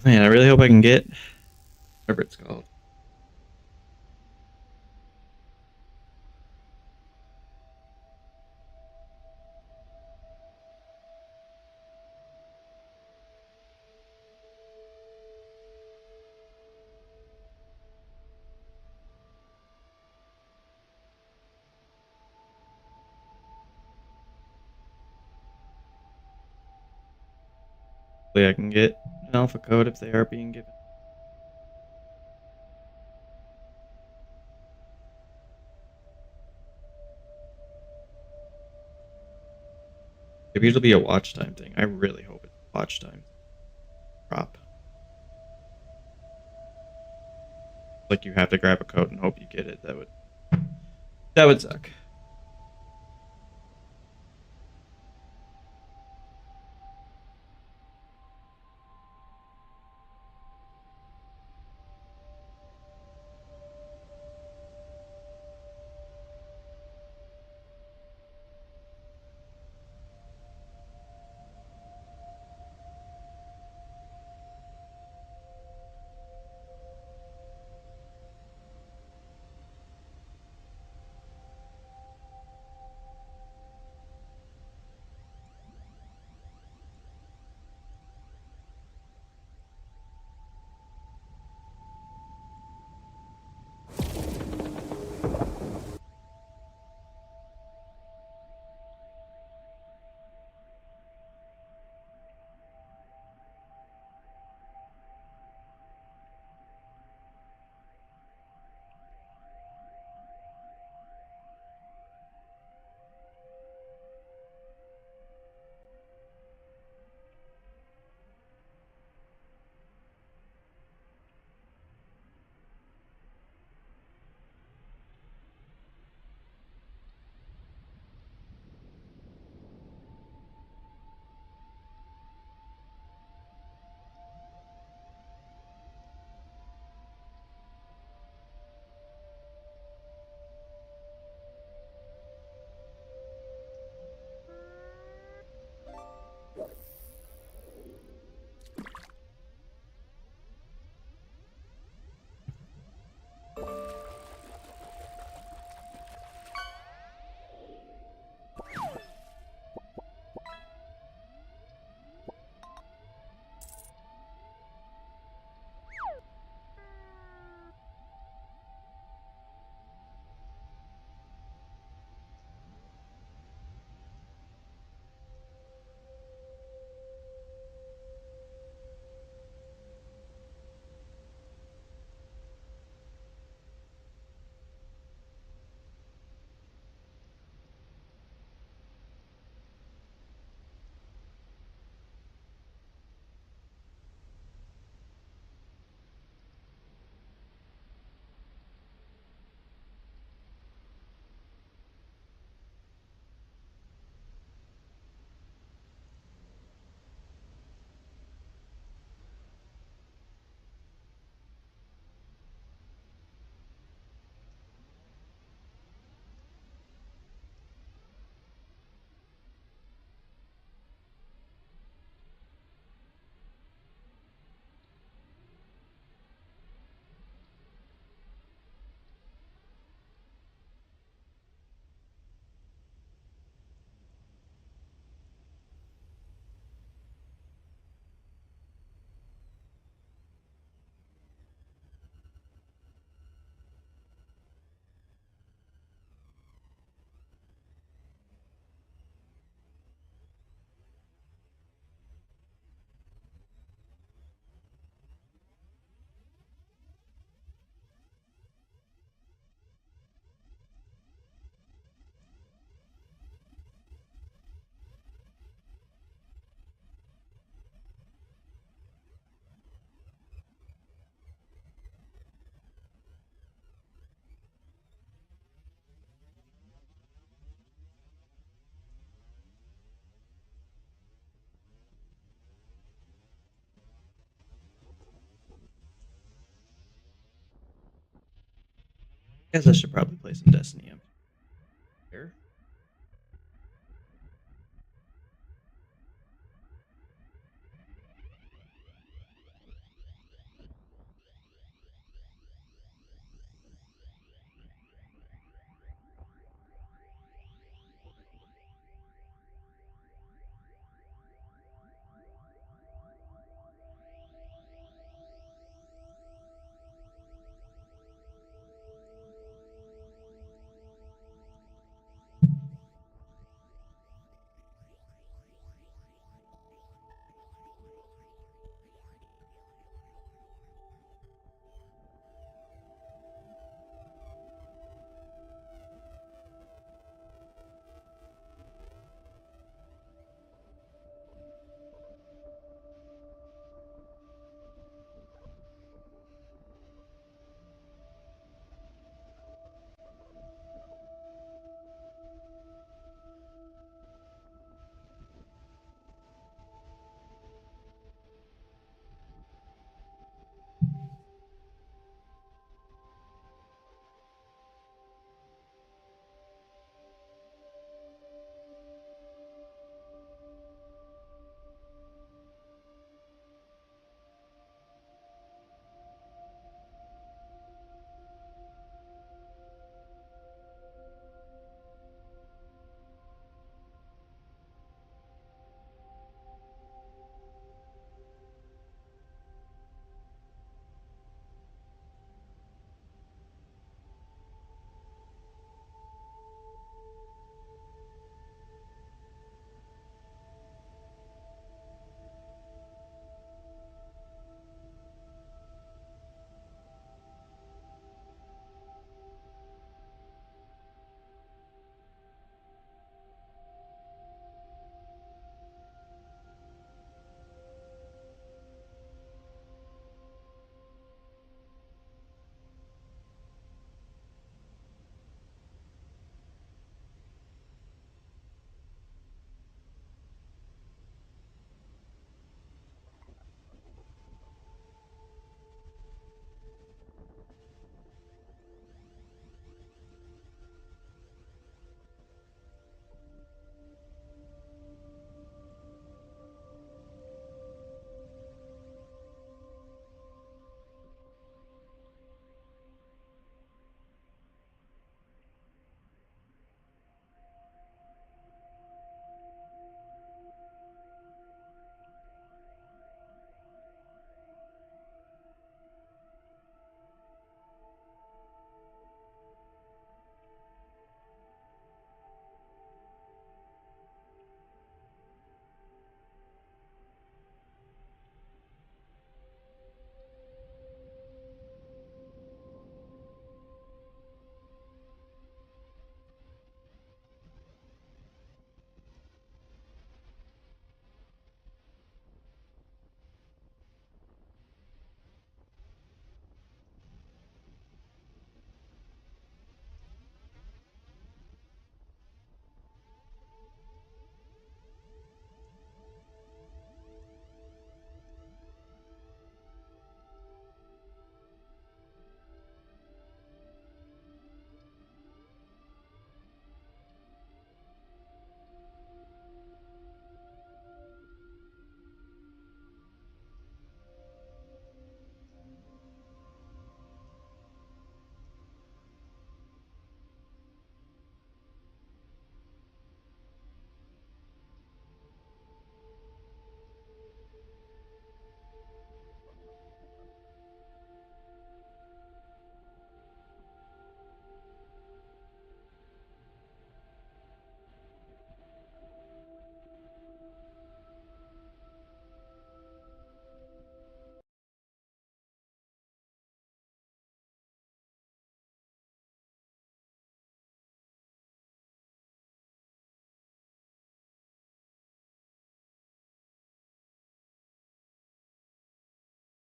Man, I really hope I can get whatever it's called. Hopefully I can get an alpha code if they are being given. Maybe it'll be a watch time thing. I really hope it's a watch time prop. Like you have to grab a code and hope you get it. That would suck. Guess I should probably play some Destiny up here.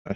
Uh,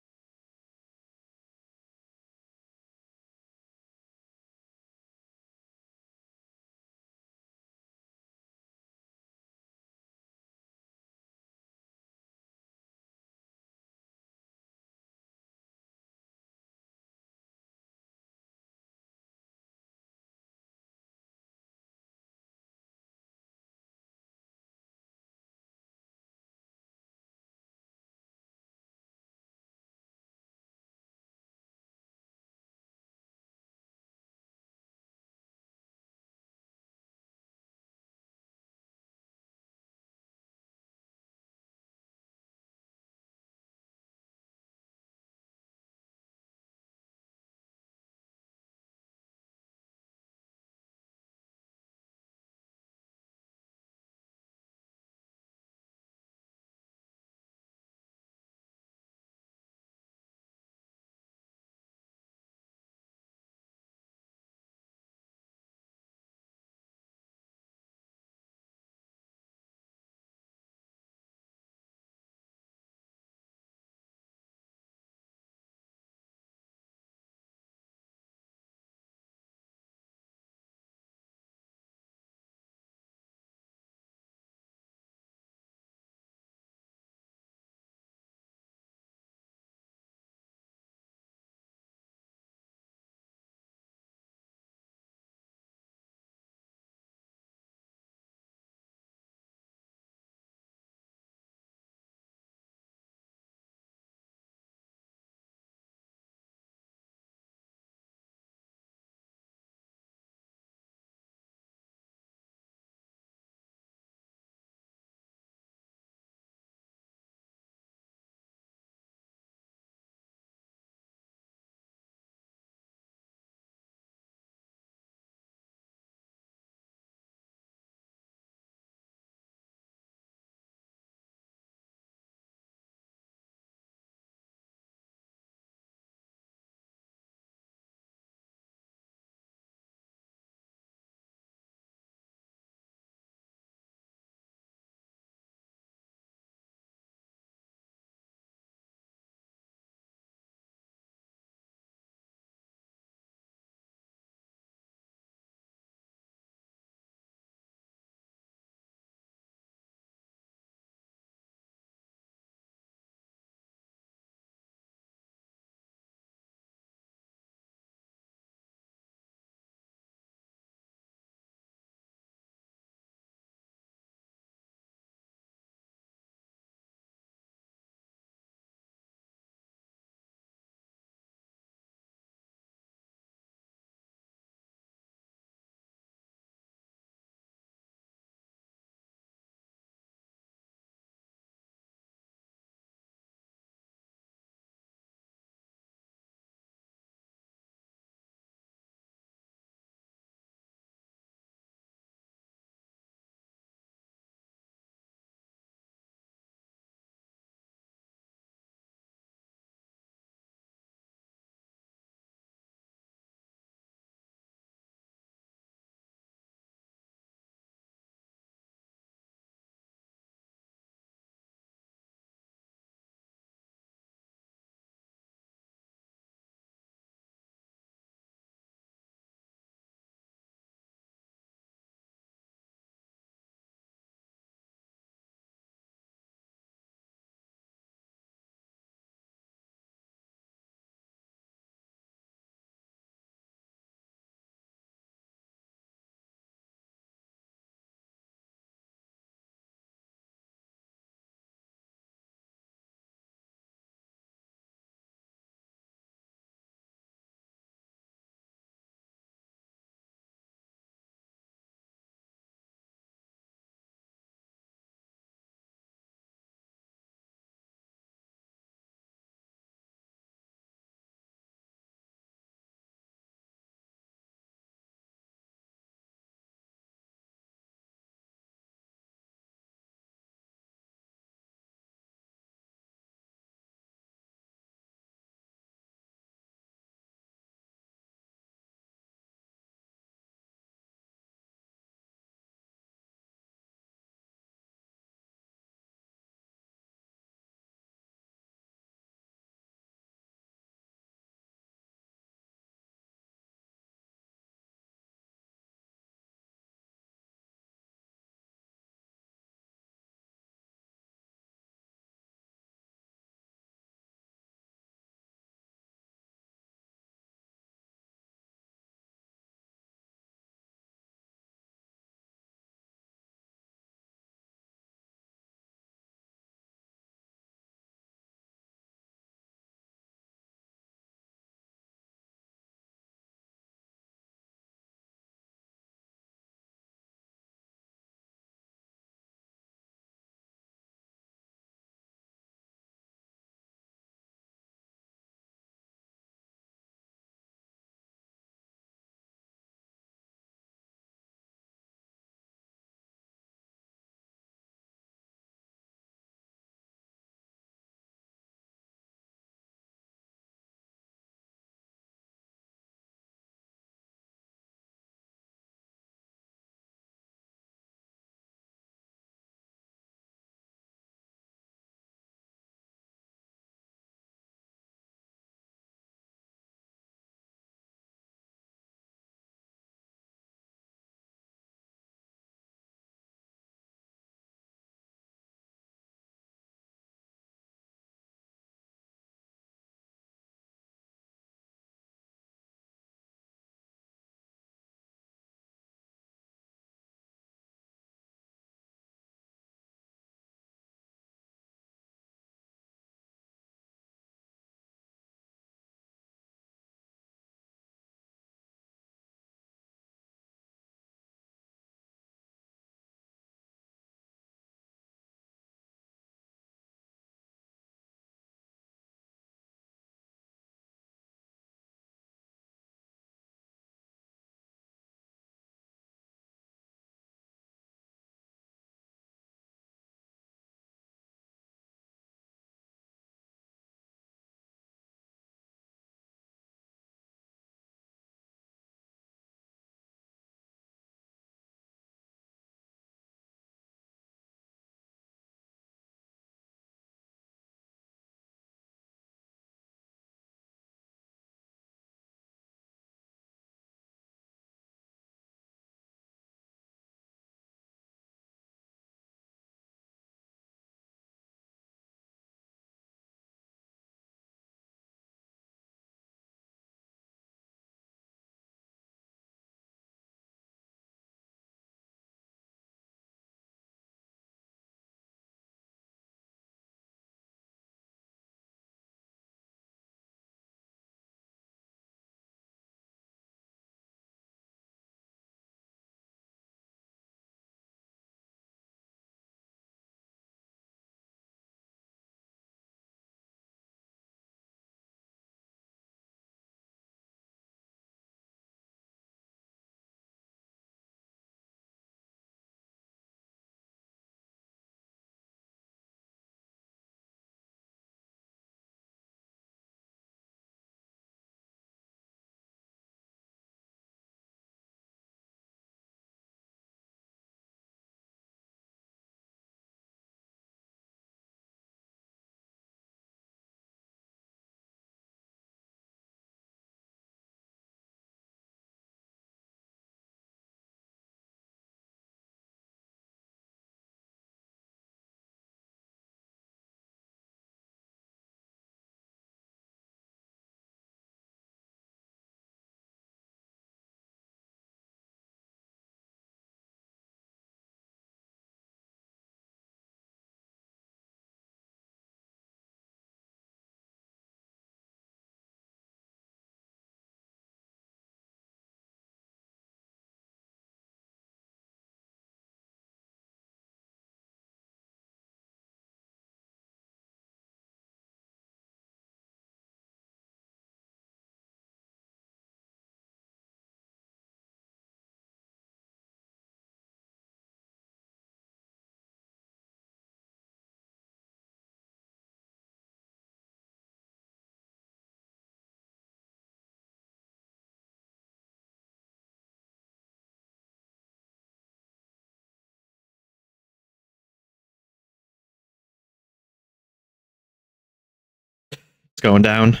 It's going down.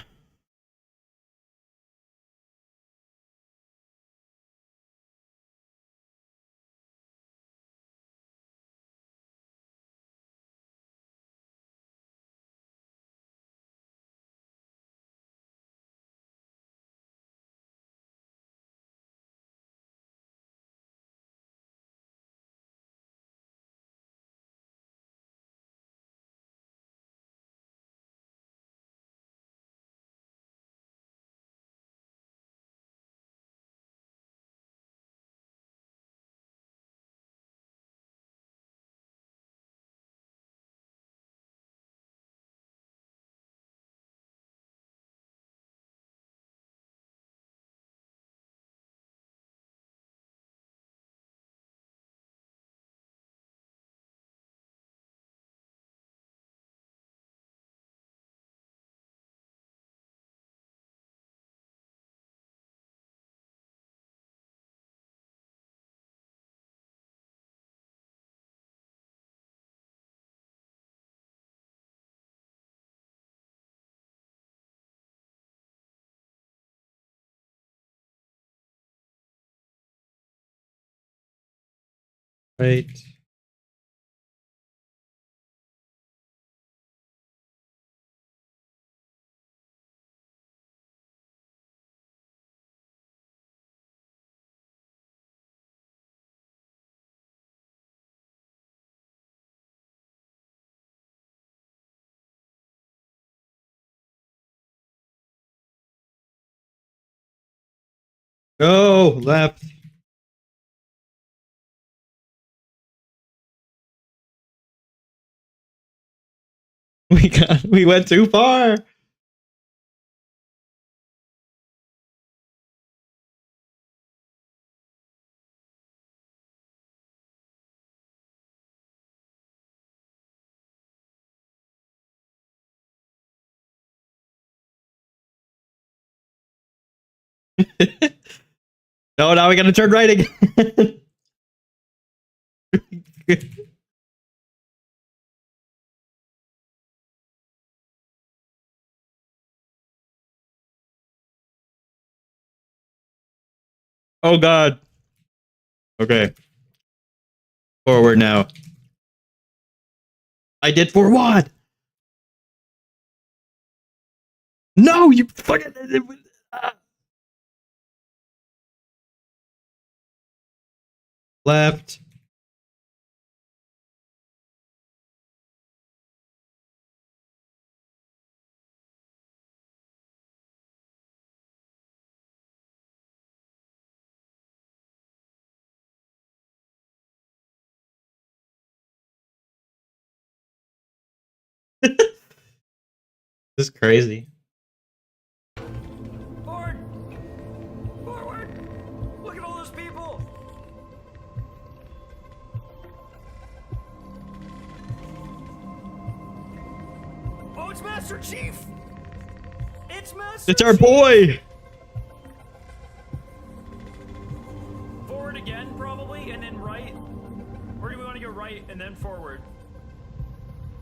Right. Go left. We went too far. No, now we gotta turn right again. Oh god. Okay. Forward now. I did for what? No, you fucking. Left. This is crazy. Forward! Forward! Look at all those people! Oh, it's Master Chief! It's Master It's our Chief! boy. Forward again, probably, and then right. Or do we want to go right and then forward?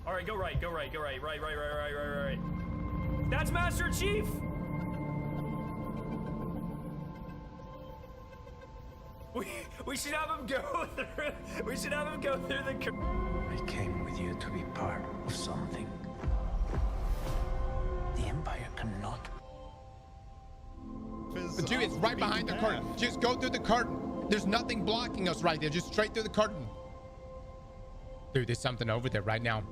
Alright, go right, go right, go right. Right. That's Master Chief! We should have him go through. We should have him go through the. I came with you to be part of something. The Empire cannot. Dude, it's right behind the curtain. Just go through the curtain. There's nothing blocking us right there. Just straight through the curtain. Dude, there's something over there right now.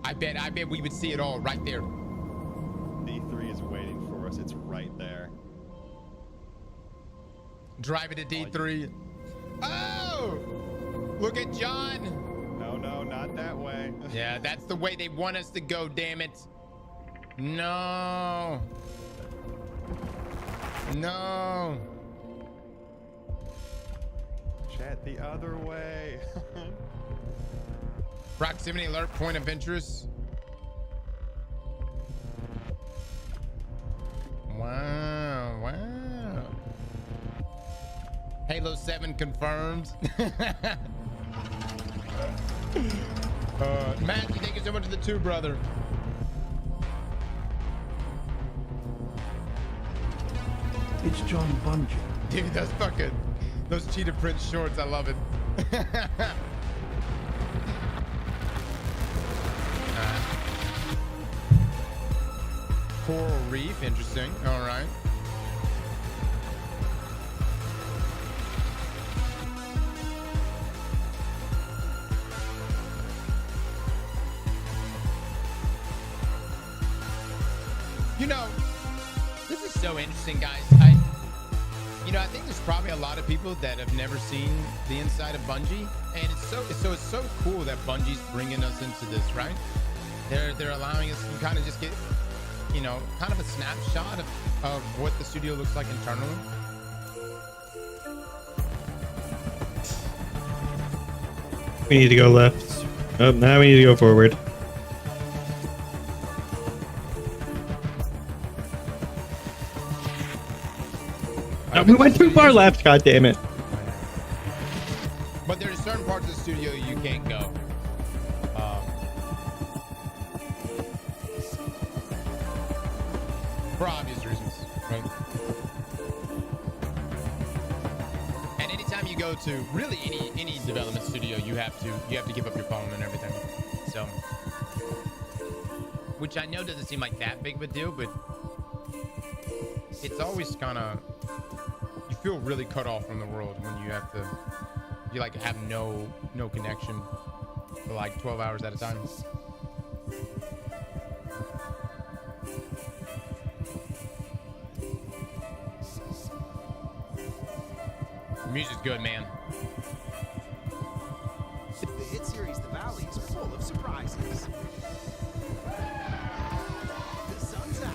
I bet we would see it all right there. D3 is waiting for us. It's right there. Drive it to D3. Oh! Look at John. No, not that way. Yeah, that's the way they want us to go, damn it. No. No. Chat the other way. Proximity alert, point of interest. Wow. Halo 7 confirmed. Matthew, thank you so much for the 2, brother. It's John Bungie. Dude, those cheetah print shorts, I love it. Coral reef, interesting. All right. You know, this is so interesting, guys. I think there's probably a lot of people that have never seen the inside of Bungie, and it's so cool that Bungie's bringing us into this, right? They're allowing us to kind of just get, kind of a snapshot of what the studio looks like internally. We need to go left. Oh, now we need to go forward. Oh, we went too far left, god damn it. But there's certain parts of the studio you can't go. For obvious reasons, right? And anytime you go to really any development studio, you have to give up your phone and everything. So, which I know doesn't seem like that big of a deal, but it's always kind of, you feel really cut off from the world when you have no connection for like 12 hours at a time. The music's good, man. The hit series The Valley is full of surprises. The sun's out.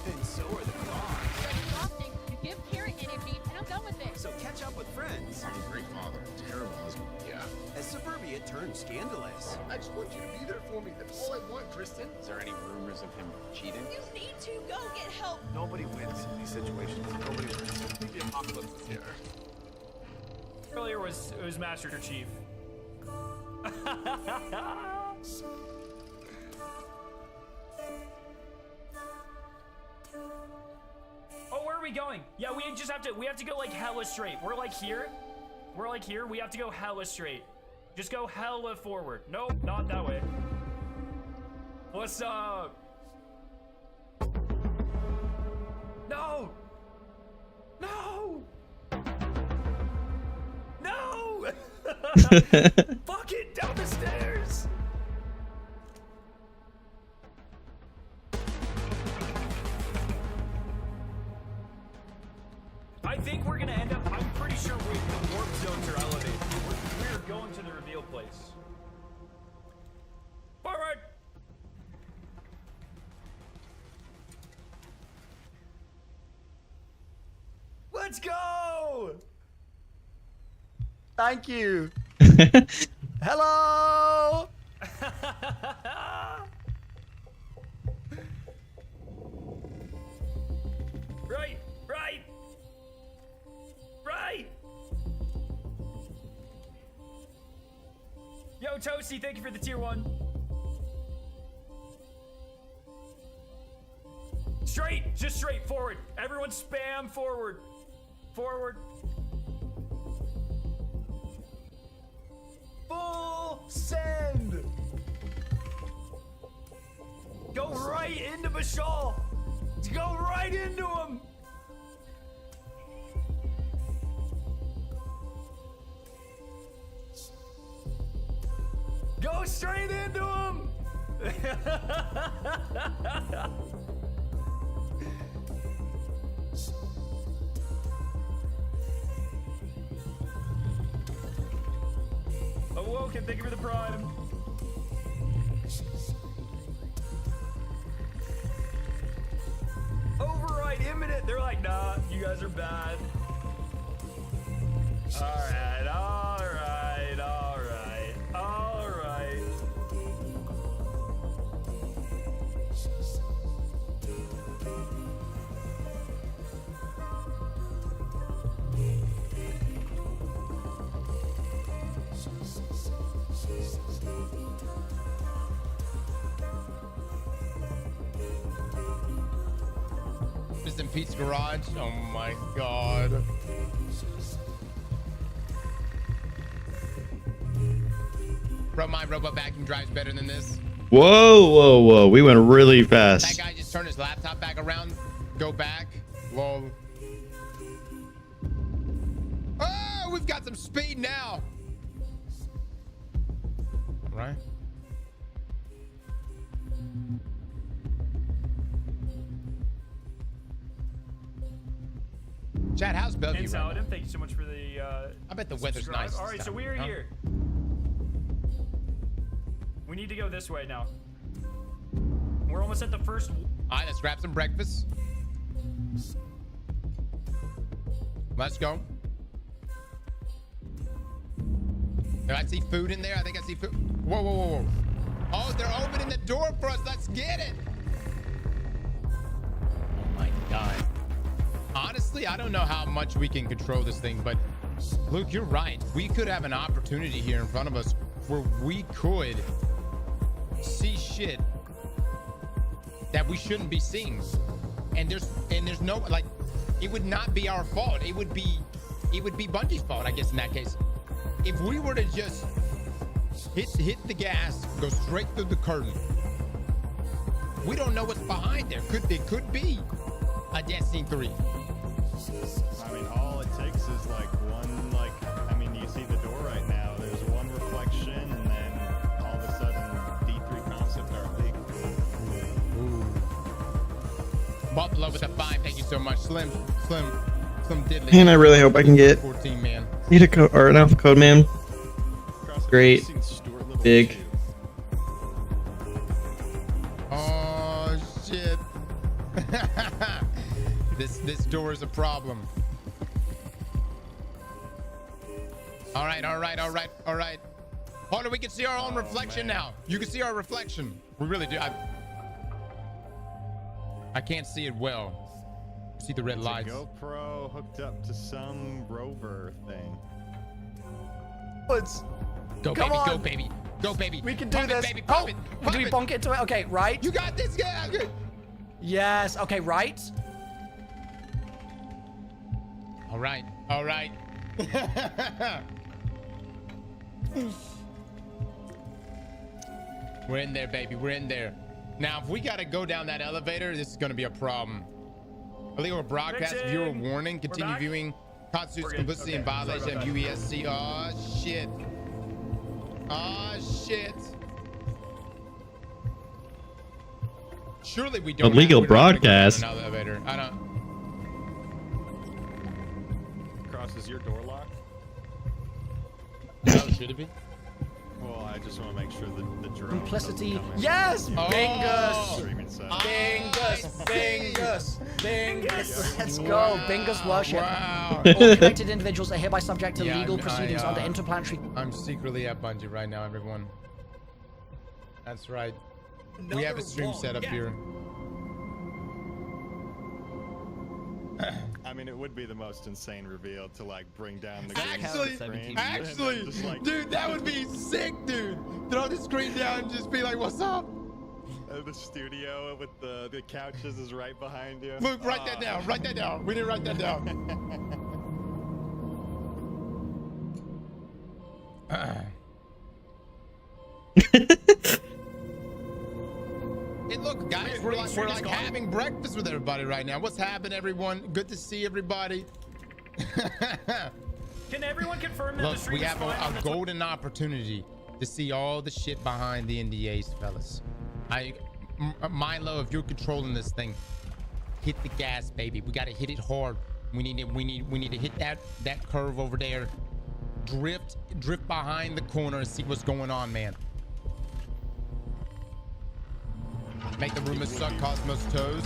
And so are the cars. Exhausting. You give Karen energy, and I'm done with it. So catch up with friends. I'm a great father, a terrible husband. Yeah. As suburbia turns scandalous. I just want you to be there for me. That's all I want, Kristen. Is there any rumors of him cheating? You need to go get help. Nobody wins in these situations. Nobody wins. The apocalypse is here. Earlier it was Master Chief. Oh, where are we going? Yeah, we have to go like hella straight. We're like here. We have to go hella straight. Just go hella forward. Nope, not that way. What's up? No! No! No! Fuck it, down the stairs! I think we're gonna end up, I'm pretty sure the warp zones are elevated. We're going to the reveal place. Forward! Let's go! Thank you. Hello. Right, right, right. Yo, Toasty, thank you for the tier 1. Straight, just straight forward. Everyone spam forward. Forward. Full send. Go right into Bashal. Go right into him. Go straight into him. Awoken, thank you for the prime. Override imminent. They're like, nah, you guys are bad. Alright, alright, alright, alright. in Pete's garage. Oh my god. Bro, my robot vacuum drives better than this. Whoa, whoa, whoa. We went really That fast. guy just turned his laptop back around. Go back. Lol. Oh, we've got some speed now. All right. Chad, how's Bellevue And right now? Saladin, thank you so much for the. I bet the weather's subscribe. nice. All this right, so time, we are huh? here. We need to go this way now. We're almost at the first. All right, let's grab some breakfast. Let's go. Do I see food in there? I think I see food. Whoa, whoa, whoa, whoa. Oh, they're opening the door for us. Let's get it. Oh my God. Honestly, I don't know how much we can control this thing, but Luke, you're right. We could have an opportunity here in front of us where we could see shit that we shouldn't be seeing. And there's no, like, it would not be our fault. It would be Bungie's fault, I guess, in that case. If we were to just hit the gas, go straight through the curtain, we don't know what's behind there. It could be a Destiny 3. I mean, all it takes is like one, like, I mean, you see the door right now. There's one reflection, and then all of a sudden, D3 concept art leak. Buffalo with a 5. Thank you so much. Slim diddly. Man, I really hope I can get 14, man. need a code or an alpha code, man. Cross, have Great. you seen Stuart Little Big. 2? Oh shit. This door is a problem. All right. Hold on, we can see our own reflection now. You can see our reflection. We really do. I can't see it well. See the red It's a lights. GoPro hooked up to some rover thing. Let's Go Come baby, on. go baby, go baby. We can do Pump it, this. baby, pump Oh, it, pump do we it. bonk it to it? Okay, right. You got this, yeah. Good. Yes. Okay, right. All right. We're in there, baby. We're in there. Now, if we got to go down that elevator, this is going to be a problem. Illegal broadcast, Richard, viewer warning. we're Continue back? viewing. Constitutes We're good. complicity in Okay, sorry violation of about UESC. Oh, shit. Oh, shit. Surely we don't. Illegal we're not gonna go down broadcast. an elevator. I don't. Cross, is your door locked? Oh, should it be? Well, I just want to make sure that the drone Complicity. doesn't come in. Yes. Oh. Bingus. Streaming side. Bingus. Let's go. Bingus worship. Wow. All connected individuals are hereby subject to Yeah, legal I, proceedings under uh, interplanetary. I'm secretly at Bungie right now, everyone. That's right. We have a stream set up here. I mean, it would be the most insane reveal to like bring down the Actually, screen. actually, Just like, dude, that would be sick, dude. Throw the screen down and just be like, "What's up?" the studio with the couches is right behind you. Luke, write that down. Write that down. We need to write that down. Hey, look, guys, we're like having breakfast with everybody right now. What's happening, everyone? Good to see everybody. Can everyone confirm that the Look, stream we is have fine on a the golden opportunity to see all the shit behind the NDAs, fellas. Milo, if you're controlling this thing, hit the gas, baby. We gotta hit it hard. We need to hit that curve over there. Drift behind the corner and see what's going on, man. Make the rumors suck, Cosmos toes.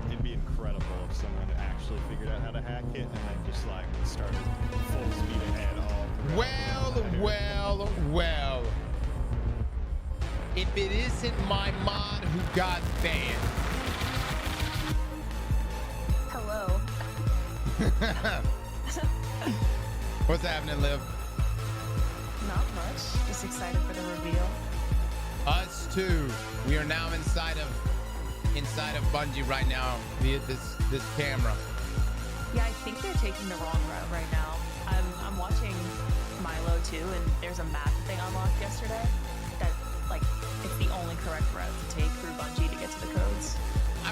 It'd be incredible if someone actually figured out how to hack it and then just like started full speed ahead all throughout. Well. If it isn't my mod who got banned. Hello. What's happening, Liv? Not much. Just excited for the reveal. Us too. We are now inside of inside of Bungie right now via this camera. Yeah, I think they're taking the wrong route right now. I'm watching Milo too, and there's a map that they unlocked yesterday that, like, it's the only correct route to take through Bungie to get to the codes.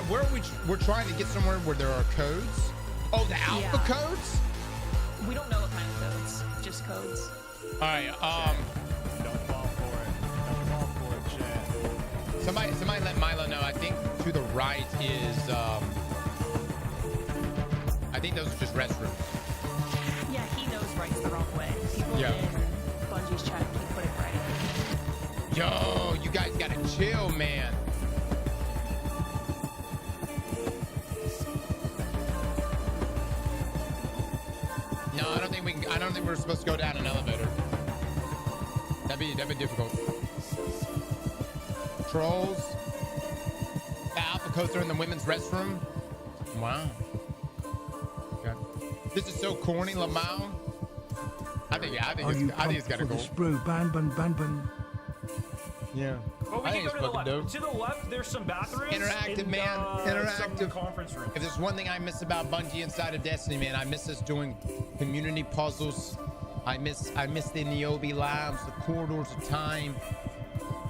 Where are we're trying to get somewhere where there are codes. Oh, the alpha Yeah. codes. We don't know what kind of codes, just codes. All right. Don't fall for it. Don't fall for it, chat. Somebody let Milo know. I think to the right is I think those are just restrooms. Yeah, he knows right's the wrong way. People Yeah. in Bungie's chat keep putting right. Yo, you guys gotta chill, man. No, I don't think we can. I don't think we're supposed to go down an elevator. That'd be difficult. Trolls. The alpha codes are in the women's restroom. Wow. Okay. This is so corny, Lamau. I think it's gotta go. Brew, ban, ban, ban, ban. Yeah. Well, we I can think go it's to the fucking left. dope. To the left, there's some bathrooms. Interactive, in, man. Some Interactive. conference room. If there's one thing I miss about Bungie inside of Destiny, man, I miss us doing community puzzles. I miss the Niobe lives, the corridors of time.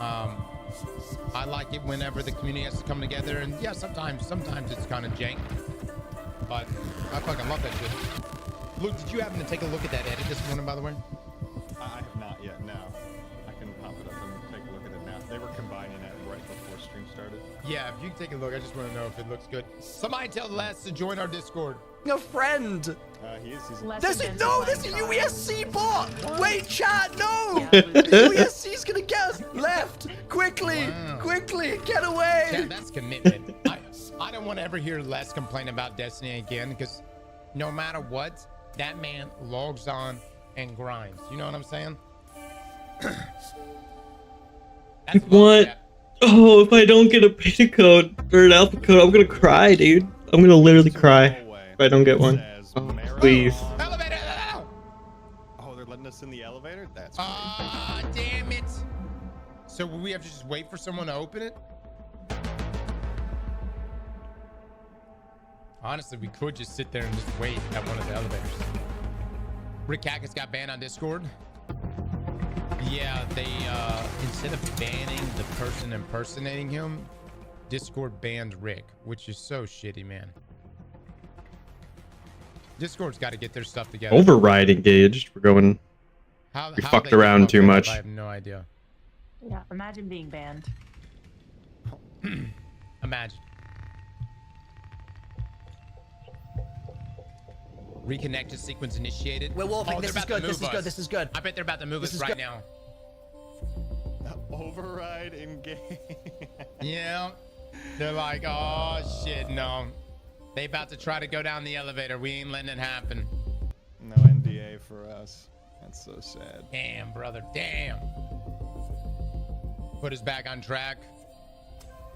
I like it whenever the community has to come together, and yeah, sometimes it's kind of jank, but I fucking love that shit. Luke, did you happen to take a look at that edit this morning, by the way? I have not yet, no. I can pop it up and take a look at it now. They were combining it right before stream started. Yeah, if you can take a look, I just want to know if it looks good. Somebody tell Les to join our Discord. A friend. He's Less There's a identifying UESC bot. Wait, chat, no. Yeah. The UESC's gonna get us left. Quickly, Wow. quickly, get away. Yeah, that's commitment. I don't want to ever hear Les complain about Destiny again, because no matter what, that man logs on and grinds. You know what I'm saying? That's What? Oh, if I don't get a beta code or an alpha code, I'm gonna cry, dude. I'm gonna literally cry if I don't get one. Oh, please. Elevator! Oh, they're letting us in the elevator? That's Ah, damn it. So will we have to just wait for someone to open it? Honestly, we could just sit there and just wait at one of the elevators. Rick Hackett got banned on Discord. Yeah, they instead of banning the person impersonating him, Discord banned Rick, which is so shitty, man. Discord's got to get their stuff together. Override engaged. We're going. We fucked they around fucked too up, much. I have no idea. Yeah, imagine being banned. Imagine. Reconnected sequence initiated. We're wolfing. Oh, This they're is about to good. This move is good. us. This is good. I bet they're about to move This us is right good. now. Override in game. Yeah. They're like, oh shit, no. They about to try to go down the elevator. We ain't letting it happen. No NDA for us. That's so sad. Damn, brother. Damn. Put us back on track.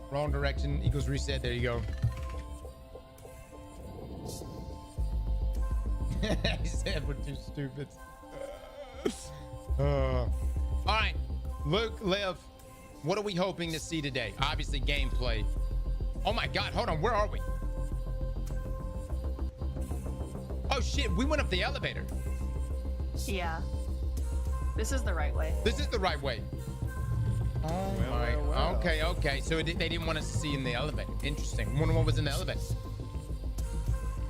Wrong direction equals reset. There you go. He said we're too stupid. All right. Luke, Liv, what are we hoping to see today? Obviously, gameplay. Oh my God. Hold on. Where are we? Oh shit. We went up the elevator. Yeah. This is the right way. This is the right way. Oh my. well. Okay. So they didn't want us to see in the elevator. Interesting. Wonder what was in the elevator.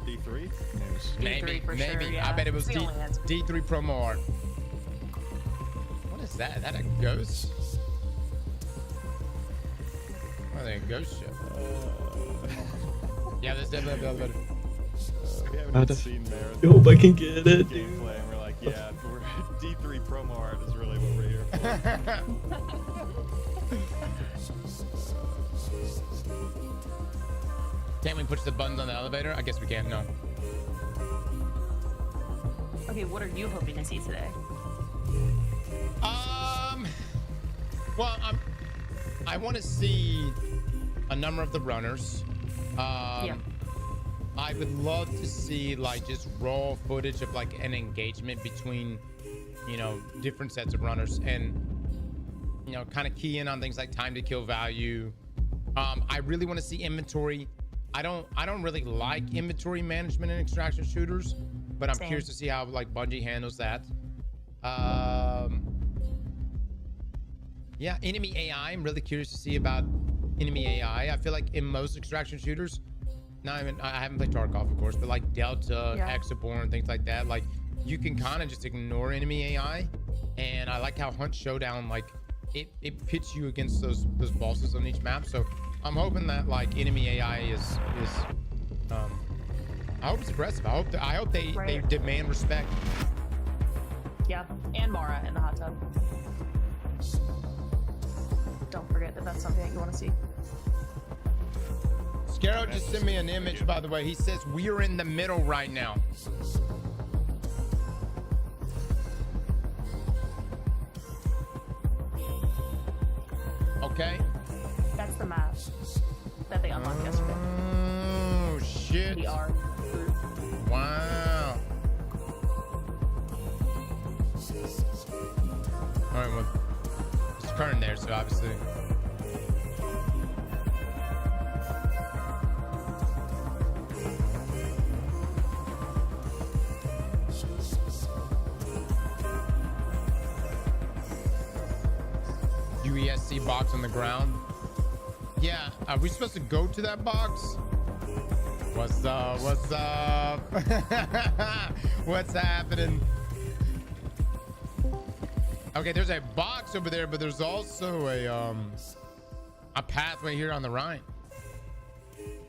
D3 news. Maybe. for sure, yeah. I bet it was It's the only answer. D3 promo art. What is that? Is that a ghost? Oh, they're a ghost ship. Yeah, there's definitely an elevator. We haven't How even the- seen there. Hope I can get it, dude. Gameplay, and we're like, yeah, D3 promo art is really what we're here for. Can't we push the buttons on the elevator? I guess we can't. No. Okay, what are you hoping to see today? Well, I want to see a number of the runners. Yeah. I would love to see like just raw footage of like an engagement between, you know, different sets of runners, and you know, kind of key in on things like time to kill value, I really want to see inventory. I don't really like inventory management in extraction shooters, but I'm Same. curious to see how like Bungie handles that. Yeah, enemy AI. I'm really curious to see about enemy AI. I feel like in most extraction shooters, I haven't played Tarkov, of course, but like Delta, Yeah. Exaborn, things like that, like you can kind of just ignore enemy AI. And I like how Hunt Showdown, like it pits you against those bosses on each map. So I'm hoping that like enemy AI is I hope it's aggressive. I hope they Right. demand respect. Yeah, and Mara in the hot tub. Don't forget that that's something that you want to see. Scarrow just sent me an image, by the way. He says we are in the middle right now. Okay. That's the map that they unlocked yesterday. Oh shit! The R. Wow. All right, well, it's current there, so obviously. UESC box on the ground. Yeah, are we supposed to go to that box? What's up? What's up? What's happening? Okay, there's a box over there, but there's also a pathway here on the right.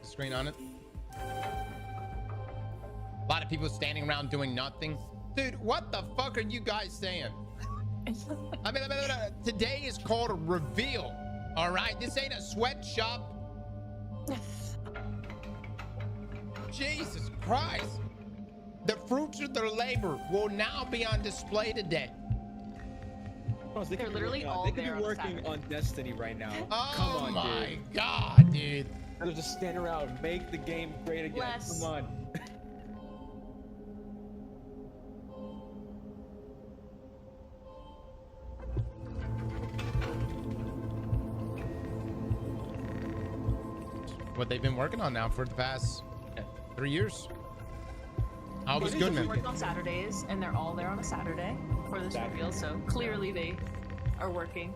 Screen on it. A lot of people standing around doing nothing. Dude, what the fuck are you guys saying? I mean, today is called a reveal. All right, this ain't a sweatshop. Jesus Christ. The fruits of their labor will now be on display today. They're literally all they could there be on working Saturday. on Destiny right now. Oh Come on, my dude. God, dude. They'll just stand around, make the game great again. Bless. Come on. What they've been working on now for the past 3 years. I hope it's good, man. Work on Saturdays, and they're all there on a Saturday for this reveal. So clearly they are working.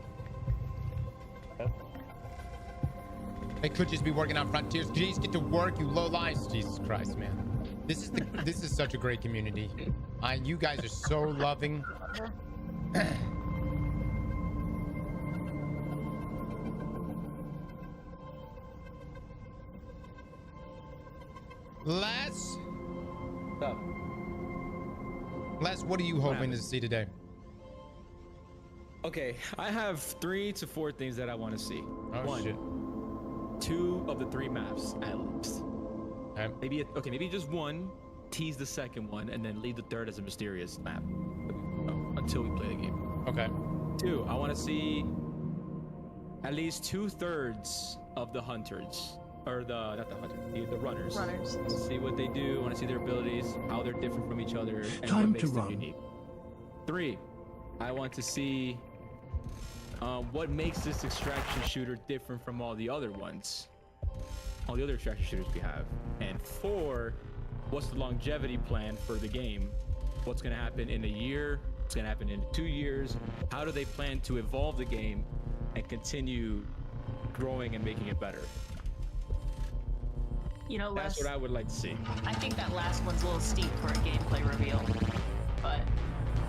They could just be working on Frontiers. Jeez, get to work, you low lives. Jesus Christ, man. This is such a great community. You guys are so loving. Les, what are you hoping to see today? Okay, I have 3 to 4 things that I want to see. Oh, One, shit. 2 of the 3 maps at least. Okay. Maybe just one. Tease the second one, and then leave the third as a mysterious map until we play the game. Okay. 2, I want to see at least 2/3 of the hunters, or not the hunters, the runners. Runners. I want to see what they do. I want to see their abilities, how they're different from each other, and Time what to makes them run. unique. 3, I want to see what makes this extraction shooter different from all the other ones, all the other extraction shooters we have. And 4, what's the longevity plan for the game? What's going to happen in a year? What's going to happen in 2 years? How do they plan to evolve the game and continue growing and making it better? You know, That's Les, what I would like to see. I think that last one's a little steep for a gameplay reveal, but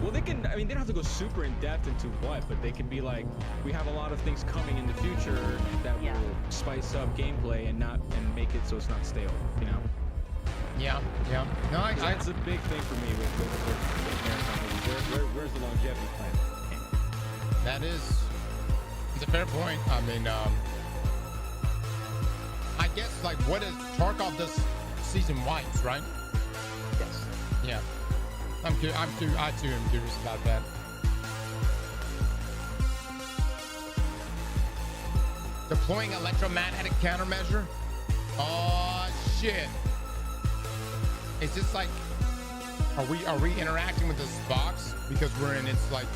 Well, they don't have to go super in depth into what, but they can be like, we have a lot of things coming in the future that Yeah. will spice up gameplay and make it so it's not stale, you know? Yeah. No, 'Cause that's a big thing for me with marathon movies. Where's the longevity plan? that is. It's a fair point. I mean, I guess like what is Tarkov does season-wise, right? Yes. Yeah. I too am curious about that. Deploying electromagnetic countermeasure? Oh shit. Is this like, are we interacting with this box because we're in its like,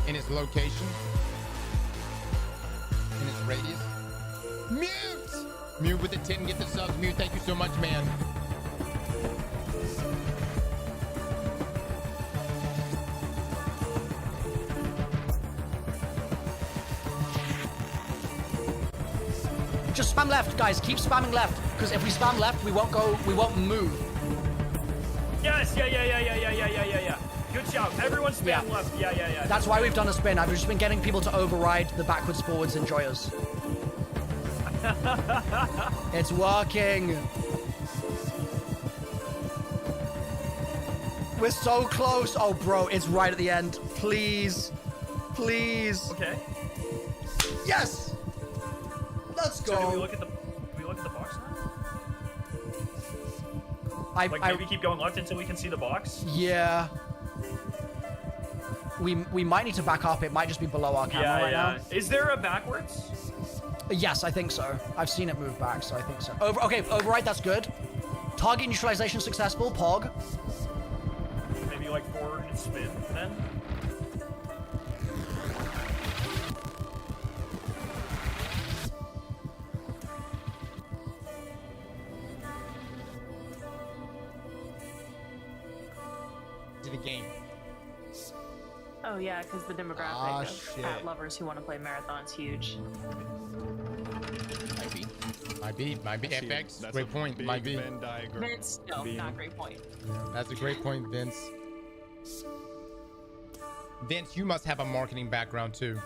in its location? In its radius? Mute! Mute with the 10 get the subs. Mute, thank you so much, man. Just spam left, guys. Keep spamming left. Because if we spam left, we won't move. Yes, yeah. Good shout. Everyone spam left. Yeah. That's why we've done a spin. I've just been getting people to override the backwards, forwards enjoyers. It's working. We're so close. Oh, bro, it's right at the end. Please. Please. Okay. Yes! Let's go. So do we look at the box now? Like maybe keep going left until we can see the box? Yeah. We might need to back up. It might just be below our camera right now. Is there a backwards? Yes, I think so. I've seen it move back, so I think so. Okay, override, that's good. Target neutralization successful, Pog. Maybe like forward and spin then? To the game. Oh yeah, because the demographic of cat lovers who want to play marathon's huge. Might be. FX, That's great a point. big Might be. Venn diagram. Vince, no, not great point. That's a great point, Vince. Vince, you must have a marketing background too.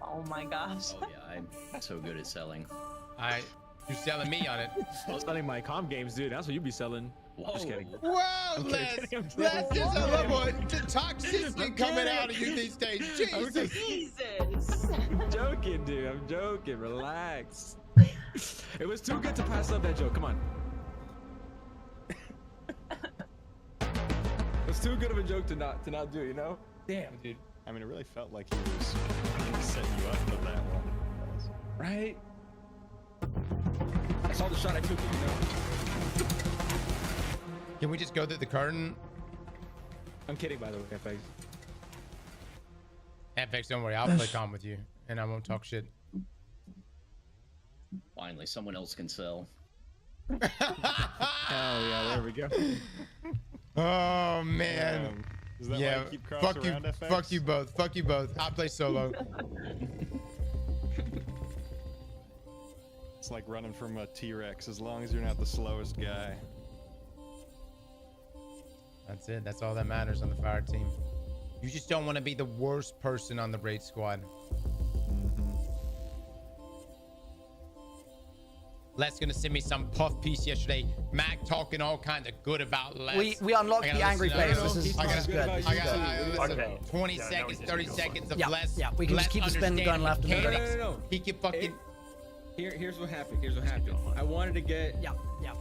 Oh my gosh. Oh yeah, I'm so good at selling. You're selling me on it. I was selling my comm games, dude. That's what you'd be selling. Whoa. Just kidding. Whoa, Les is a level. The toxicity coming out of you these days. Jesus. Jesus. I'm joking, dude. I'm joking. Relax. It was too good to pass up that joke. Come on. It was too good of a joke to not do, you know? Damn, dude. I mean, it really felt like he was setting you up with that one. Right? I saw the shot. I took it, you know? Can we just go through the curtain? I'm kidding, by the way, FX. FX, don't worry. I'll play calm with you, and I won't talk shit. Finally, someone else can sell. Hell yeah, there we go. Oh man. Is that Yeah. why you keep crossing Fuck you. around, FX? Fuck you both. Fuck you both. I'll play solo. It's like running from a T-Rex. As long as you're not the slowest guy. That's it. That's all that matters on the fire team. You just don't want to be the worst person on the raid squad. Les gonna send me some puff piece yesterday. Mac talking all kinds of good about Les. We unlocked the angry face. This is good. I got 20 seconds, 30 seconds of Les. Yeah, we can just keep the spin going left and right. No. He can fucking. Here's what happened. I wanted to get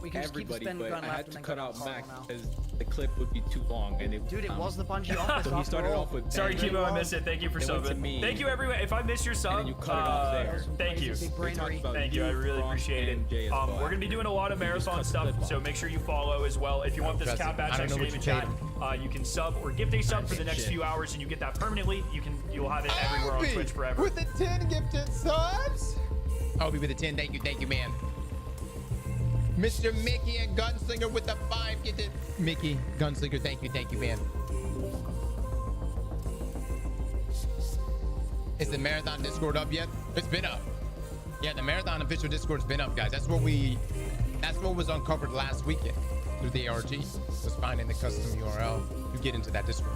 we can just keep the everybody, spin but going I left had and to then cut go out to Mac now. because the clip would be too long. And it, Dude, it was the Bungie office. So he started after all. off with. Sorry, Ben, Kibo, I missed it. Thank you for it went to subbing. me, Thank you, everyone. If I missed your sub, and then you cut it off there. thank you. Big brainery. Thank you. I really Frost, appreciate and Jay it. as well. We're gonna be doing a lot of marathon cut the stuff, clip off. so make sure you follow as well. If you want this Trust cat it. badge I don't next know to your what name in you chat, you can sub or gift a sub for the next few hours, and you get that permanently. You'll have it everywhere on Twitch forever. With the 10 gifted subs. Obi with the 10. Thank you, man. Mr. Mickey and Gunslinger with the 5 gifted. Mickey, Gunslinger, thank you, man. Is the Marathon Discord up yet? It's been up. Yeah, the Marathon official Discord's been up, guys. That's what was uncovered last weekend through the ARG. Was finding the custom URL to get into that Discord.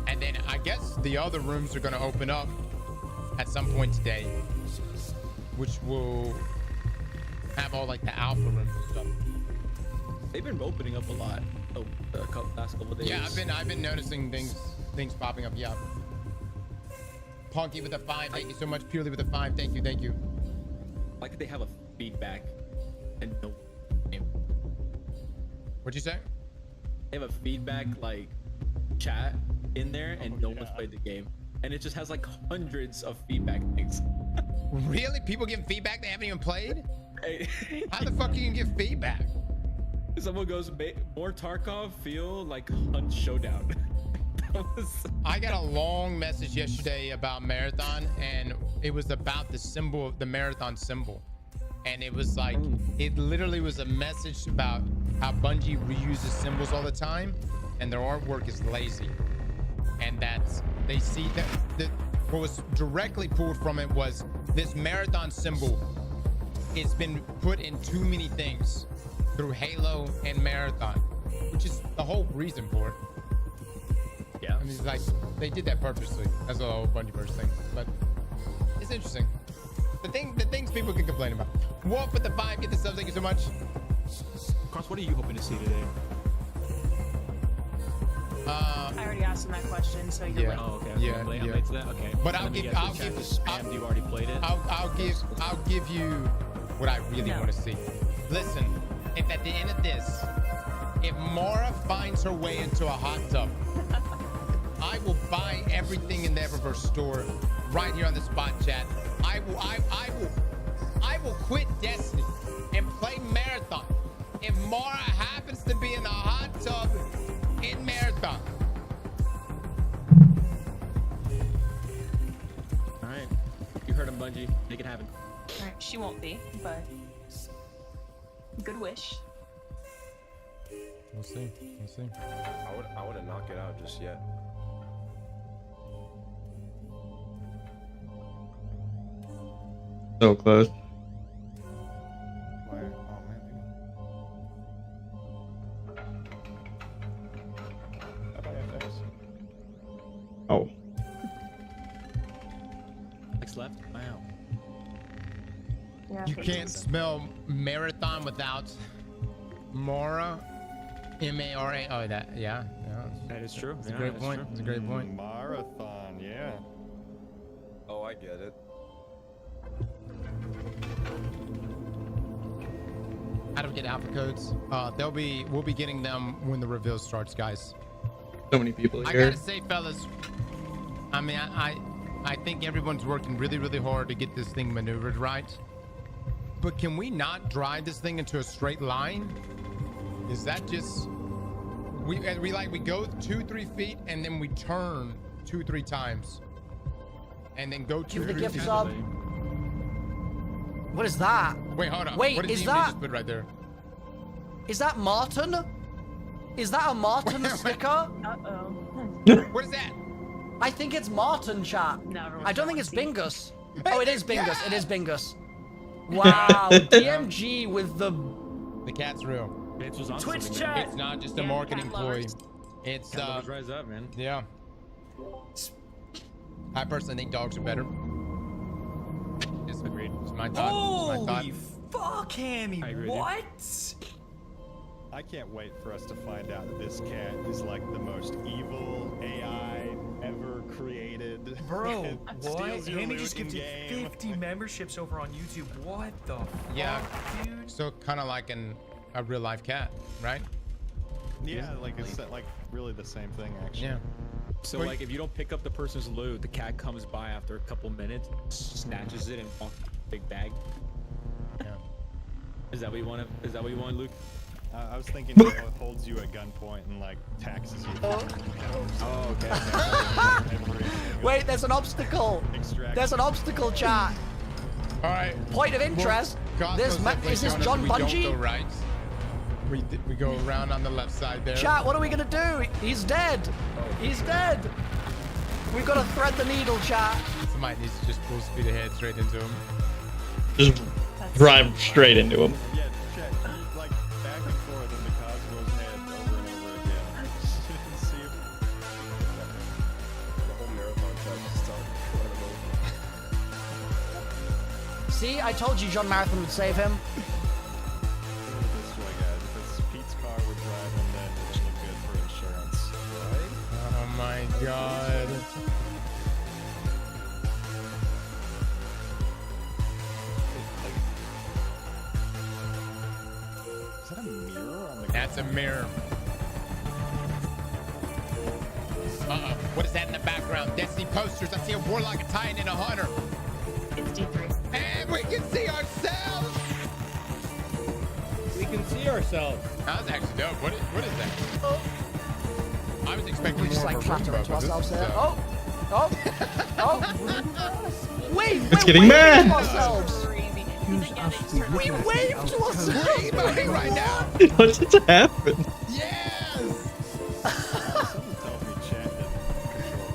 And then I guess the other rooms are gonna open up at some point today, which will have all like the alpha rooms and stuff. They've been opening up a lot. Last couple of days. Yeah, I've been noticing things popping up. Yeah. Punky with a 5. Thank you so much. Purely with a 5. Thank you. Like they have a feedback and no. What'd you say? They have a feedback like chat in there, and no one's played the game, and it just has like hundreds of feedback things. Really? People giving feedback they haven't even played? Hey. How the fuck can you give feedback? Someone goes, more Tarkov feel like Hunt Showdown. I got a long message yesterday about Marathon, and it was about the symbol, the Marathon symbol. And it was like, it literally was a message about how Bungie reuses symbols all the time, and their artwork is lazy. And that's, they see that what was directly pulled from it was this Marathon symbol. It's been put in too many things through Halo and Marathon, which is the whole reason for it. Yeah. I mean, it's like they did that purposely. That's a whole Bungie-verse thing, but it's interesting. The things people can complain about. Wolf with the 5, get the sub. Thank you so much. Cross, what are you hoping to see today? I already asked him that question, so you're right. Oh, okay. Yeah, I'm late yeah. to that. Okay. But Let me guess, the chat just spammed you already played it. I'll give you what I really want to see. Listen, if at the end of this, if Mara finds her way into a hot tub, I will buy everything in the Eververse store right here on the spot, chat. I will quit Destiny and play Marathon if Mara happens to be in a hot tub in Marathon. All right. You heard him, Bungie. Make it happen. All right, she won't be, but good wish. We'll see. We'll see. I wouldn't knock it out just yet. So close. Where? Oh, maybe. Oh. Next left. Wow. Yeah, You can't smell Marathon without Mara. M-A-R-A. Oh, that, yeah. That is true. It's a great point. It's a great point. Marathon, yeah. Oh, I get it. How do we get alpha codes? We'll be getting them when the reveal starts, guys. So many people I here. gotta say, fellas, I mean, I think everyone's working really, really hard to get this thing maneuvered right. But can we not drive this thing into a straight line? Is that just we go 2-3 feet and then we turn 2-3 times and then go 2-3 Give the feet? gift sub. What is that? Wait, hold on. Wait, what did is DMD that just put right there? is that Martin? Is that a Martin sticker? Uh-oh. What is that? I think it's Martin, chat. No, everyone's I don't think going it's to. Bingus. Oh, it is Bingus. It is Bingus. Wow, DMG with the cat's real. Bitch was on Twitch something, chat. man. It's not just a Yeah, marketing cat ploy. lovers. It's Cat lovers rise up, man. yeah. I personally think dogs are better. Just agreed. It's my thought. It's my thought. Holy fuck, Hammy! I agree with you. What? I can't wait for us to find out that this cat is like the most evil AI ever created. Bro, It what? steals your Hammy loot just gifted in-game. 50 memberships over on YouTube. What the Yeah. fuck, dude? So kind of like a real life cat, right? Yeah, like it's like really the same thing actually. Yeah. So Wait. like, if you don't pick up the person's loot, the cat comes by after a couple minutes, snatches it, and walks in a big bag. Yeah. Is that what you want? Is that what you want, Luke? I was thinking it holds you at gunpoint and like taxes you. Oh, okay. Wait, there's an obstacle. Extract. There's an obstacle, chat. All right. Point of interest. Is this John We don't go Bungie? right. We go around on the left side there. Chat, what are we gonna do? He's dead. He's dead. We've got to thread the needle, chat. Somebody needs to just full speed ahead straight into him. Just drive straight into him. Yeah, check. Like back and forth in the Cosmos head over and over again. See if The whole marathon track is starting incredible. See, I told you John Marathon would save him. this way, guys. If it's Pete's car we're driving, then it doesn't look good for insurance, right? Oh my god. Is that a mirror on the? That's a mirror. Uh-oh. What is that in the background? Destiny posters. I see a Warlock, a Titan, and a Hunter. It's D3. And we can see ourselves. We can see ourselves. That was actually dope. What is that? I was expecting We just more like of a clatter Roomba, into but this ourselves is, here. Oh! Wait, It's we're getting waving bad. to ourselves! Crazy. He's like, yeah, they just turned We on. waved to ourselves! Rainbowing right now. What just happened? Yes. Someone tells me chat doesn't control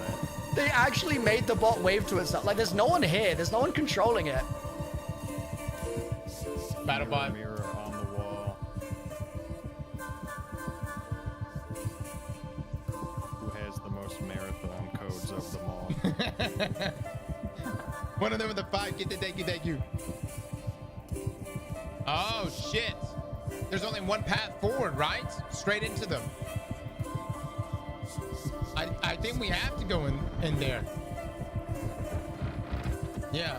that. They actually made the bot wave to itself. Like, there's no one here. There's no one controlling it. BattleBot. Mirror on the wall. Who has the most marathon codes of them all? One of them with the 5. Get the thank you. Oh shit! There's only one path forward, right? Straight into them. I think we have to go in there. Yeah.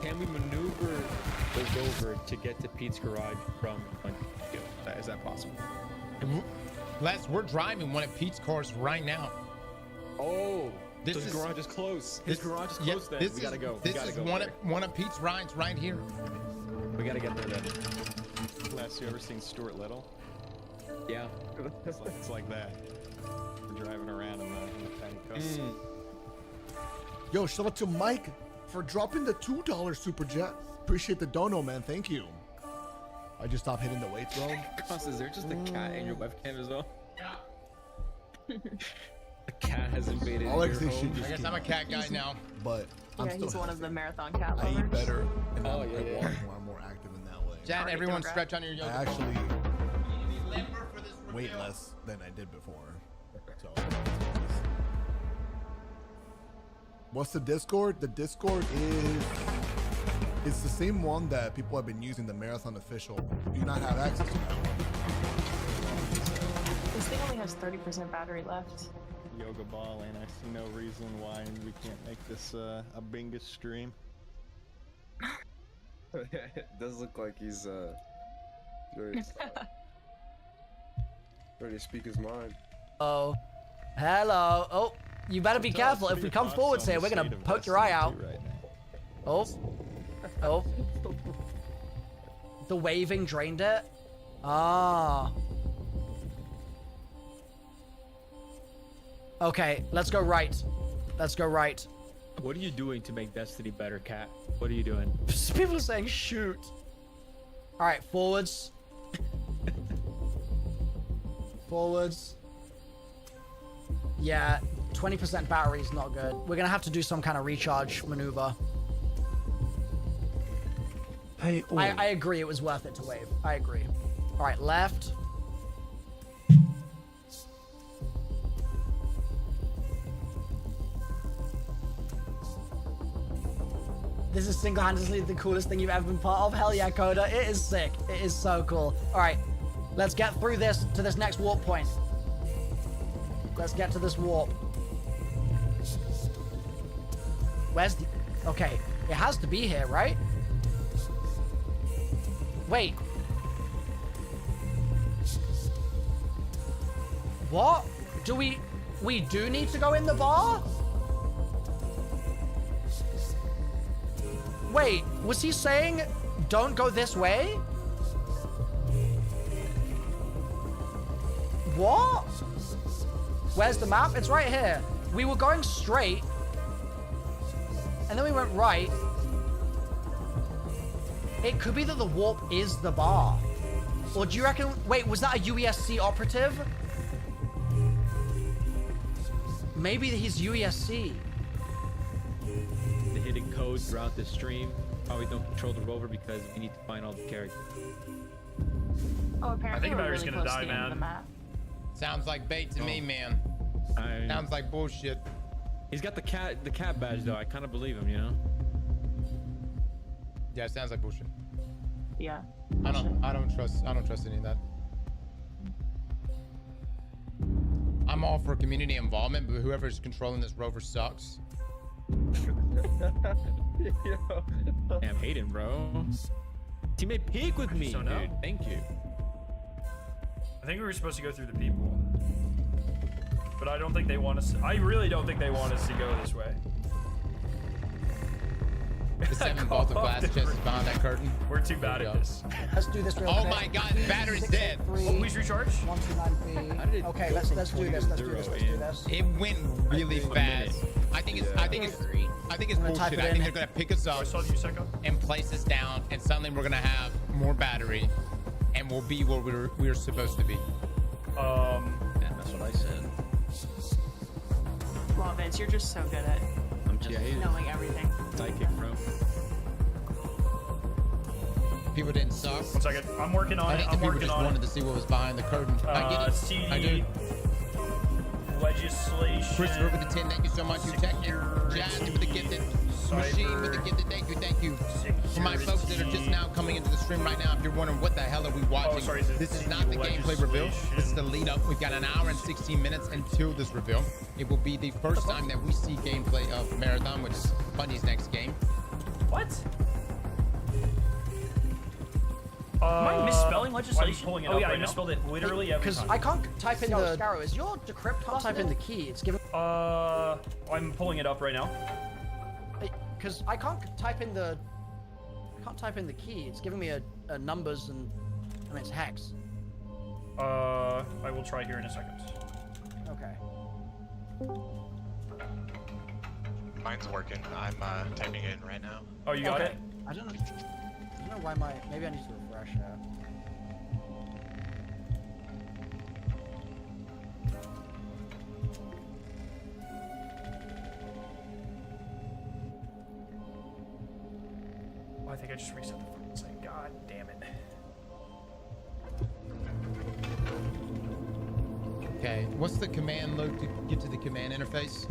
Can we maneuver the rover to get to Pete's garage from Is that possible? Les, we're driving one of Pete's cars right now. Oh, This his is- garage is close. His garage is close. Then This we gotta go. This we gotta is go one of Pete's rides right here. We gotta get there then. Les, you ever seen Stuart Little? Yeah. It's like that. We're driving around in the tiny car. Yo, shout out to Mike for dropping the $2 super chat. Appreciate the dono, man. Thank you. I just stopped hitting the weight throw. Cos, is there just a cat in your webcam as well? Yeah. A cat has invaded All I your can say home. shit I guess I'm a cat guy now. But I'm Yeah, still he's one of healthy. the marathon cat I eat lovers. better and Oh, I'm, yeah, I yeah. walk more, I'm more active in that way. Chat, Target everyone demographic. stretch on your yoga. I actually weight less than I did before. So, what's the Discord? The Discord is it's the same one that people have been using, the Marathon Official. Do not have access to that one. This thing only has 30% battery left. Yoga ball, and I see no reason why we can't make this a Bingus stream. It does look like he's ready to speak his mind. Oh. Hello. Oh, you better be careful. If we come forwards here, we're gonna poke your eye out. Right now. Oh. Oh. The waving drained it? Ah. Okay, let's go right. Let's go right. What are you doing to make Destiny better, Cat? What are you doing? People are saying shoot. Alright, forwards. Forwards. Yeah, 20% battery is not good. We're gonna have to do some kind of recharge maneuver. Hey, I agree it was worth it to wave. I agree. Alright, left. This is single-handedly the coolest thing you've ever been part of. Hell yeah, Coda. It is sick. It is so cool. Alright, let's get through this to this next warp point. Let's get to this warp. Where's the... Okay, it has to be here, right? Wait. What? Do we do need to go in the bar? Wait, was he saying don't go this way? What? Where's the map? It's right here. We were going straight. And then we went right. It could be that the warp is the bar. Or do you reckon... Wait, was that a UESC operative? Maybe he's UESC. The hidden code throughout the stream. Probably don't control the rover because we need to find all the characters. Oh, apparently I think we're Battery's really gonna close die, to the end of the man. map. Sounds like bait to me, man. Sounds like bullshit. He's got the cat badge though. I kind of believe him, you know. Yeah, it sounds like bullshit. Yeah. I don't trust any of that. I'm all for community involvement, but whoever's controlling this rover sucks. Damn, Hayden, bro. Teammate peek with me, So no. dude. Thank you. I think we were supposed to go through the people. But I don't think they want us. I really don't think they want us to go this way. The 7 vault of glass chest is behind that curtain. We're too bad at this. Let's do this real Oh quick. my God, the battery's dead. Please recharge. 129B. Okay, let's do this. Let's do this. It went really fast. I think it's bullshit. I think they're gonna pick us up and place us down, and suddenly we're gonna have more battery, and we'll be where we're supposed to be. Yeah, that's what I said. Well, Vince, you're just so good at knowing everything. Psychic, bro. People didn't suck. 1 second. I'm working on I it. think I'm the people working just on wanted it. to see what was behind the curtain. I get it. CD I do. legislation. Christopher with the 10, thank you so much. You technic. Jazz with the gifted. Machine with the gifted. Thank you. For my folks that are just now coming into the stream right now, if you're wondering what the hell are we watching, this is not the gameplay reveal. This is the lead up. We've got an hour and 16 minutes until this reveal. It will be the first time that we see gameplay of Marathon, which is Bunny's next game. What? Am I misspelling legislation? pulling it up I misspelled it literally every time. Because I can't type in the Scarrow. Is your decrypt can't type in the key? It's giving. I'm pulling it up right now. Because I can't type in the. I can't type in the key. It's giving me a numbers and it's hex. I will try here in a second. Okay. Mine's working. I'm typing it in right now. Oh, you got it? I don't know why my. Maybe I need to refresh it. Oh, I think I just reset the fucking site. God damn it. Okay, what's the command load to get to the command interface?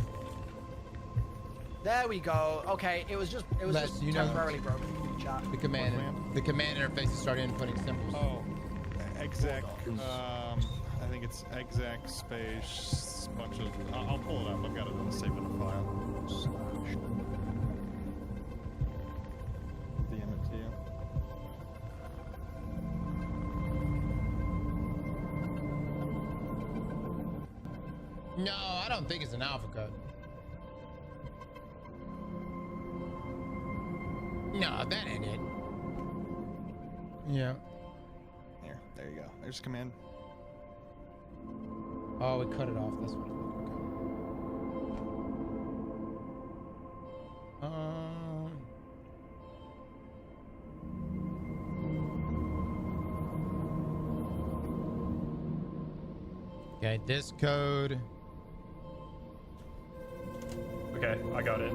There we go. Okay, it was just temporarily broken. Chat. The command interface is starting inputting symbols. Oh, exec. I think it's exec space bunch of. I'll pull it up. I've got it saved in a file. DM it to you. No, I don't think it's an alpha code. No, that ain't it. Yeah. Here, there you go. There's command. Oh, we cut it off. That's what. Okay, this code. Okay, I got it.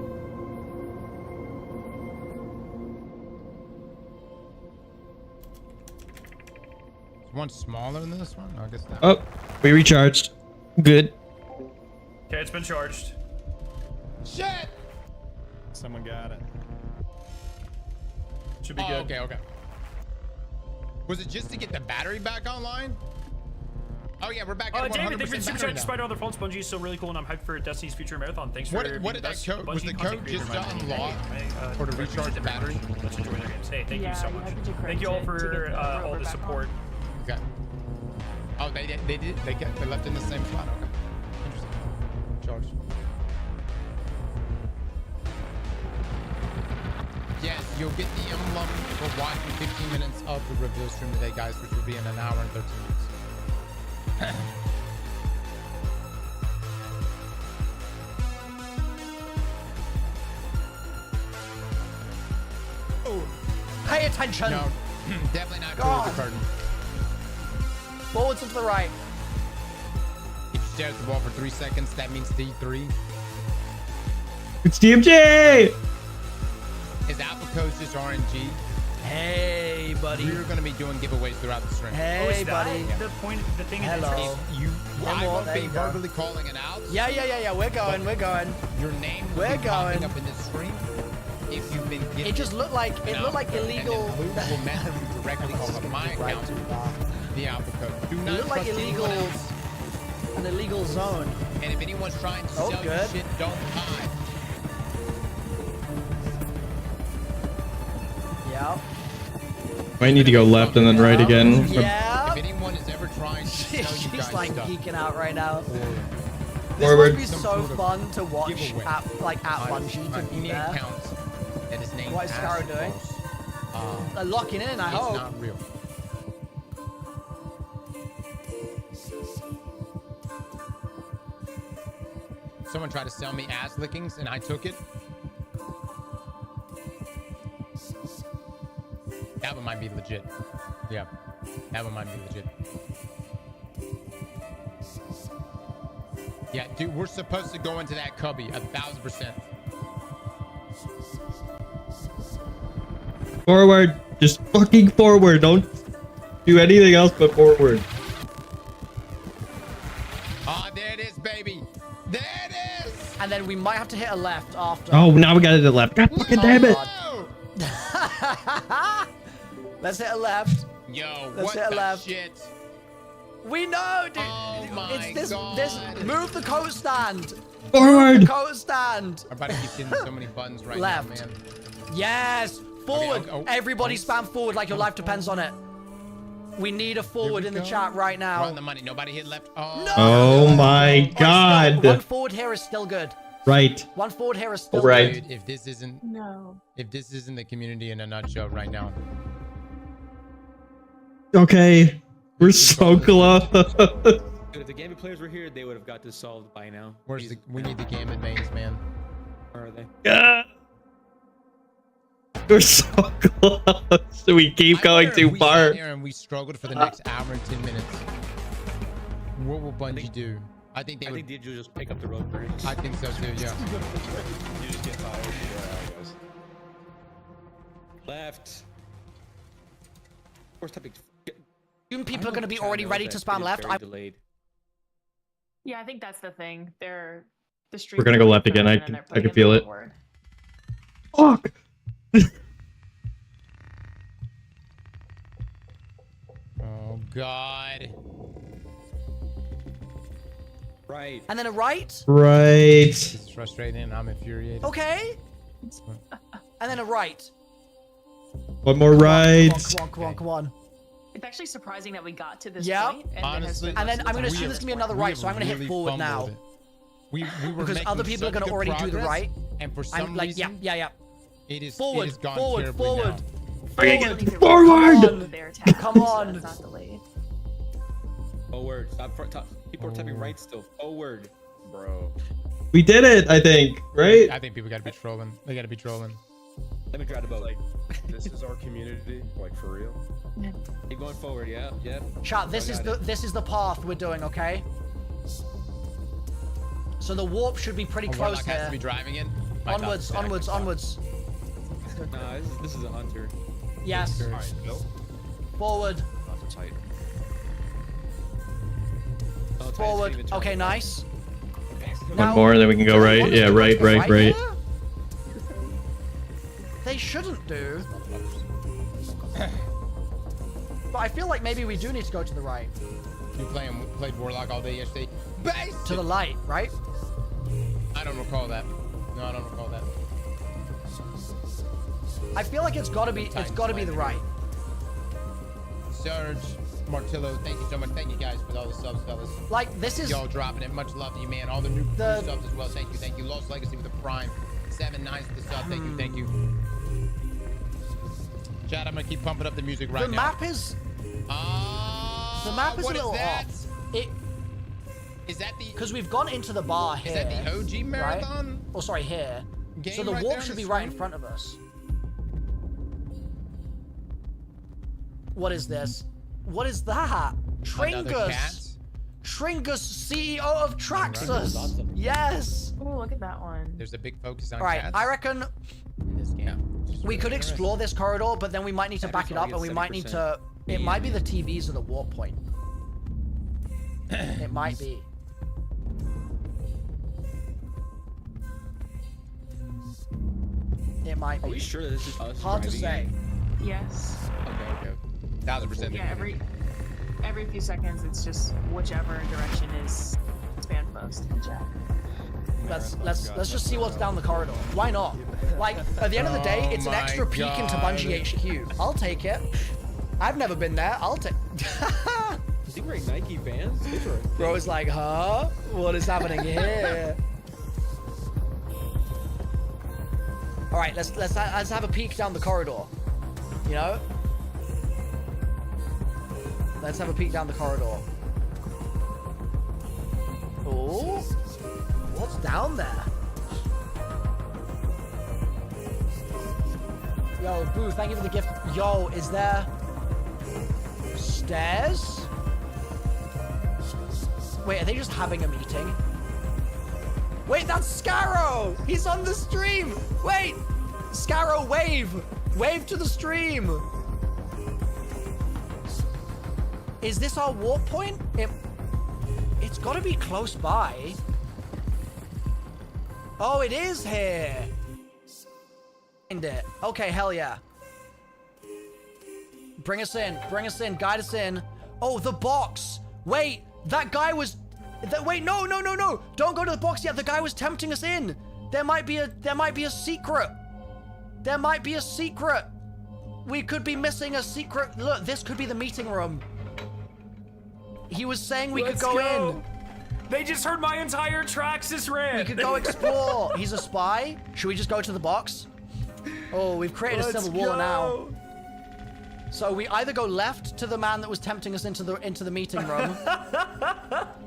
Is one smaller than this one? I guess not. Oh, we recharged. Good. Okay, it's been charged. Shit! Someone got it. Should be good. Okay. Was it just to get the battery back online? Oh yeah, we're back at 100% David, thanks for the super battery chat now. despite all the phones. Bungie is so really cool, and I'm hyped for Destiny's future marathon. Thanks for What did being that best code? Was Bungie the content code creator, just man. unlocked or to recharge the battery? Let's enjoy their games. Hey, thank you so Yeah, much. you had to decrypt Thank you all it to for get the all rover the back support. Okay. Oh, they left in the same spot. Okay. Interesting. Charge. Yes, you'll get the emblem for watching 15 minutes of the reveal stream today, guys, which will be in an hour and 13 minutes. Pay attention. No, definitely not God. close the curtain. Forwards and to the right. If you stare at the wall for 3 seconds, that means D3. It's DMJ! Is Alpha Coast just RNG? Hey, buddy. We're going to be doing giveaways throughout the stream. Hey, buddy. The point, the thing Hello. I won't there be you go. verbally calling it out. Yeah. We're going. Your name will We're be popping going. up in the stream if you've been gifted. It just looked like illegal. And then Luke will message you directly off of my account. The Alpha Code. Do It not looked like trust illegal. anyone else. An illegal zone. And if anyone's trying to Oh, sell good. you shit, don't buy. Yeah. Might need to go left and then right again. Yeah. If anyone is ever trying to sell you She's guys like stuff, geeking out right now. This Forward. must be so fun to watch giveaway at on Bungie to be any there. account that is named What is Scarrow doing? They're locking in, I it's hope. not real. Someone tried to sell me ass lickings and I took it. That one might be legit. Yeah, that one might be legit. Yeah, dude, we're supposed to go into that cubby 1000%. Forward. Just fucking forward. Don't do anything else but forward. Ah, there it is, baby. There it is. And then we might have to hit a left after. Oh, now we got it to the left. God fucking damn it. Let's hit a left. Yo, Let's what hit a the left. shit? We know, dude. Oh my It's God. this. Move the coat stand. Forward. Move the coat stand. I'm about to keep hitting so many buttons right Left. now, man. Yes. Forward. Okay, oh, Everybody spam forward like your life depends on it. We need a forward in the chat right now. Run the money. Nobody hit left. Oh, No. Oh my One god. forward here is still good. Right. One forward here is still Right. good. Dude, if this isn't No. the community in a nutshell right now. Okay. We're so close. Dude, if the Gambit players were here, they would have got this solved by now. Where's the? We need the Gambit mains, man. Where are they? Yeah. We're so close. We keep going too we far. sat here and we struggled for the next hour and 10 minutes. What will Bungie do? I think they would. I think they'll just pick up the road bridge. I think so too. Yeah. You just get tired. Yeah, I guess. Left. Of course, typing. Soon people are going to be already ready to spam left. Delayed. Yeah, I think that's the thing. They're the street. We're gonna go left again. I can feel it. Fuck. Oh God. Right. And then a right. Right. It's frustrating. I'm infuriated. Okay. And then a right. One more rides. Come on, come on, come on. It's actually surprising that we got to this Yeah. point. And Honestly. And then I'm going to We assume have- there's going to be another we right, have so I'm going to hit really forward now. fumbled it. We were Because making other people are such going to good already do the progress, right. and for some I'm like, reason, yeah. it is Forward, it has gone forward, terribly forward. now. Okay, Forward. get forward. They're attacking, Come so on. that's not delayed. Forward. Stop. People are typing right still. Forward. Bro. We did it, I think, right? I think people got to be trolling. They got to be trolling. Let me try the boat. Like, this is our community, like for real. Keep going forward. Yeah. Yep. Chat, this is the path we're doing, okay? So the warp should be pretty A close Warlock has here. to be driving in. My Onwards, top onwards, stack. onwards. Nah, this is a hunter. Yes. All right, Bill. Forward, Not to tight. Oh, Titan's forward. gonna even turn Okay, right. nice. One more, then we can go right. Yeah, right. there? They shouldn't do. But I feel like maybe we do need to go to the right. You played Warlock all day yesterday. Base. To the light, right? I don't recall that. No, I don't recall that. I feel like it's gotta be the right. Serge, Martillo, thank you so much. Thank you guys for all the subs, fellas. Like this is Y'all dropping it. Much love to you, man. All the new subs as well. Thank you, thank you. Lost Legacy with the Prime. 7 9 to the sub. Thank you, thank you. Chad, I'm gonna keep pumping up the music right the now. map is the map is a what little that? off. It Is that the? because we've gone into the bar here. Is that the OG marathon? Right? Oh, sorry, here. Game So the right warp there on should the be right in screen? front of us. What is this? What is that? Another cat? Tringus. Tringus, CEO of Traxxas. Yes. Oh, look at that one. There's a big focus on All right, cats I reckon in this game. we could explore this corridor, but then we might need to back it up, and we might need to. It might be the TVs of the warp point. It might be. It might be. Are we sure that this is us? Hard to driving say. it? Yes. Okay. 1000%. Yeah, every few seconds, it's just whichever direction is spanned most. Let's just see what's down the corridor. Why not? Like at the end of the day, it's an extra peek into Bungie HQ. I'll take it. I've never been there. I'll take. Is he wearing Nike Vans? Those are a thing. Bro is like, huh? What is happening here? All right, let's have a peek down the corridor. You know? Let's have a peek down the corridor. Oh, what's down there? Yo, Boo, thank you for the gift. Yo, is there stairs? Wait, are they just having a meeting? Wait, that's Scarrow! He's on the stream! Wait! Scarrow, wave! Wave to the stream! Is this our warp point? It's gotta be close by. Oh, it is here! Find it. Okay, hell yeah. Bring us in, guide us in. Oh, the box! Wait, that guy was... Wait, no! Don't go to the box yet. The guy was tempting us in. There might be a secret. There might be a secret. We could be missing a secret. Look, this could be the meeting room. He was saying we could go in. They just heard my entire Traxxas rant. We could go explore. He's a spy. Should we just go to the box? Oh, we've created a civil war now. So we either go left to the man that was tempting us into the meeting room.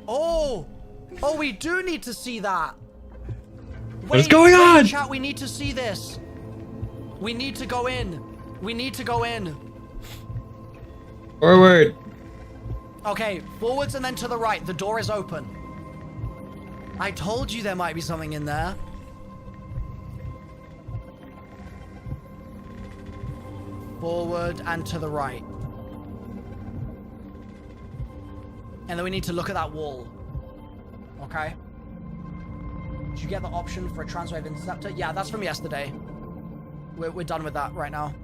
Oh, we do need to see that. What is going on? Chat, we need to see this. We need to go in. We need to go in. Forward. Okay, forwards and then to the right. The door is open. I told you there might be something in there. Forward and to the right. And then we need to look at that wall. Okay. Did you get the option for a transwave interceptor? Yeah, that's from yesterday. We're done with that right now.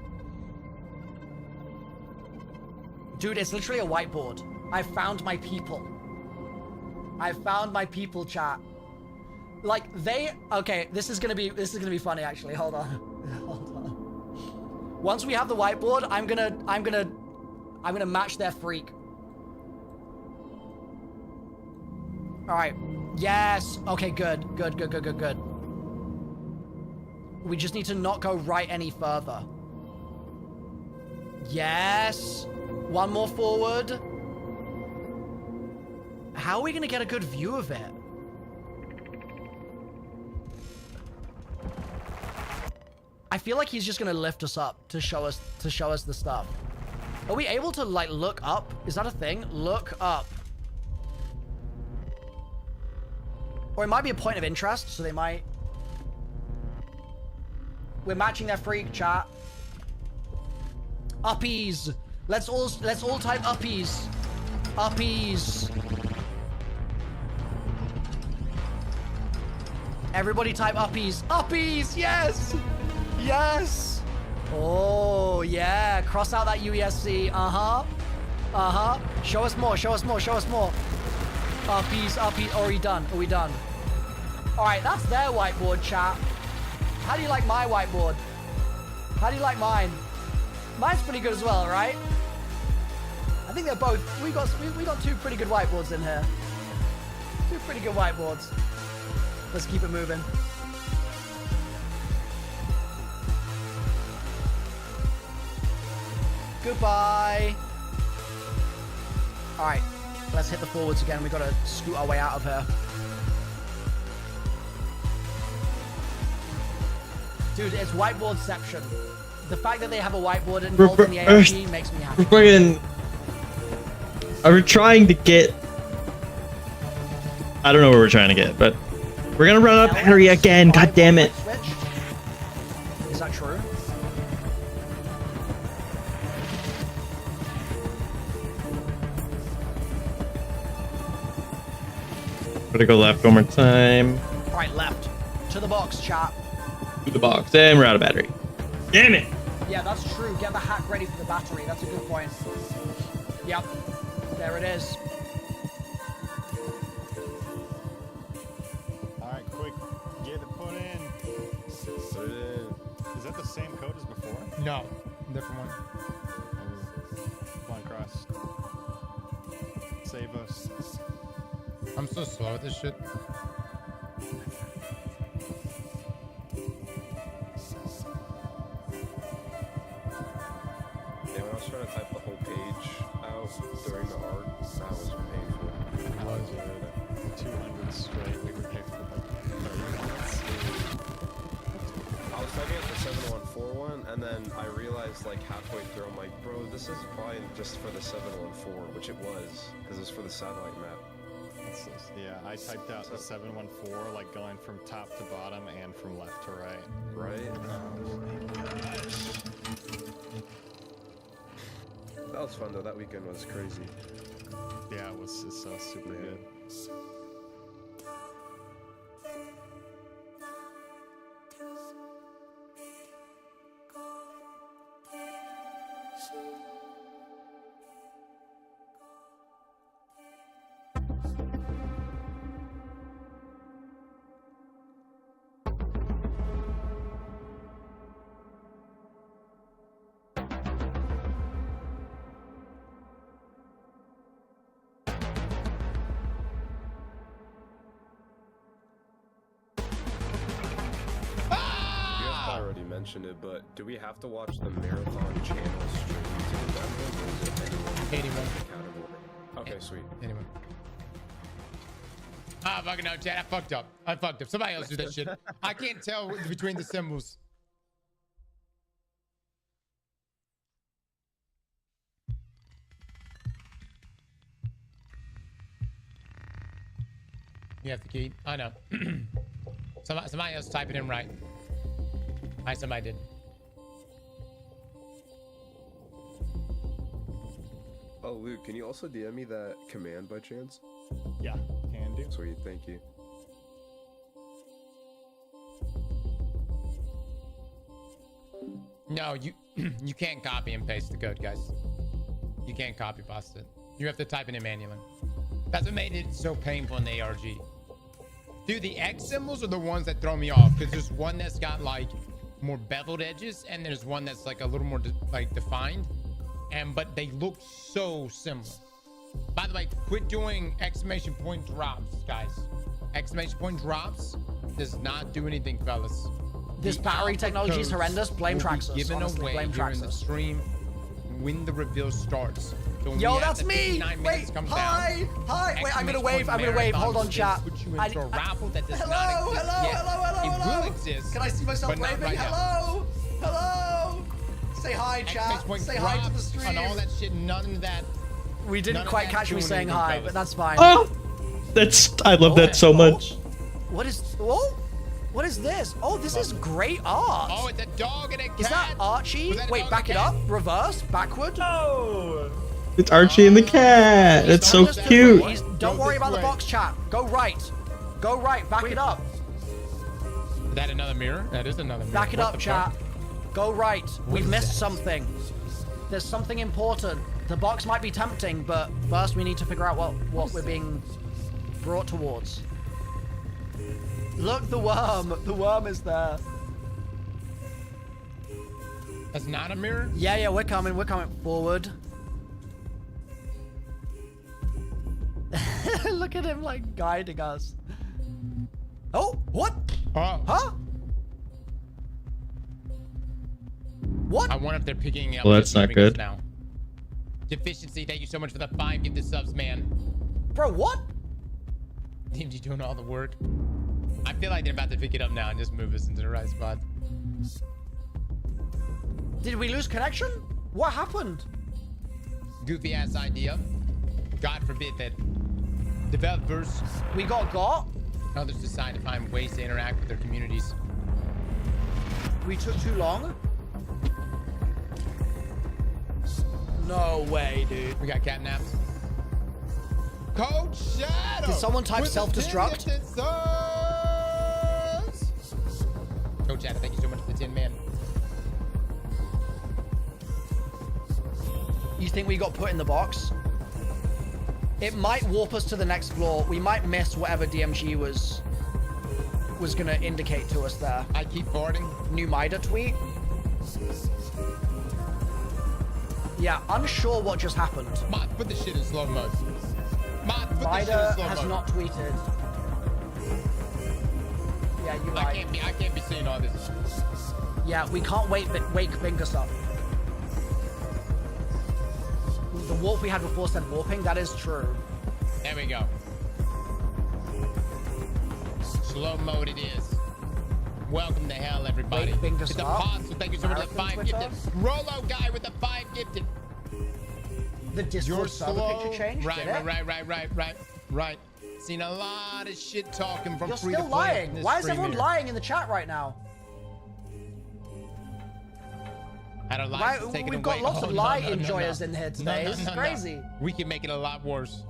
Dude, it's literally a whiteboard. I found my people. I found my people, chat. Like okay, this is gonna be funny actually. Hold on. Once we have the whiteboard, I'm gonna match their freak. All right. Yes. Okay, good. We just need to not go right any further. Yes. One more forward. How are we gonna get a good view of it? I feel like he's just gonna lift us up to show us the stuff. Are we able to like look up? Is that a thing? Look up. Or it might be a point of interest, so they might. We're matching their freak, chat. Uppies. Let's all type uppies. Uppies. Everybody type uppies. Uppies, yes! Yes! Oh, yeah. Cross out that UESC. Uh-huh. Show us more. Uppies. Are we done? Alright, that's their whiteboard, chat. How do you like my whiteboard? How do you like mine? Mine's pretty good as well, right? I think they're both... We got two pretty good whiteboards in here. Two pretty good whiteboards. Let's keep it moving. Goodbye. All right, let's hit the forwards again. We gotta scoot our way out of here. Dude, it's whiteboardception. The fact that they have a whiteboard involved in the AFG makes me happy. We're trying to get... I don't know what we're trying to get, but we're gonna run out of battery again. God damn it. Is that true? Gotta go left one more time. All right, left. To the box, chat. To the box, and we're out of battery. Damn it! Yeah, that's true. Get the hack ready for the battery. That's a good point. Yep. There it is. Alright, quick. Get it put in. Is that the same code as before? No. Different one. Come on, Cross. Save us. I'm so slow at this shit. during the arc. That was painful. It was, dude. 200 straight. We were paid for like 30 minutes. I was typing at the 714 one, and then I realized like halfway through, I'm like, bro, this is probably just for the 714, which it was, because it's for the satellite map. Yeah, I typed out the 714, like going from top to bottom and from left to right. Right? That was fun though. That weekend was crazy. Yeah, it's so super good. Mention it, but do we have to watch the marathon channel stream to the dungeon, or is it anyone category? Okay, sweet. Anyone. Ah, fucking no, chat. I fucked up. Somebody else do that shit. I can't tell between the symbols. You have the key. I know. Somebody else type it in right. Somebody did. Oh, Luke, can you also DM me that command by chance? Yeah, can do. Sweet, thank you. No, you can't copy and paste the code, guys. You can't copy paste it. You have to type it in manually. That's what made it so painful in the ARG. Dude, the X symbols are the ones that throw me off, because there's one that's got like more beveled edges, and there's one that's like a little more defined, but they look so similar. By the way, quit doing exclamation point drops, guys. Exclamation point drops does not do anything, fellas. This battery technology is horrendous. Blame Traxxas. Given Honestly, away blame during the Traxxas. stream when the reveal starts. So when Yo, we have that's the me. 59 Wait, minutes come hi, down, hi. Wait, I'm gonna exclamation wave. point I'm gonna wave. Hold on, marathons chat. will put you into a raffle that does not Hello, exist hello, yet. hello, hello, It hello. will exist. Can I see myself but not waving? right now. Hello, hello. Say hi, chat. Exclamation point Say hi to the drops stream. and all that shit. None of that. We didn't quite catch me saying hi, but that's fine. Oh, I love that so much. What is? Oh, what is this? Oh, this is great art. Oh, it's a dog and a cat. Is that Archie? Was that a Wait, dog back and it a up. Reverse, backward. Oh. It's Archie and the cat. That's so cute. Don't worry about the box, chat. Go right. Go right. Back it up. Is that another mirror? That is another mirror. Back it What up, the chat. fuck? Go right. We've is missed that? something. There's something important. The box might be tempting, but first we need to figure out what we're being brought towards. Look, the worm. The worm is there. That's not a mirror? Yeah, we're coming. We're coming forward. Look at him, like, guiding us. Oh, what? Huh? What? I wonder if they're picking up. Well, that's not good. Now. Deficiency, thank you so much for the 5 gifted subs, man. Bro, what? Teams, you doing all the work. I feel like they're about to pick it up now and just move us into the right spot. Did we lose connection? What happened? Goofy ass idea. God forbid that developers, we got, others decide to find ways to interact with their communities. We took too long? No way, dude. We got catnaps. Coach Shadow. Did someone type self-destruct? Coach Shadow, thank you so much for the 10 man. You think we got put in the box? It might warp us to the next floor. We might miss whatever DMG was gonna indicate to us there. I keep forwarding. New Mida tweet. Yeah, unsure what just happened. Mod, put the shit in slow mode. Mod, put the shit in Mida slow has mode. not tweeted. Yeah, you're right. I can't be seeing all this. Yeah, we can't wake Bingus up. the warp we had before said warping. That is true. There we go. Slow mode it is. Welcome to hell, everybody. Wait, It's Apostle. Thank you so much for the 5 gifted. Rolo guy with the 5 gifted. The Discord server slow. picture changed. Right, did it? right. Seen a lot of shit talking from You're free to still play. lying. in this Why is stream everyone here. lying in the chat right now? Had our lives Why, taken we've away. got lots of Oh, lie no, enjoyers no. in here today. This is crazy. We can make it a lot worse.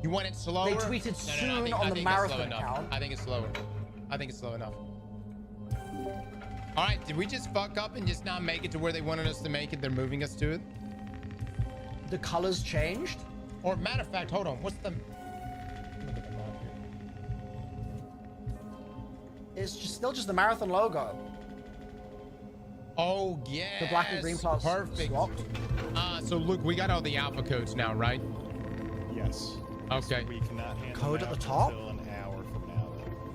You want it slower? They tweeted I soon think- on I the think it's slow marathon enough. account. I think it's slower. I think it's slow enough. All right, did we just fuck up and just not make it to where they wanted us to make it? They're moving us to it? The colors changed? Or matter of fact, hold on. What's the... It's just still just the marathon logo. Oh, yeah. The black and green parts Perfect. swapped. So look, we got all the alpha codes now, right? Yes. Okay. We cannot hand Code them at the out top? until an hour from now.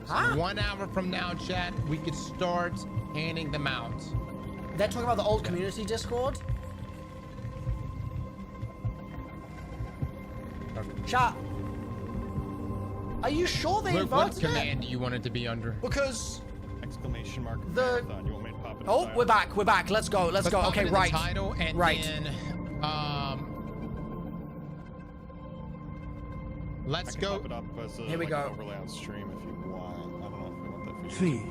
Huh? 1 hour from now, chat, we could start handing them out. They're talking about the old community Discord. Chat. Are you sure they Look, what inverted it? command do you want it to be under? Because Exclamation mark the... marathon. You want me to pop it Oh, in we're back. We're back. Let's go. Let's go. pop Okay, it in the right. title and Right. then, let's I can go. pop it up as a, Here we like, go. an overlay on stream if you want. I don't know if we want that for you. Fee.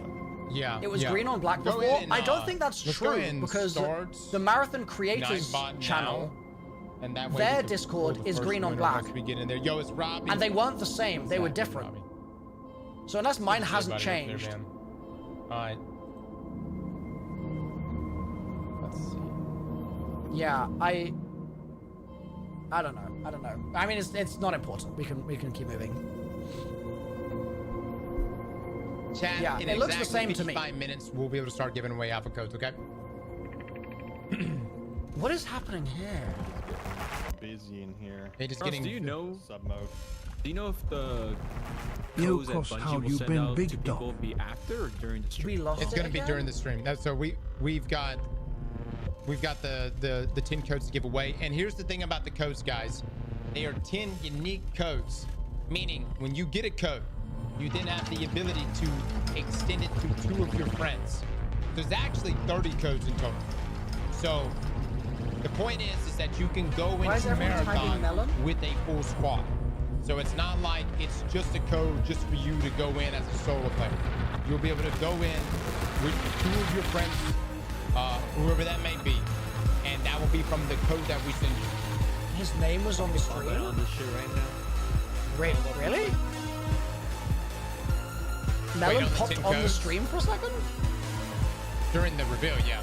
Yeah. It was yeah. green on black Go before. in, I don't think that's let's go true in because start the Marathon Creators Ninebot channel, now, and that way their we can Discord pull the is first green on winner black. once we get in there. Yo, it's Robbie. and they weren't the same. They were Exactly, different. Robbie. So unless mine Good to see hasn't everybody up changed. there, man. All right. Let's see. Yeah, I don't know. I don't know. I mean, it's not important. We can keep moving. Chat, Yeah, in it looks the exactly same to me. 55 minutes, we'll be able to start giving away alpha codes, okay? What is happening here? Busy in here. Hey, just Ross, getting do you know? Sub mode. Do you know if the Yo, codes that Cos, Bungie how will you send been, out big to dog? people be after or during the We stream? lost It's it going to be again? during the stream. So we've got the 10 codes to give away. And here's the thing about the codes, guys. They are 10 unique codes, meaning when you get a code, you then have the ability to extend it to 2 of your friends. There's actually 30 codes in total. So the point is that you can go Why is into everyone typing marathon melon? with a full squad. So it's not like it's just a code just for you to go in as a solo player. You'll be able to go in with 2 of your friends, whoever that may be, and that will be from the code that we send you. His name was on the Pop it stream. on this shit right now. Wait, really? Melon on the popped 10 on the codes? stream for a second? During the reveal, yeah.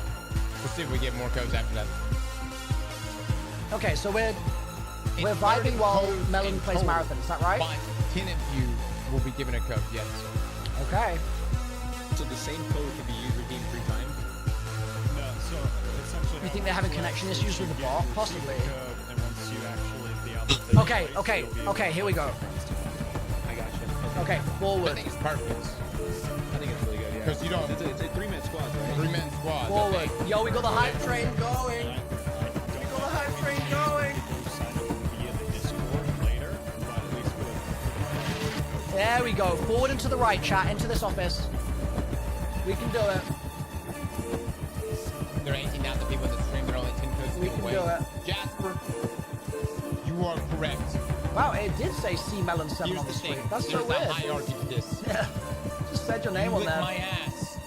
We'll see if we get more codes after that. Okay, so we're It's vibing 30 while codes Melon in plays total, marathon. Is that right? But 10 of you will be given a code, yes. Okay. So the same code can be used redeemed 3 times? No, so essentially. You think they're having connection issues with the bot? Possibly. And once you actually the alpha Okay, okay, okay, here we go. I got you. Okay, I forward. think it's perfect. I think it's really good, yeah. Because you don't... It's a 3-man squad, right? 3-man squad. Forward. Yo, we got the hype train going. We got the hype train going. There we go. Forward and to the right, chat. Into this office. We can do it. There are 18,000 people in the stream. There are only 10 codes to We give can away. do it. Jasper, you are correct. Wow, it did say C Melon 7 Here's on the the thing. screen. That's There's so weird. a hierarchy to this. Yeah. Just said your name You on lick there. my ass.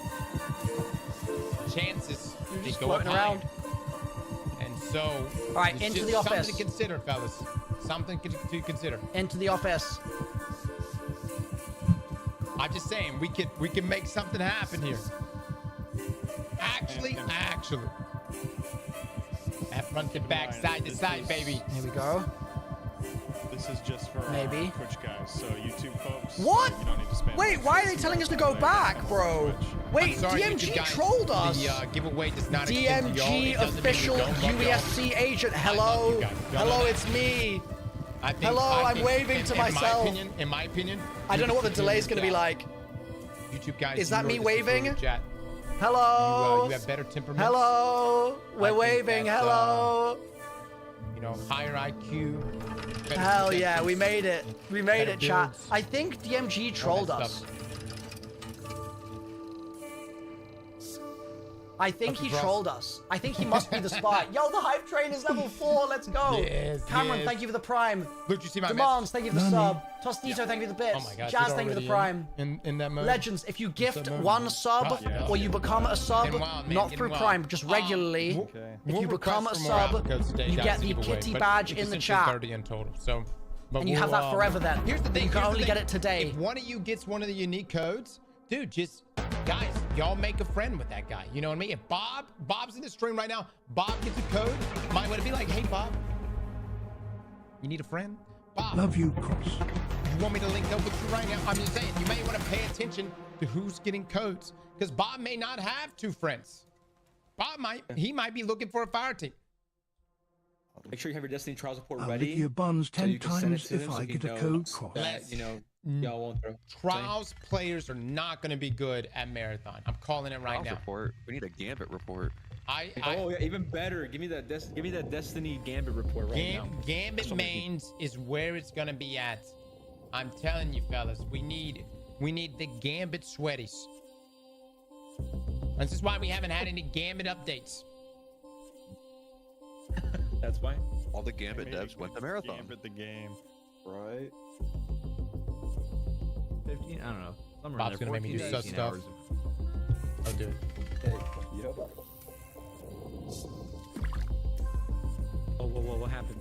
Chances You're they just go up floating around. higher. And so, All right, it's into just the office. Something to consider, fellas. Something to consider. Into the office. I'm just saying, we can make something happen here. Actually. At front to back, side to side, baby. Here we go. This is just for Maybe. Twitch guys. So YouTube folks. What? You don't need to spam Wait, why are they telling us to go back, bro? Wait, I'm sorry, DMG YouTube guys, trolled us. The giveaway does not extend to y'all. It DMG doesn't mean we official don't love y'all. USC agent. I love Hello. you guys. Y'all Hello, know that. it's me. I think, Hello, I'm waving to myself. In my opinion, I don't know what the delay is going to be yeah. like. YouTube guys, Is you that know me this is waving? your Chat. Hello. You have better temperament. Hello. We're think waving. that, Hello. You know, higher IQ. better Hell yeah, projections, we made it. We made better it, chat. builds, I think DMG all trolled that us. stuff. I think he Lucky for us. trolled us. I think he must be the spy. Yo, the hype train is level 4. Let's go. Yes, Cameron, yes. thank you for the prime. Luke, you see my Demands, thank you for the Nani. sub. Tostito, thank you for the bits. Oh my gosh, Jazz, you're thank you for the already prime. in that mode. Legends, if you gift sub mode. one sub Oh, or you become a sub, Getting wild, man, not getting through wild. Prime, just regularly, Okay. if you We'll become a request for more sub, outcodes today, you guys, get to the give away, kitty but badge it's in the essentially chat. 30 in total. So, but And you have that we'll, forever then. Here's the thing. You can here's the only get thing. it today. If one of you gets one of the unique codes, dude, just guys, y'all make a friend with that guy. You know what I mean? If Bob's in the stream right now, Bob gets a code, might want to be like, hey Bob, you need a friend? Bob, Love you, Cross. you want me to link up with you right now? I'm just saying, you may want to pay attention to who's getting codes, because Bob may not have 2 friends. He might be looking for a fire team. Make sure you have your Destiny Trials report I'll ready. lick your buns so 10 you can send it times to if them so I he get a knows code cross. that, you know, y'all won't throw. Trials players are not going to be good at Marathon. I'm calling it right now. Report. We need a Gambit report. Oh, yeah, even better. Give me that Destiny Gambit report right now. Gambit mains is where it's going to be at. I'm telling you, fellas, we need the Gambit sweaties. This is why we haven't had any Gambit updates. That's why. All the Gambit devs went to Marathon. Gambit the game. Right. 15? I don't know. Somewhere Bob's in there, gonna make me do 14 to such 18 stuff. hours. Oh, dude. Yep. Oh, what happened?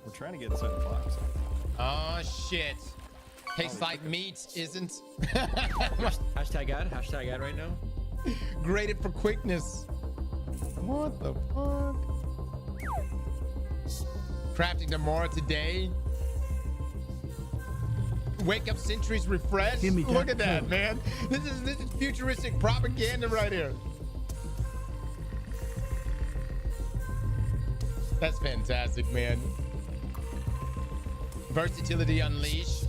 We're trying to get certain flaps. Oh, shit. Tastes like meat, isn't? Hashtag ad right now. Graded for quickness. What the fuck? Crafting tomorrow today. Wake up centuries refresh. Give me Look that at that, code. man. This is futuristic propaganda right here. That's fantastic, man. Versatility unleash.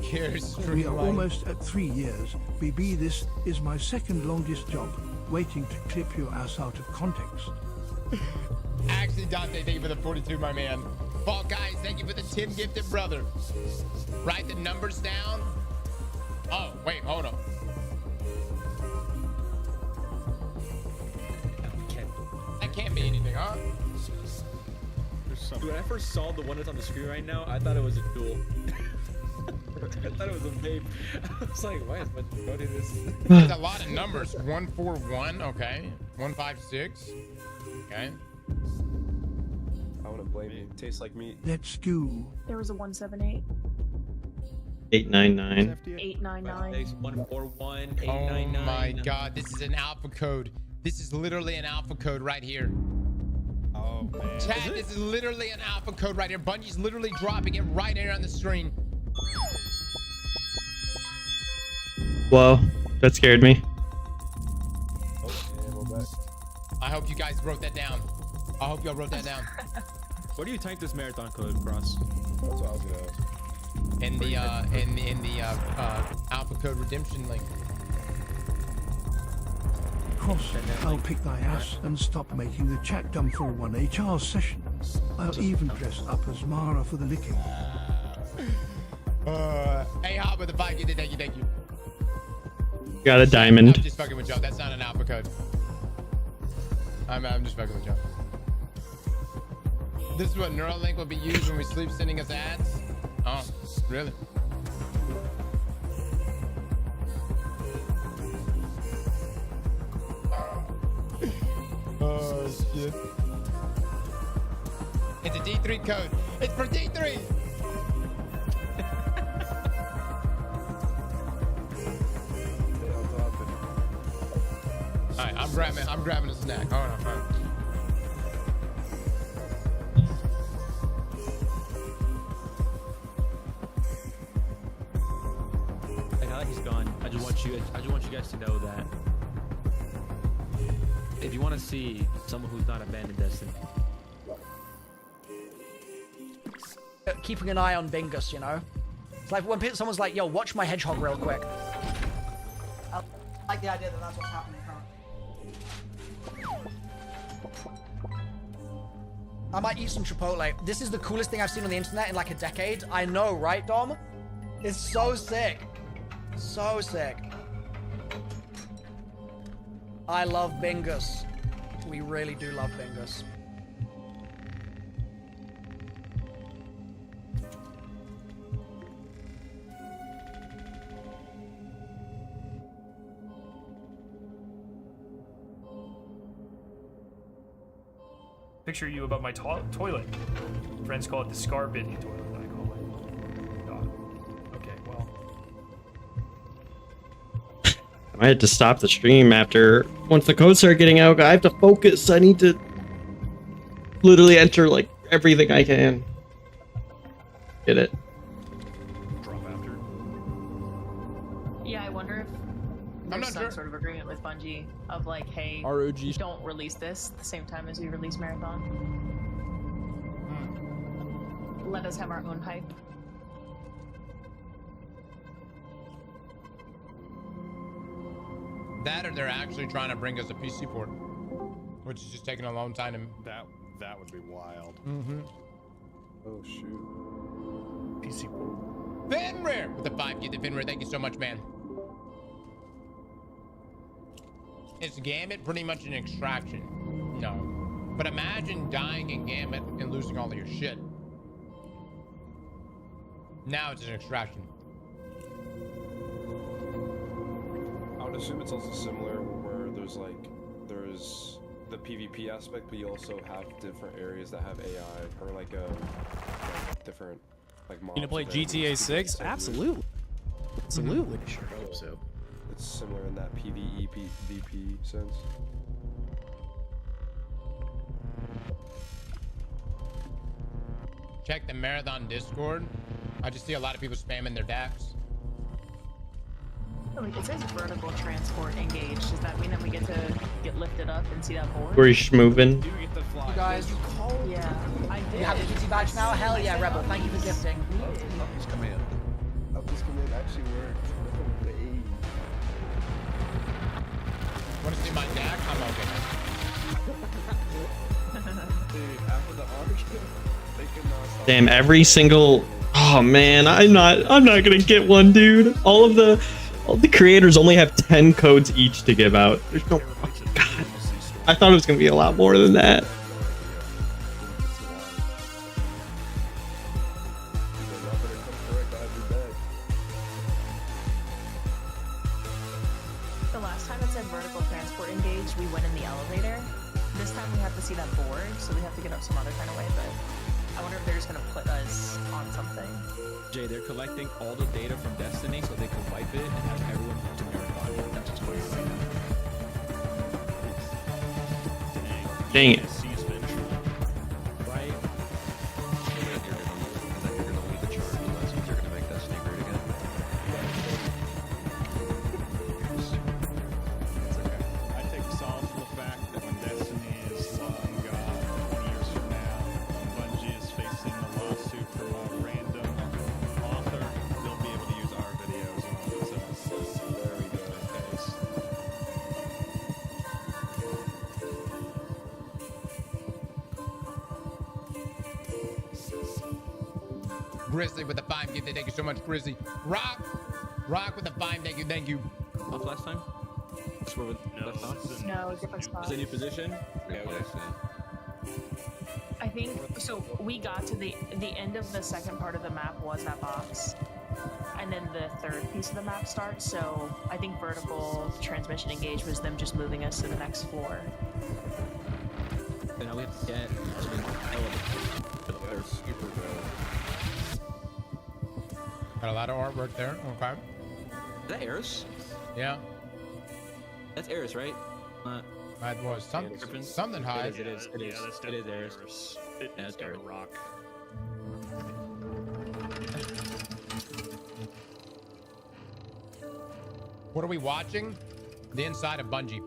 Here's We are almost at 3 years. BB, this is my second longest job, waiting to clip your ass out of context. Actually, Dante, thank you for the 42, my man. Fall Guys, thank you for the 10 gifted, brother. Write the numbers down. Oh, wait, hold on. That can't be anything, huh? Dude, when I first saw the one that's on the screen right now, I thought it was a duel. I thought it was a vape. I was like, why is my go do this? There's a lot of numbers. 141, okay. 156, okay. I want to blame you. Tastes like meat. Let's go. There was a 178. 899. 899. 141, Oh 899. my god, this is an alpha code. This is literally an alpha code right here. Oh man. Chat, this is literally an alpha code right here. Bungie's literally dropping it right here on the screen. Whoa, that scared me. I hope you guys wrote that down. I hope y'all wrote that down. Where do you type this marathon code, Cross? That's what I was gonna ask. In the alpha code redemption link. Cross, I'll pick thy ass and stop making the chat dumb for one HR session. I'll even dress up as Mara for the licking. Hey, Hop with the 5, thank you. Got a I'm diamond. just fucking with y'all. That's not an alpha code. I'm just fucking with y'all. This is what Neuralink will be used when we sleep, sending us ads. Oh, really? Oh shit! It's a D3 code. It's for D3. All right, I'm grabbing a snack. Hold on. Like, now that he's gone, I just want you guys to know that if you want to see someone who's not abandoned Destiny, Keeping an eye on Bingus, you know? It's like when someone's like, yo, watch my hedgehog real quick. I like the idea that that's what's happening currently. I might eat some Chipotle. This is the coolest thing I've seen on the internet in like a decade. I know, right, Dom? It's so sick. So sick. I love Bingus. We really do love Bingus. Picture you above my toilet. Friends call it the scar bidding toilet. I call it. God. Okay, well. I might have to stop the stream after once the codes start getting out. I have to focus. I need to literally enter like everything I can. Get it? Drop after. Yeah, I wonder if there's some sort of agreement with Bungie of like, hey, ROG. don't release this the same time as we release Marathon. Let us have our own hype. That or they're actually trying to bring us a PC port, which is just taking a long time to. That would be wild. Mm-hmm. Oh shoot. PC port. Finrear with the 5 get the Finrear. Thank you so much, man. Is Gambit pretty much an extraction? No. But imagine dying in Gambit and losing all of your shit. Now it's an extraction. I would assume it's also similar where there's the PvP aspect, but you also have different areas that have AI or like different like mobs. You gonna play and enemies GTA to 6? get Absolutely. Absolutely. Sure hope so. It's similar in that PvE PvP sense. Check the Marathon Discord. I just see a lot of people spamming their DAX. Oh, it says vertical transport engaged. Does that mean that we get to get lifted up and see that board? Where he's moving. You guys, Yeah, I did. you have the GT badge now? Hell yeah, Rebel. Thank you for gifting. Upper's command. Upper's command actually worked. No way. Want to see my DAX? I'm okay. Dude, after the argument, they could not stop. Damn, every single. Oh man, I'm not gonna get one, dude. All the creators only have 10 codes each to give out. There's no fucking God. I thought it was gonna be a lot more than that. The last time it said vertical transport engaged, we went in the elevator. This time we have to see that board, so we have to get up some other kind of way, but I wonder if they're just gonna put us on something. Jay, they're collecting all the data from Destiny so they can wipe it and have everyone to Marathon. That's what's going on right now. Dang it. Right? You're gonna lead the charge, and that's what you're gonna make Destiny great again. I take solace from the fact that when Destiny is long gone, 20 years from now, Bungie is facing a lawsuit from a random author, they'll be able to use our videos and all this. There we go. Case. Grizzly with the 5 gift. Thank you so much, Grizzly. Rock with the 5. Thank you. Thank you. Off last time? That's where we left off? No, different spot. Is it a new position? Yeah, Okay. I think so. We got to the end of the second part of the map was that box, and then the third piece of the map starts. So I think vertical transmission engaged was them just moving us to the next floor. And now we have to get to the elevator. Super good. Got a lot of artwork there. Okay. Is that Eris? Yeah. That's Eris, right? That was something high. It is Eris. It's got a rock. What are we watching? The inside of Bungie.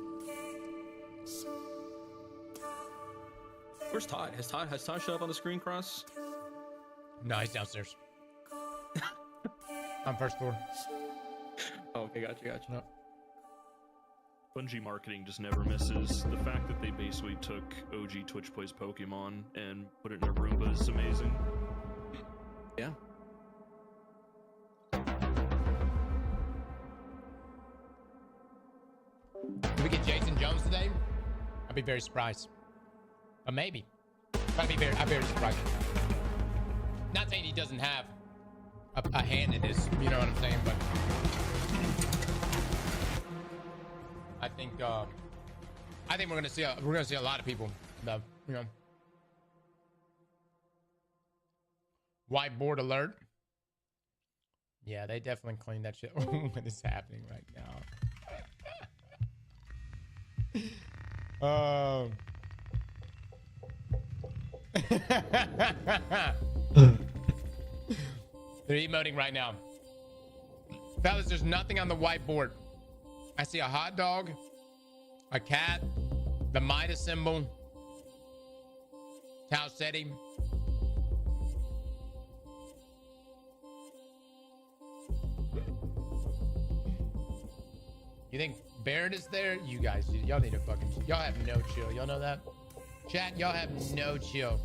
Where's Todd? Has Todd showed up on the screen, Cross? No, he's downstairs. On first floor. Oh, okay, gotcha. No. Bungie marketing just never misses. The fact that they basically took OG Twitch Plays Pokemon and put it in a Roomba is amazing. Yeah. Do we get Jason Jones today? I'd be very surprised. But maybe. I'd be very surprised. Not saying he doesn't have a hand in this, you know what I'm saying, but I think we're gonna see a lot of people though, you know. Whiteboard alert. Yeah, they definitely cleaned that shit. What is happening right now? They're emoting right now. Fellas, there's nothing on the whiteboard. I see a hot dog, a cat, the Midas symbol, Tau Ceti. You think Barrett is there? You guys, y'all need to fucking, y'all have no chill. Y'all know that? Chat, y'all have no chill.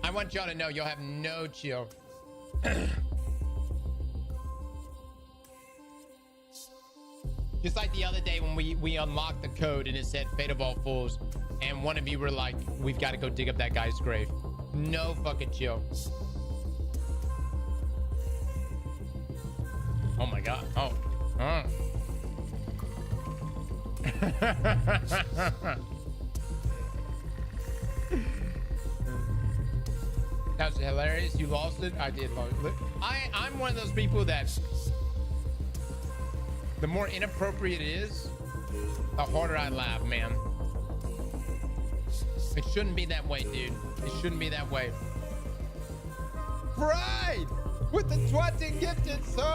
I want y'all to know y'all have no chill. Just like the other day when we unlocked the code and it said Fate of All Fools, and one of you were like, we've got to go dig up that guy's grave. No fucking chill. Oh my god. Oh. That was hilarious. You lost it. I did lose it. I'm one of those people that the more inappropriate it is, the harder I laugh, man. It shouldn't be that way, dude. It shouldn't be that way. Pride with the 20 gifted subs.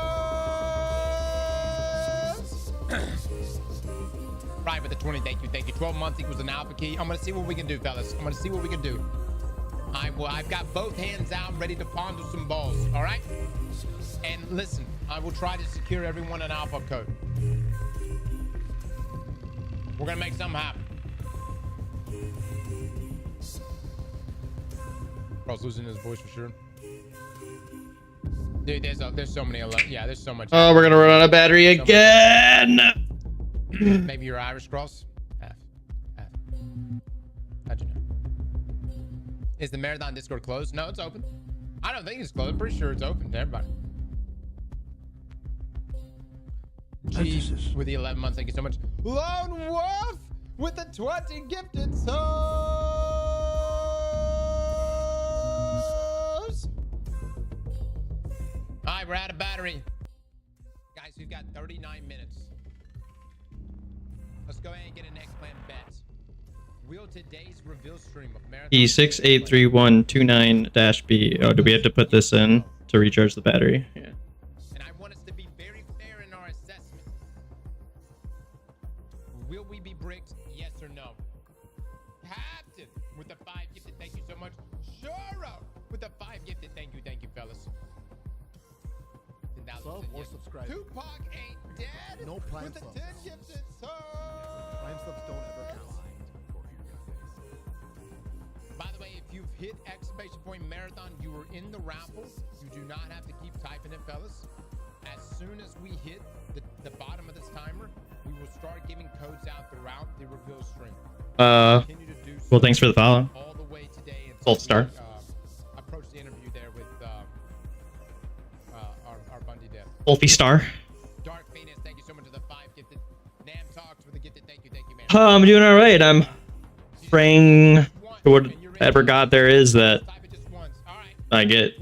Pride with the 20. Thank you. 12 months equals an alpha key. I'm gonna see what we can do, fellas. I'm gonna see what we can do. I've got both hands out, ready to ponder some balls. All right. And listen, I will try to secure everyone an alpha code. We're gonna make something happen. Bro's losing his voice for sure. Dude, there's so many. Yeah, there's so much. Oh, we're gonna run out of battery again. Maybe you're Irish, Cross. How'd you know? Is the Marathon Discord closed? No, it's open. I don't think it's closed. I'm pretty sure it's open to everybody. G with the 11 months. Thank you so much. Lone Wolf with the 20 gifted souls. All right, we're out of battery. Guys, we've got 39 minutes. Let's go ahead and get a next plan bet. Will today's reveal stream of Marathon E6833129-B. Oh, do we have to put this in to recharge the battery? Yeah. And I want us to be very fair in our assessment. Will we be bricked? Yes or no? Captain with the 5 gifted. Thank you so much. Shuro with the 5 gifted. Thank you, fellas. Sub or subscribe. Tupac ain't dead. No prime with the subs. 10 gifted. Prime subs don't ever count. By the way, if you've hit exclamation point marathon, you were in the raffle. You do not have to keep typing it, fellas. As soon as we hit the bottom of this timer, we will start giving codes out throughout the reveal stream. Well, thanks for the follow. All the way today until Gold star. approach the interview there with our Bundy dev. Wolfie star. Dark Venus, thank you so much for the 5 gifted. Nam Talks for the gifted. Thank you, man. I'm doing all right. I'm praying to whatever god there is that I get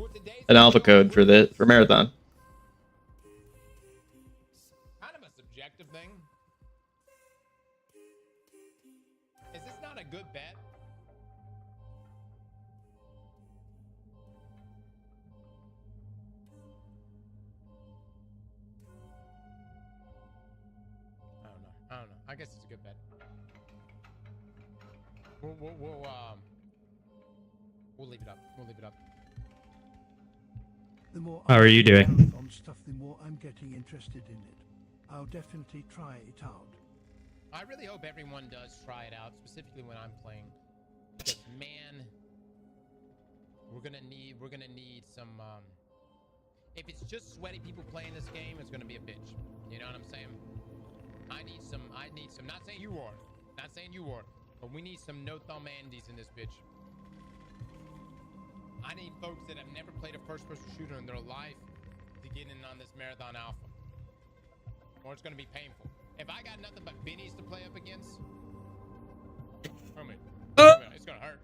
an alpha code for marathon. Kind of a subjective thing. Is this not a good bet? I don't know. I guess it's a good bet. We'll leave it up. How are you doing? On stuff, the more I'm getting interested in it. I'll definitely try it out. I really hope everyone does try it out, specifically when I'm playing. Because man, we're gonna need some. If it's just sweaty people playing this game, it's gonna be a bitch. You know what I'm saying? I need some. Not saying you are. Not saying you are. But we need some no thumb Andes in this bitch. I need folks that have never played a first-person shooter in their life to get in on this marathon alpha, or it's gonna be painful. If I got nothing but Bennies to play up against, homie, it's gonna hurt.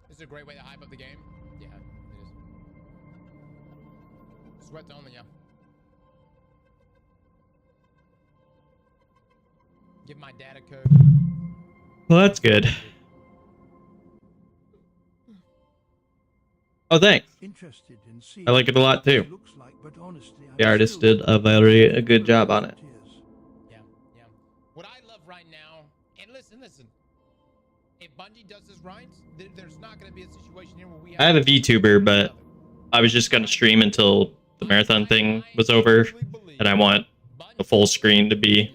This is a great way to hype up the game. Yeah, it is. Sweats only, yeah. Give my dad a code. Well, that's good. Oh, thanks. Interested in seeing I like it a lot too. what it looks like, but honestly, The I'm artist still did a good job on it. Yeah. What I love right now, and listen. If Bungie does this right, there's not going to be a situation here where we have... I have a VTuber, but I was just gonna stream until the marathon thing was over, and I want the full screen to be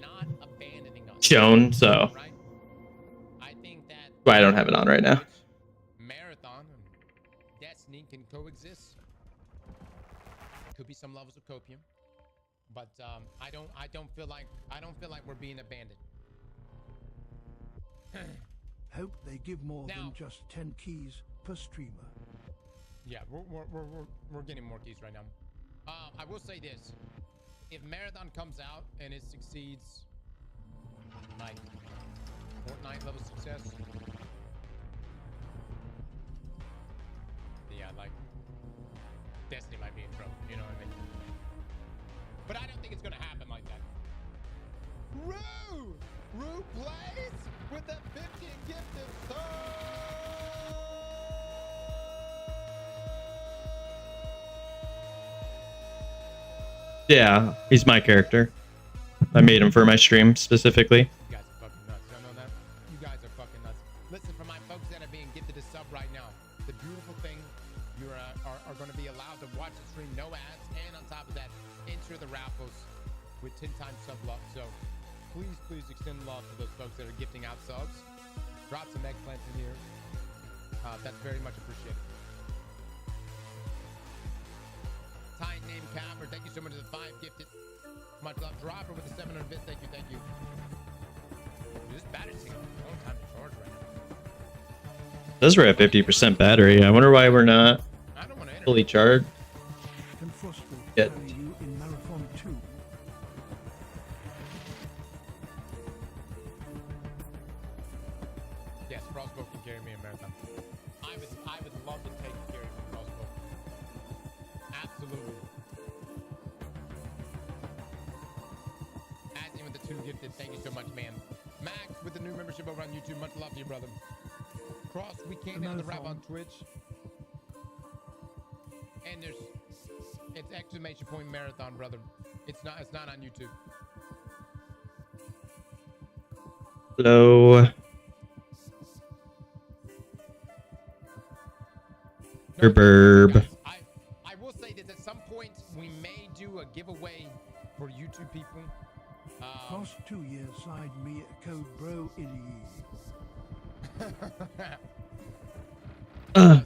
shown, so I don't have it on right now. Marathon and Destiny can coexist. Could be some levels of copium, but I don't feel like we're being abandoned. Hope they give more than just 10 keys per streamer. Yeah, we're getting more keys right now. I will say this: if Marathon comes out and it succeeds, like Fortnite level success, yeah, like Destiny might be in trouble. You know what I mean? But I don't think it's gonna happen like that. Rue plays with the 15 gifted Yeah, he's my character. I made him for my stream specifically. You guys are fucking nuts. Y'all know that? You guys are fucking nuts. Listen, for my folks that are being gifted a sub right now, the beautiful thing, you are going to be allowed to watch the stream, no ads, and on top of that, enter the raffles with 10 times sub love. So please extend love to those folks that are gifting out subs. Drop some eggplants in here. That's very much appreciated. Time name Capper, thank you so much for the 5 gifted. Much love. Dropper with the 700 bits, thank you. Dude, this battery's taking a long time to charge right now. Says we're at 50% battery. I wonder why we're not fully charged yet. You in Marathon 2. Yes, Crossbow can carry me in Marathon. I would love to take carry from Crossbow. Absolutely. Asking with the 2 gifted, thank you so much, man. Max with the new membership over on YouTube, much love to you, brother. Cross, we can't end the rap on Twitch. And it's exclamation point marathon, brother. It's not on YouTube. Hello. Burb. I will say that at some point we may do a giveaway for YouTube people. Cross 2 years side me code bro illy.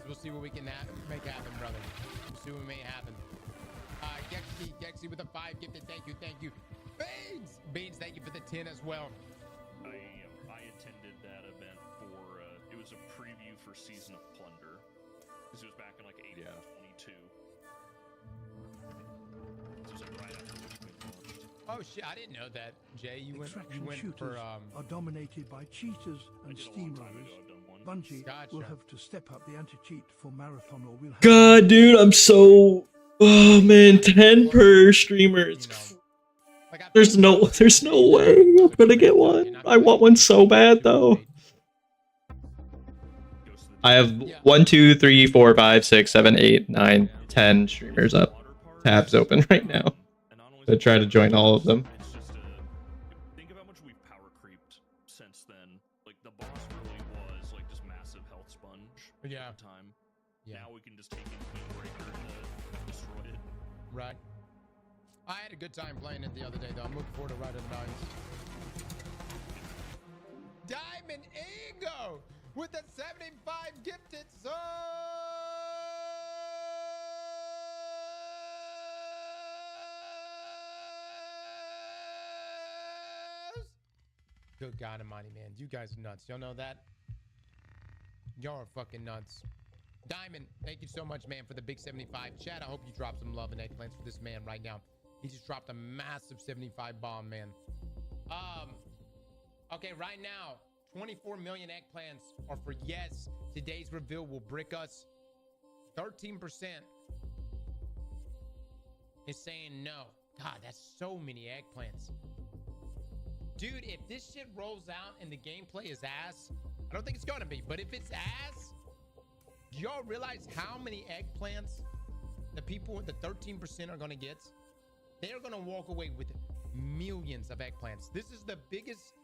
We'll see what we can make happen, brother. We'll see what may happen. Gexy with a 5 gifted, thank you. Beans, thank you for the 10 as well. I attended that event for it was a preview for Season of Plunder. This was back in like April 22. This was like right after Witchqueen launched. Oh shit, I didn't know that. Jay, you went Shooters for are dominated by cheaters and steamrollers. Bungie will have to step up the anti-cheat for Marathon, or we'll have God, dude, I'm so... Oh man, 10 per streamer. There's no way I'm gonna get one. I want one so bad though. I have 1, 2, 3, 4, 5, 6, 7, 8, 9, 10 streamers up, tabs open right now. To try to join all of them. It's just think of how much we've power creeped since then. Like the boss really was like this massive health sponge at the time. Yeah. Now we can just take in Queen Breaker and destroy it. Right. I had a good time playing it the other day, though. I'm looking forward to Riding the Nines. Diamond Ego with the 75 gifted subs. Good God Almighty, man. You guys are nuts. Y'all know that? Y'all are fucking nuts. Diamond, thank you so much, man, for the big 75. Chad, I hope you drop some love and eggplants for this man right now. He just dropped a massive 75 bomb, man. Okay, right now, 24 million eggplants are for yes. Today's reveal will brick us. 13% is saying no. God, that's so many eggplants. Dude, if this shit rolls out and the gameplay is ass, I don't think it's gonna be, but if it's ass, do y'all realize how many eggplants the people, the 13% are gonna get? They're gonna walk away with millions of eggplants. This is the biggest,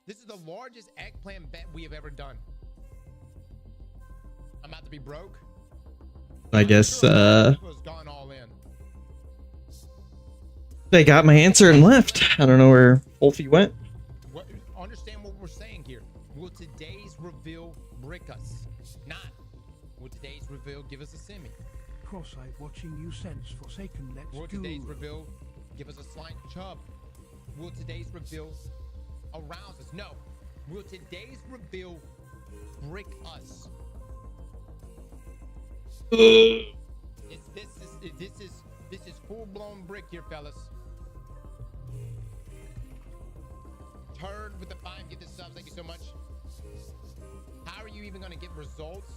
this is the largest eggplant bet we have ever done. I'm about to be broke. I guess People's gone all in. they got my answer and left. I don't know where Wolfie went. What, understand what we're saying here. Will today's reveal brick us? Not. Will today's reveal give us a semi? Cross-eyed watching you sense Forsaken Let's Will go. today's reveal give us a slight chub? Will today's reveal arouse us? No. Will today's reveal brick us? This is full-blown brick here, fellas. Turd with the 5 gifted subs. Thank you so much. How are you even going to get results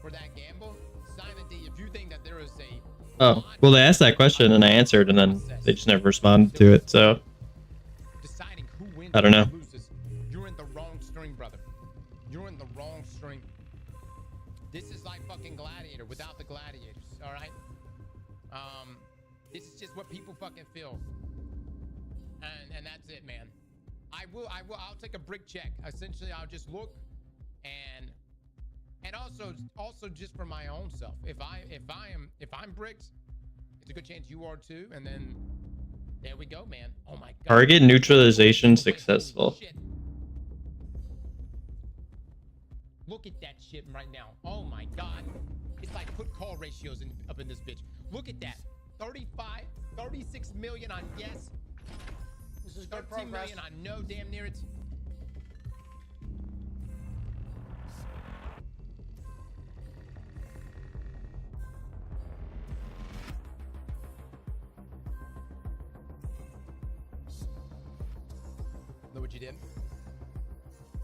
for that gamble? Simon D, if you think that there is a... Oh, well, they asked that question and I answered, and then they just never responded to it, so Deciding who wins I don't know. or loses, you're in the wrong string, brother. You're in the wrong string. This is like fucking Gladiator without the gladiators, all right? This is just what people fucking feel. And that's it, man. I'll take a brick check. Essentially, I'll just look and also just for my own self. If I'm bricked, it's a good chance you are too. And then there we go, man. Oh my God. Target neutralization successful. Shit. Look at that shit right now. Oh my God. It's like put call ratios up in this bitch. Look at that. 36 million on yes. This is good 13 progress. million on no, damn near it. Look what you did.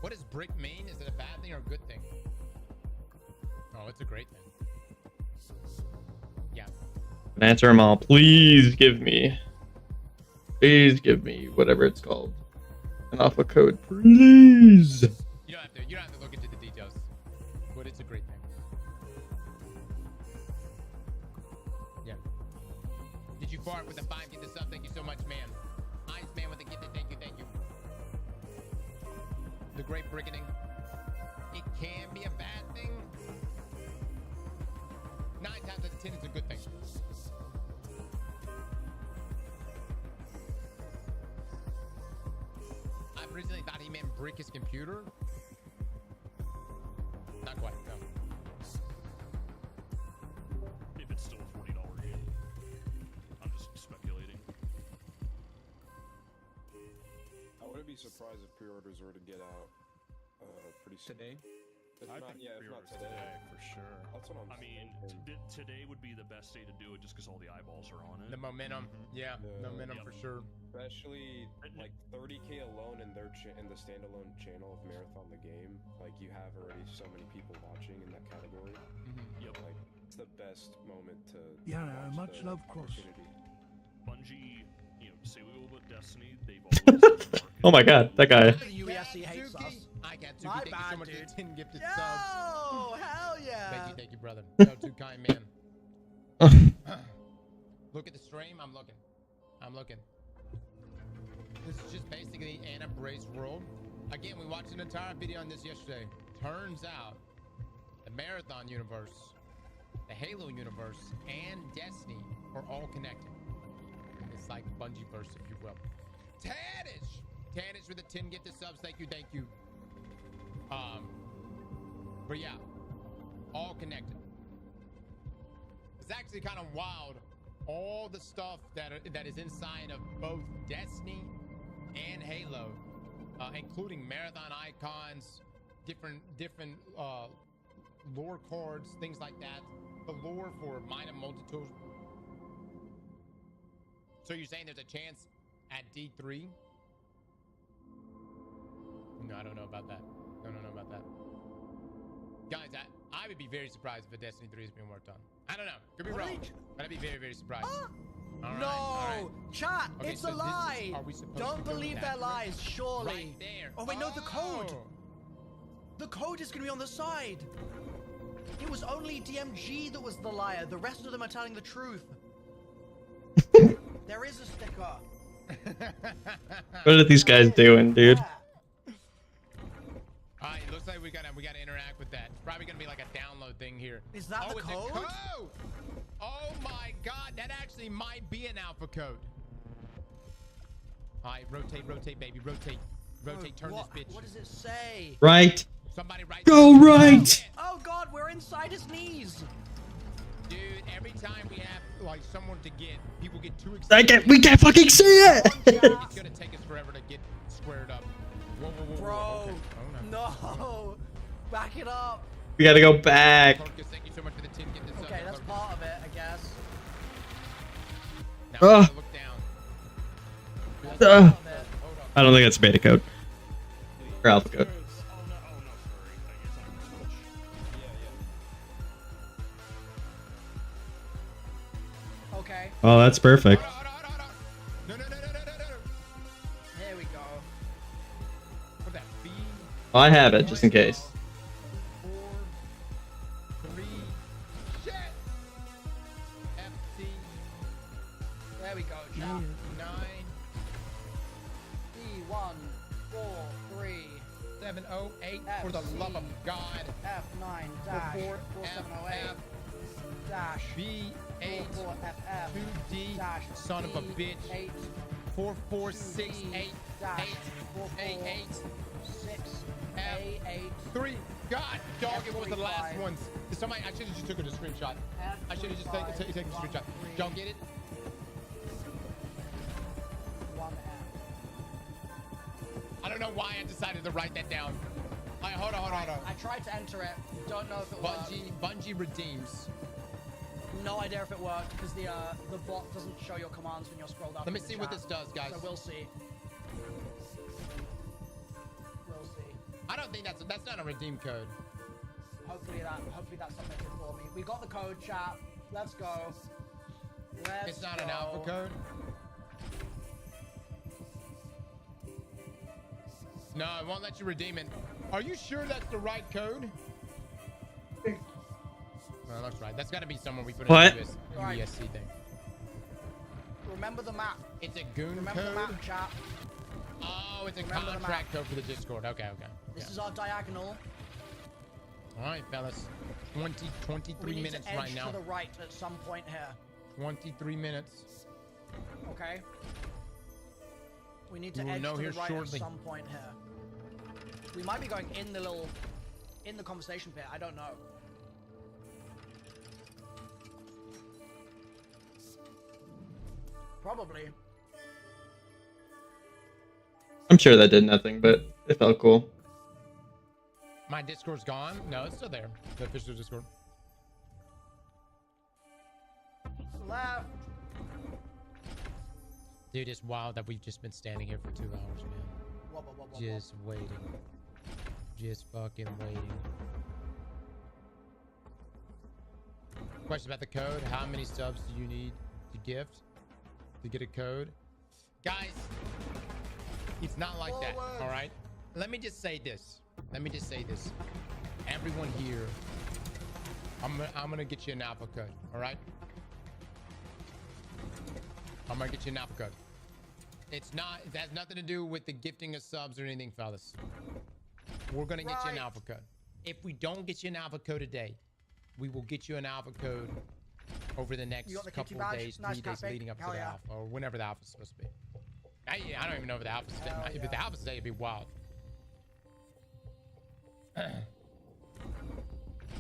What does brick mean? Is it a bad thing or a good thing? Oh, it's a great thing. Yeah. Answer them all. Please give me whatever it's called. An alpha code, please. You don't have to look into the details, but it's a great thing. Yeah. Did you fart with the 5 gifted sub? Thank you so much, man. Iceman with the gifted, thank you. The great bricketing. It can be a bad thing. 9 times out of 10, it's a good thing. I originally thought he meant brick his computer. Not quite, no. If it's still a $40 game. I'm just speculating. I wouldn't be surprised if pre-orders were to get out pretty soon. Today? If I not, think yeah, if not pre-orders today. for sure. That's what I'm I mean, today would be the best day to do it just because all the eyeballs are on it. The momentum, yeah, momentum for sure. Especially like 30K alone in their in the standalone channel of Marathon the Game. Like you have already so many people watching in that category. Yep. Like it's the best moment to. Yeah, watch much the love, Cross. opportunity. Bungie, say we will about Destiny, they've always Oh my God, that guy. UESC hates us. I got My Thank you so bad, much for dude. the 10 gifted Yo, subs. hell yeah. Thank you, brother. So too kind, man. Look at the stream. I'm looking. This is just basically Anna Bray's world. Again, we watched an entire video on this yesterday. Turns out the Marathon universe, the Halo universe, and Destiny are all connected. It's like Bungie verse, if you will. Tanish with the 10 get the subs. Thank you. But yeah, all connected. It's actually kind of wild. All the stuff that is inside of both Destiny and Halo, including marathon icons, different lore cards, things like that. The lore for minor multitools. So you're saying there's a chance at D3? No, I don't know about that. I don't know about that. Guys, I would be very surprised if a Destiny 3 is being worked on. I don't know. Could be wrong. But I'd be very, very surprised. No! Chat, Okay, it's so a lie! are we supposed Don't to go believe that their route? lies, surely. Right there. Oh, wait, no, the code! The code is going to be on the side. It was only DMG that was the liar. The rest of them are telling the truth. There is a sticker. What are these guys doing, dude? Alright, it looks like we gotta interact with that. It's probably gonna be like a download thing here. Is that the it's code? A code? Oh my god, that actually might be an alpha code. Alright, rotate, baby, rotate. Turn this bitch. What does it say? Right. Somebody write. Go right. Oh god, we're inside his knees. Dude, every time we have like someone to get, people get too excited. We can't fucking see it. It's gonna take us forever to get squared up. Whoa. Bro, Okay. Oh, no. Back it up. We gotta go back. Focus, thank you so much for the 10 get this Okay, that's part of it, I guess. Now, Ugh. look down. I don't think that's beta code or alpha code. Okay. Oh, that's perfect. No. Here we go. What's that? B, Oh, I have it just in case. 4, 3, shit. FT, There we go, chat. 9, D1, 4, 3, 7, 0, 8. For the love of God. F9 dash 4, 4708 dash B8, 44FF 2D, dash son of a bitch. 8 4468 dash 888 6 F 3. God, dog, it was the last ones. Somebody, I should have just took a screenshot. I should have just taken a screenshot. Y'all get it? 1F. I don't know why I decided to write that down. All right, hold on. I tried to enter it. Don't know if it worked. Bungie redeems. No idea if it worked because the bot doesn't show your commands when you're scrolled up. Let me in the see what chat. this does, guys. So we'll see. We'll see. I don't think that's not a redeem code. Hopefully that's submitted for me. We got the code, chat. Let's go. It's not an alpha code. No, it won't let you redeem it. Are you sure that's the right code? No, that's right. That's got to be somewhere we put in the USC thing. Remember the map. It's a goon Remember code? the map, chat. Oh, it's a Remember the contract code for the Discord. Okay. This is our diagonal. All right, fellas. 23 We need minutes to edge right now. to the right at some point here. 23 minutes. Okay. We need to We will edge know to here the right shortly. at some point here. We might be going in the conversation pit. I don't know. Probably. I'm sure that did nothing, but it felt cool. My Discord's gone? No, it's still there. The official Discord. Left. Dude, it's wild that we've just been standing here for 2 hours, man. Just waiting. Just fucking waiting. Question about the code. How many subs do you need to gift to get a code? Guys, it's not like that, all right? Let me just say this. Everyone here, I'm gonna get you an alpha code, all right? I'm gonna get you an alpha code. It has nothing to do with the gifting of subs or anything, fellas. We're gonna get you an alpha code. If we don't get you an alpha code today, we will get you an alpha code over the next You got the kitty couple badge? days, Nice 3 days cat leading up to Hell the yeah. alpha, or whenever the alpha's supposed to be. I don't even know if the alpha's today. If the alpha's today, it'd be wild.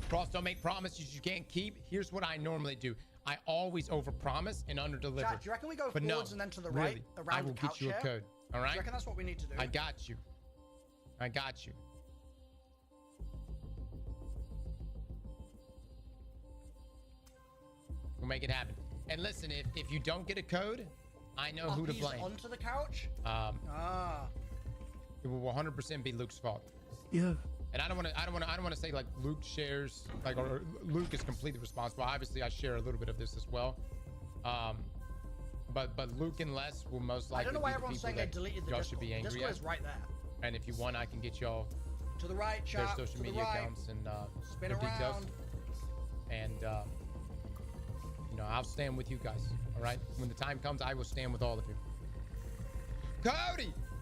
Cross, don't make promises you can't keep. Here's what I normally do. I always overpromise and underdeliver. Chat, do you reckon we go But forwards no, and then to the really, right around I will the couch get you a here? code. All right? Do you reckon that's what we need to do? I got you. I got you. We'll make it happen. And listen, if you don't get a code, I know who to He's blame. onto the couch? It will 100% be Luke's fault. Yeah. And I don't want to say like Luke shares, like, or Luke is completely responsible. Obviously, I share a little bit of this as well. But Luke and Les will most likely I don't know why be the everyone's people saying they that deleted the y'all Discord. should be angry Discord at. is right there. And if you want, I can get y'all To the right, their chat. social to the media right. accounts and Spin their details. around. And you know, I'll stand with you guys. All right. When the time comes, I will stand with all of you.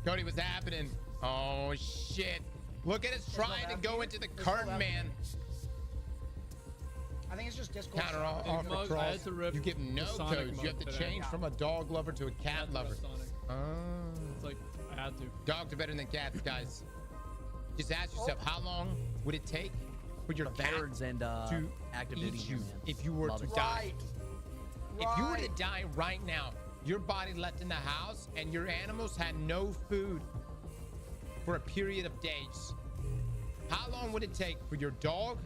Cody, what's happening? Oh shit! Look at us trying to go into the curtain, man. I think it's just Discord. Counter offer cross. You get no codes. You have to change from a dog lover to a cat lover. It's like I had to. Dogs are better than cats, guys. Just ask yourself, how long would it take for your cat Veterans and to active eat duty you here, man. if you were Love to it. die? If you were to die right now, your body left in the house, and your animals had no food for a period of days, how long would it take for your dog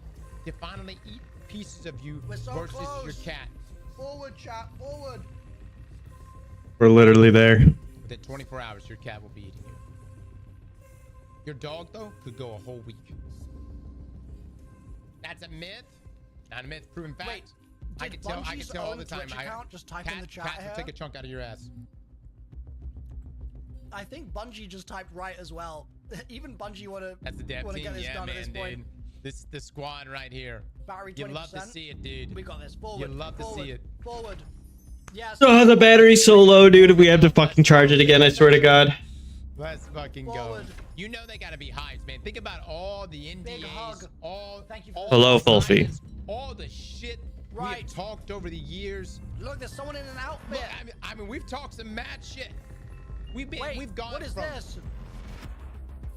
to finally eat pieces of you We're so versus close. your cat? Forward, chat. Forward. We're literally there. Within 24 hours, your cat will be eating you. Your dog, though, could go a whole week. That's a myth. Not a myth, proven fact. Wait, I did can Bungie's tell all own the time. Twitch account just type in the chat cats will here? take a chunk out of your ass. I think Bungie just typed right as well. Even Bungie That's the dev wanna team, get this yeah, done man, at this point. dude. This the squad right here. Battery 20%. You love to see it, dude. We got this. Forward. You love to forward, see it. Forward. Yes. Oh, the battery's so low, dude. We have to fucking charge it again, I swear to God. Let's fucking Forward. go. You know they gotta be hides, man. Think about all the Big hug. NDAs, all Hello, the Fulfy. science, all the shit we Right. have talked over the years. Look, there's someone in an outfit. Look, I mean, we've talked some mad shit. We've gone what is from this?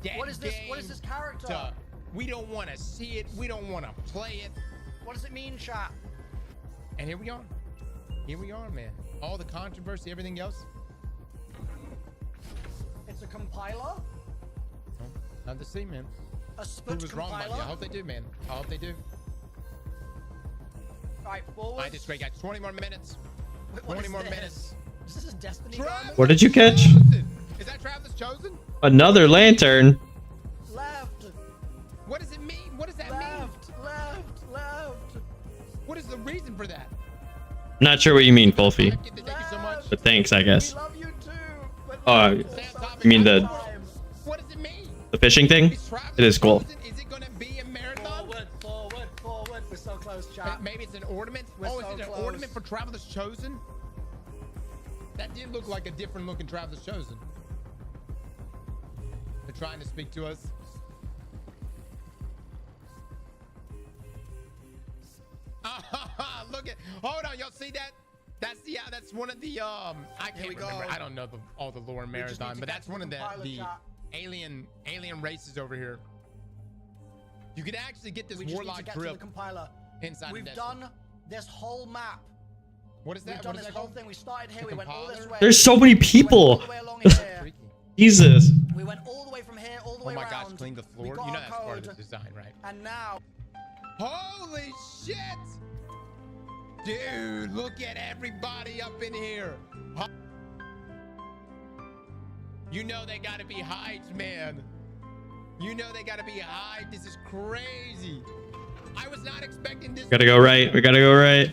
dead What is this? What is game this character? to we don't want to see it. We don't want to play it. What does it mean, chat? And here we are. Here we are, man. All the controversy, everything else. It's a compiler. Not to see, man. A split Who was wrong compiler. about you? I hope they do, man. I hope they do. All right, forward. All right, this great guy. 20 more minutes. Wait, what 20 is more this? minutes. Is this a Destiny Travis gun? What did you catch? Chosen. Is that Travis Chosen? Another lantern. Left. What does it mean? What does that mean? Left. What is the reason for that? Not sure what you mean, Fulfy. Thank you so much. But thanks, I guess. We love you too. But Oh, you mean the What does it mean? fishing thing? It is cool. Is it going to be a marathon? Forward. We're so close, chat. Maybe it's an ornament. We're Oh, so is it an close. ornament for Travelers Chosen? That did look like a different looking Travelers Chosen. They're trying to speak to us. Look at, hold on, y'all see that? That's one of the I can't remember. I don't know all the lore in Marathon, but that's one of the alien races over here. You could actually get this We just need to warlock get to drill the compiler. inside. We've of done this whole map. What is that? We've done What is this that whole called? thing. We started here. We went all this way. There's so many people. We went all the way along here. Jesus. We went all the way from here, all the Oh way my around. gosh, clean the We floor. got You know our that's part of code, the design, right? And now, Holy shit! Dude, look at everybody up in here. You know they gotta be hides, man. You know they gotta be hides. This is crazy. I was not expecting this. Gotta go right. We gotta go right.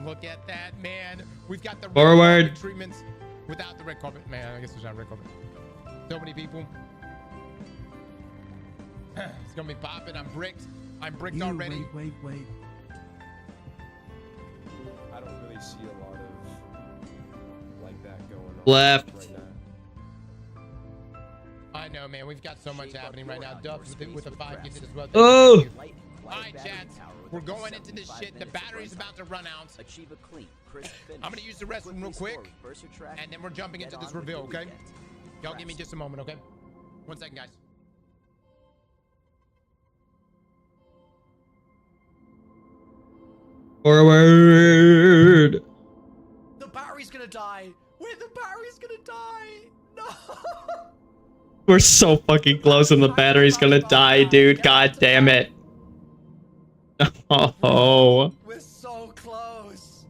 Look at that, man. We've got the red Forward. carpet treatments without the red carpet. Man, I guess there's not red carpet. So many people. It's gonna be popping. I'm bricked already. Wait. I don't really see a lot of like that going on Left. right now. I know, man. We've got so much happening right now. Dubs with the 5 gifted as well. Oh. All right, Chad. We're going into this shit. The battery's about to run out. Achieve a clean, crisp finish. I'm gonna use the restroom real quick, and then we're jumping into this reveal, okay? Y'all give me just a moment, okay? 1 second, guys. Forward. The battery's gonna die. Wait, the battery's gonna die. No. We're so fucking close and the battery's gonna die, dude. God damn it. Oh. We're so close.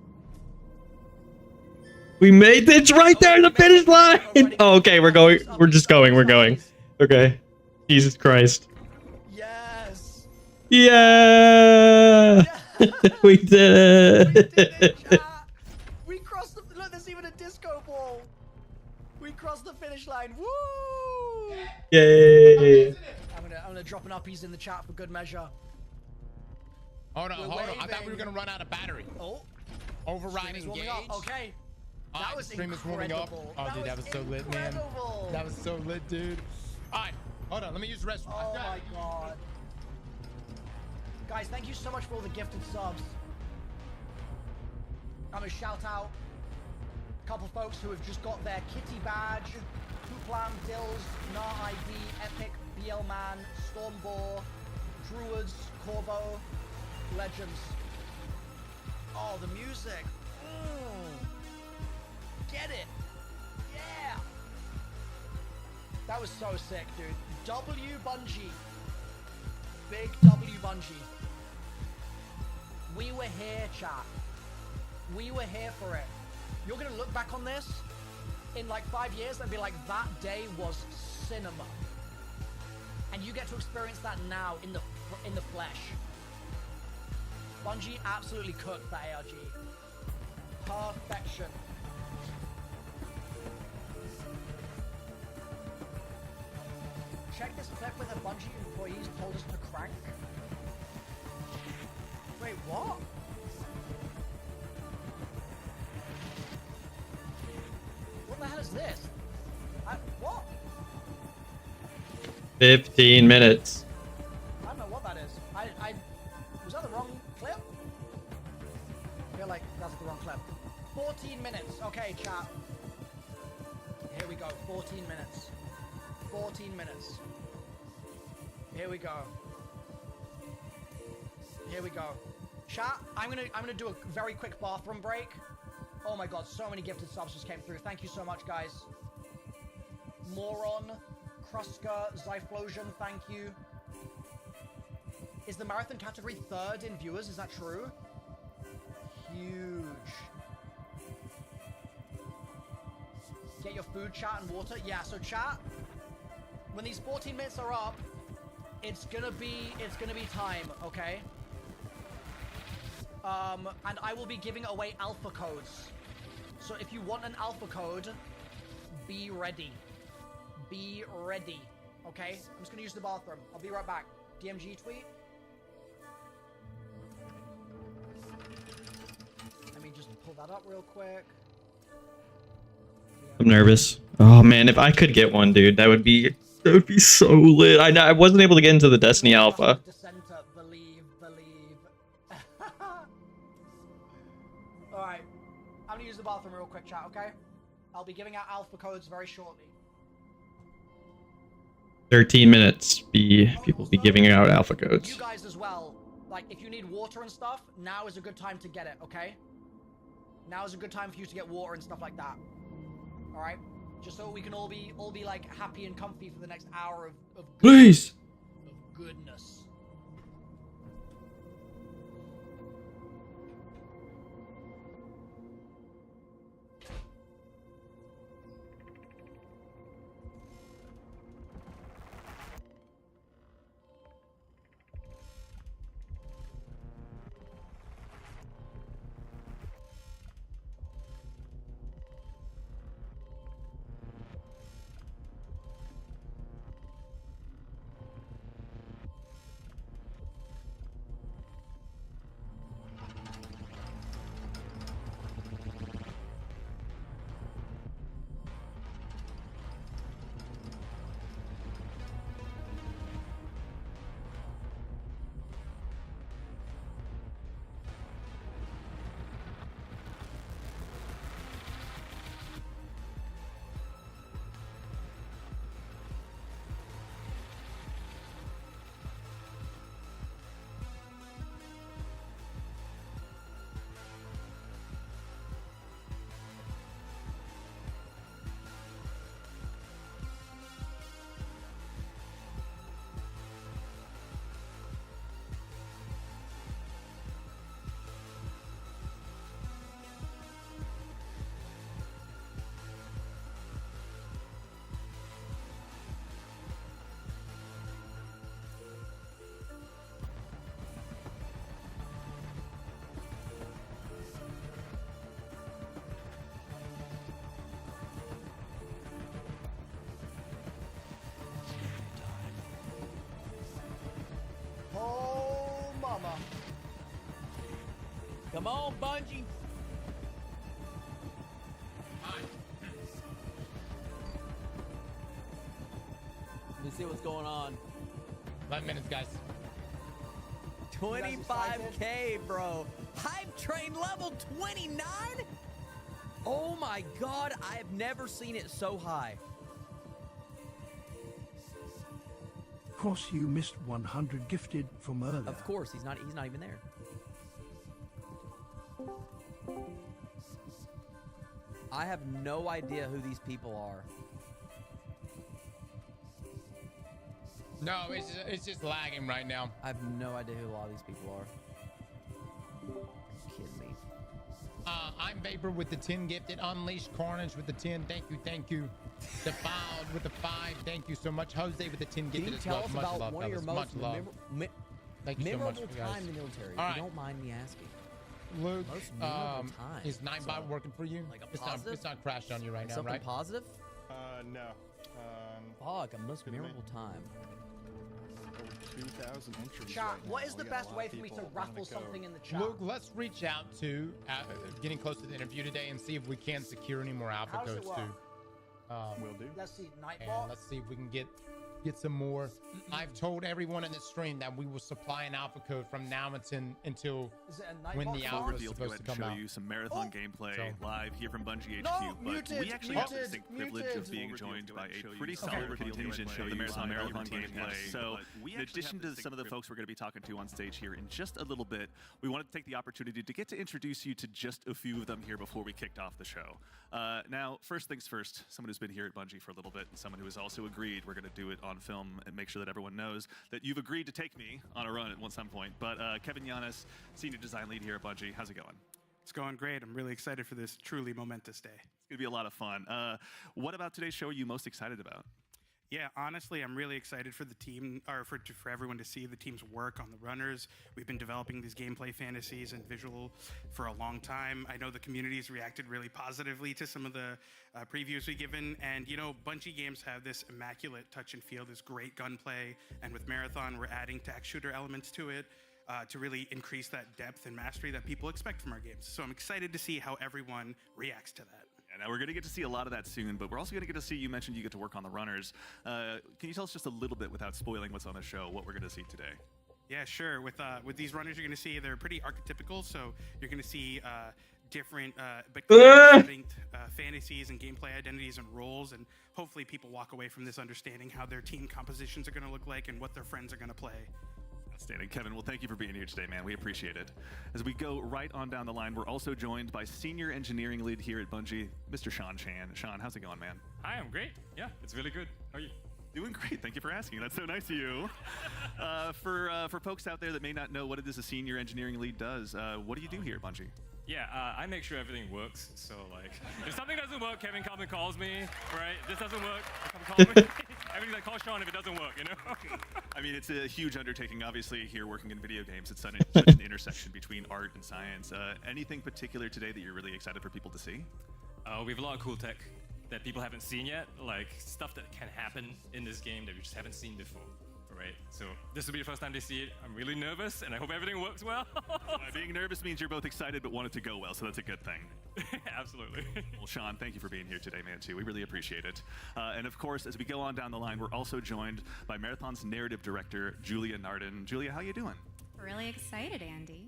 We made it right there in the finish line. Oh, okay, we're going. We're just going. We're going. Okay. Jesus Christ. Yes. Yeah. We did it. We crossed the. Look, there's even a disco ball. We crossed the finish line. Woo! Yay. I'm gonna drop an uppies in the chat for good measure. Hold on. I thought we were gonna run out of battery. Oh. Overriding Warming gauge. up. Okay. That was stream is warming up. incredible. Oh, dude, that was so lit, man. That was so lit, dude. All right, hold on. Let me use the restroom. Oh my god. Guys, thank you so much for all the gifted subs. I'm gonna shout out a couple folks who have just got their kitty badge. Hooplam, Dills, Nar ID, Epic, BL Man, Stormbore, Druids, Corvo, Legends. Oh, the music. Get it. Yeah. That was so sick, dude. W Bungie. Big W Bungie. We were here, chat. We were here for it. You're gonna look back on this in like 5 years and be like, that day was cinema. And you get to experience that now in the flesh. Bungie absolutely cooked that ARG. Perfection. Check this clip where the Bungie employees told us to crank. Wait, what? What the hell is this? What? 15 minutes. I don't know what that is. Was that the wrong clip? I feel like that's the wrong clip. 14 minutes. Okay, chat. Here we go. 14 minutes. 14 minutes. Here we go. Here we go. Chat, I'm gonna do a very quick bathroom break. Oh my god, so many gifted subs just came through. Thank you so much, guys. Moron, Kruska, Zyflosion, thank you. Is the marathon category 3rd in viewers? Is that true? Huge. Get your food, chat, and water. Yeah, so chat, when these 14 minutes are up, it's gonna be time, okay? And I will be giving away alpha codes. So if you want an alpha code, be ready. Be ready. Okay? I'm just gonna use the bathroom. I'll be right back. DMG tweet. Let me just pull that up real quick. I'm nervous. Oh man, if I could get one, dude, that would be so lit. I wasn't able to get into the Destiny Alpha. Alright. I'm gonna use the bathroom real quick, chat, okay? I'll be giving out alpha codes very shortly. 13 minutes. People be giving out alpha codes. You guys as well. Like, if you need water and stuff, now is a good time to get it, okay? Now is a good time for you to get water and stuff like that. Alright? Just so we can all be like happy and comfy for the next hour of Please. Of goodness. Come on, Bungie. Let me see what's going on. 5 minutes, guys. 25K, bro. Hype train level 29? Oh my god, I have never seen it so high. Of course, you missed 100 gifted from earlier. Of course, he's not even there. I have no idea who these people are. No, it's just lagging right now. I have no idea who a lot of these people are. Are you kidding me? I'm Vapor with the 10 gifted. Unleash Carnage with the 10. Thank you. Defiled with the 5. Thank you so much. Jose with the 10 Can gifted you as tell well. us Much about love, one of your fellas. most Much love. Thank you so much, memorable guys. time in the military? All If right. you don't mind me asking. Luke, Most memorable time. is Ninebot So, working for you? like a It's positive? not crashed on you right now, Something right? positive? No. Fuck, a most memorable time. Over 2,000 entries. Chat, right what now. is We the got a best lot way of for me to people wanting raffle go. something in the chat? Luke, let's reach out to getting close to the interview today and see if we can secure any more alpha How does it codes work? too. Will do. Let's see, And Nightbot. let's see if we can get some more. I've told everyone in the stream that we will supply an alpha code from now until Is it a when Nightbot the card? alpha is Reveal to go supposed ahead to and come show out. you some marathon gameplay So- live here from Bungie HQ, No, but muted, we actually have the muted, distinct privilege muted. of being joined by a pretty some solid marathon contingent gameplay of the marathon live gameplay. here. So, in addition to some of the folks we're going to be talking to on stage here in just a little bit, we wanted to take the opportunity to get to introduce you to just a few of them here before we kicked off the show. Now, first things first, someone who's been here at Bungie for a little bit and someone who has also agreed we're going to do it on film and make sure that everyone knows that you've agreed to take me on a run at some point. But Kevin Yanis, Senior Design Lead here at Bungie, how's it going? It's going great. I'm really excited for this truly momentous day. It's going to be a lot of fun. What about today's show are you most excited about? Yeah, honestly, I'm really excited for the team, or for everyone to see the team's work on the runners. We've been developing these gameplay fantasies and visual for a long time. I know the community's reacted really positively to some of the previews we've given, and you know, Bungie games have this immaculate touch and feel, this great gunplay, and with Marathon, we're adding tac shooter elements to it to really increase that depth and mastery that people expect from our games. So I'm excited to see how everyone reacts to that. Now, we're going to get to see a lot of that soon, but we're also going to get to see, you mentioned you get to work on the runners. Can you tell us just a little bit, without spoiling what's on the show, what we're going to see today? Yeah, sure. With these runners, you're going to see they're pretty archetypical, so you're going to see different but distinct fantasies and gameplay identities and roles, and hopefully people walk away from this understanding how their team compositions are going to look like and what their friends are going to play. Outstanding. Kevin, well, thank you for being here today, man. We appreciate it. As we go right on down the line, we're also joined by Senior Engineering Lead here at Bungie, Mr. Sean Chan. Sean, how's it going, man? Hi, I'm great. Yeah, it's really good. How are you? Doing great. Thank you for asking. That's so nice of you. For folks out there that may not know what it is a Senior Engineering Lead does, what do you do here at Bungie? Yeah, I make sure everything works. So, like, if something doesn't work, Kevin comes and calls me, right? This doesn't work, come call me. Everything's like, call Sean if it doesn't work, you know? I mean, it's a huge undertaking. Obviously, here working in video games, it's such an intersection between art and science. Anything particular today that you're really excited for people to see? We have a lot of cool tech that people haven't seen yet, like stuff that can happen in this game that we just haven't seen before. Right, so this will be the first time they see it. I'm really nervous, and I hope everything works well. Being nervous means you're both excited but want it to go well, so that's a good thing. Absolutely. Well, Sean, thank you for being here today, man, too. We really appreciate it. And of course, as we go on down the line, we're also joined by Marathon's narrative director, Julia Narden. Julia, how you doing? Really excited, Andy.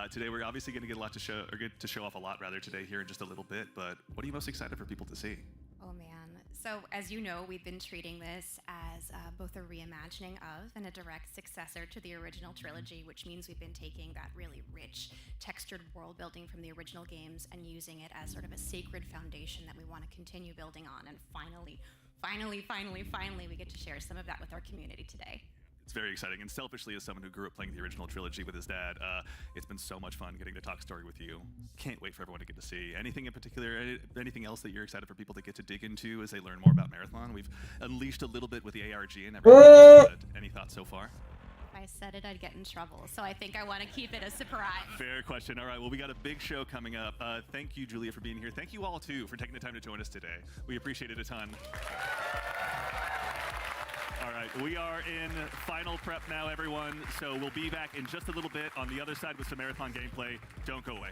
Today, we're obviously going to get to show off a lot rather today here in just a little bit. But what are you most excited for people to see? Oh man. So as you know, we've been treating this as both a reimagining of and a direct successor to the original trilogy, which means we've been taking that really rich, textured world building from the original games and using it as sort of a sacred foundation that we want to continue building on. And finally, we get to share some of that with our community today. It's very exciting, and selfishly, as someone who grew up playing the original trilogy with his dad, it's been so much fun getting to talk story with you. Can't wait for everyone to get to see. Anything in particular, anything else that you're excited for people to get to dig into as they learn more about Marathon? We've unleashed a little bit with the ARG and everything, but any thoughts so far? If I said it, I'd get in trouble, so I think I want to keep it a surprise. Fair question. All right, well, we got a big show coming up. Thank you, Julia, for being here. Thank you all, too, for taking the time to join us today. We appreciate it a ton. All All right, we are in final prep now, everyone. So we'll be back in just a little bit on the other side with some marathon gameplay. Don't go away.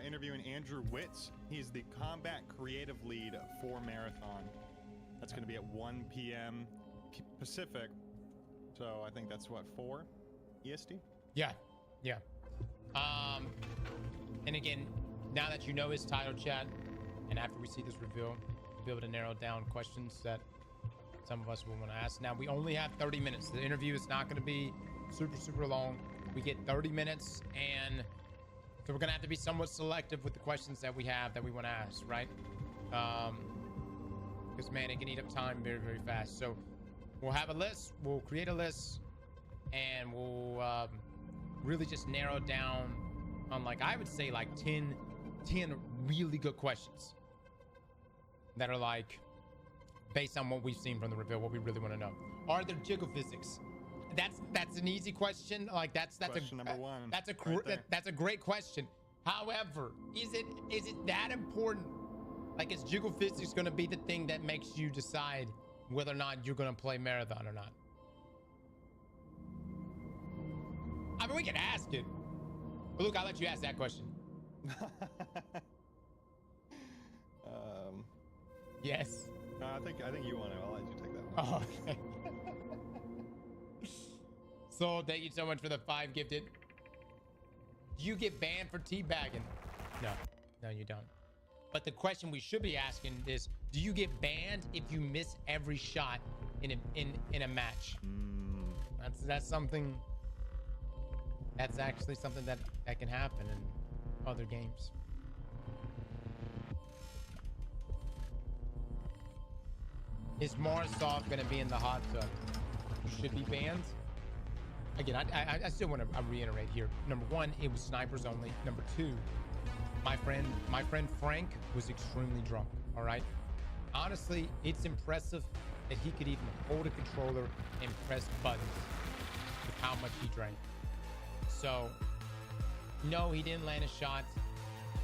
Interviewing Andrew Witz. He's the combat creative lead for Marathon. That's going to be at 1 p.m. Pacific. So I think that's what, 4 EST? Yeah. And again, now that you know his title, chat, and after we see this reveal, we'll be able to narrow down questions that some of us will want to ask. Now, we only have 30 minutes. The interview is not going to be super long. We get 30 minutes, and so we're going to have to be somewhat selective with the questions that we have that we want to ask, right? Because, man, it can eat up time very fast. So we'll have a list. We'll create a list, and we'll really just narrow it down on, like, I would say, like, 10 really good questions that are, like, based on what we've seen from the reveal, what we really want to know. Are there jiggle physics? That's an easy question. Like, that's question number one. That's a great question. However, is it that important? Like, is jiggle physics going to be the thing that makes you decide whether or not you're going to play Marathon or not? I mean, we can ask it. But Luke, I'll let you ask that question. Yes. I think you want to. I'll let you take that one. Oh, okay. So thank you so much for the 5 gifted. Do you get banned for teabagging? No, you don't. But the question we should be asking is, do you get banned if you miss every shot in a match? That's something. That's actually something that can happen in other games. Is Morrisov going to be in the hot tub? You should be banned. Again, I still want to reiterate here. Number 1, it was snipers only. Number 2, my friend Frank was extremely drunk. All right. Honestly, it's impressive that he could even hold a controller and press buttons with how much he drank. So, no, he didn't land a shot,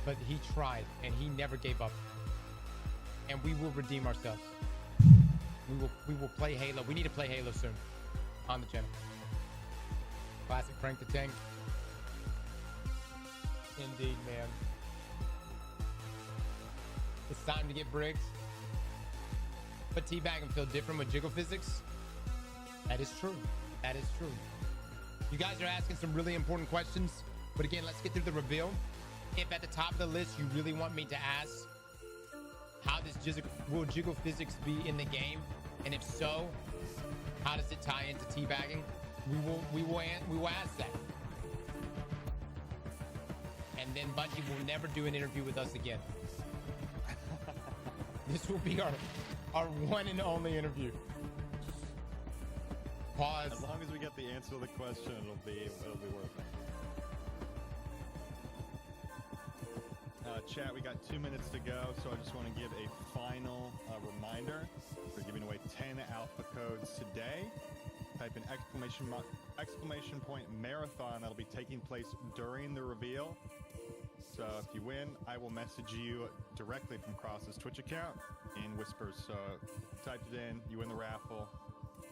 but he tried and he never gave up. And we will redeem ourselves. We will play Halo. We need to play Halo soon on the channel. Classic Frank the Tank. Indeed, man. It's time to get bricks. But teabagging feel different with jiggle physics. That is true. That is true. You guys are asking some really important questions. But again, let's get through the reveal. If at the top of the list you really want me to ask how will jiggle physics be in the game, and if so, how does it tie into teabagging? We will ask that. And then Bungie will never do an interview with us again. This will be our one and only interview. Pause. As long as we get the answer to the question, it'll be worth it. Chat, we got 2 minutes to go, so I just want to give a final reminder. We're giving away 10 alpha codes today. Type in exclamation point marathon. That'll be taking place during the reveal. So if you win, I will message you directly from Cross's Twitch account in whispers. So type it in, you win the raffle.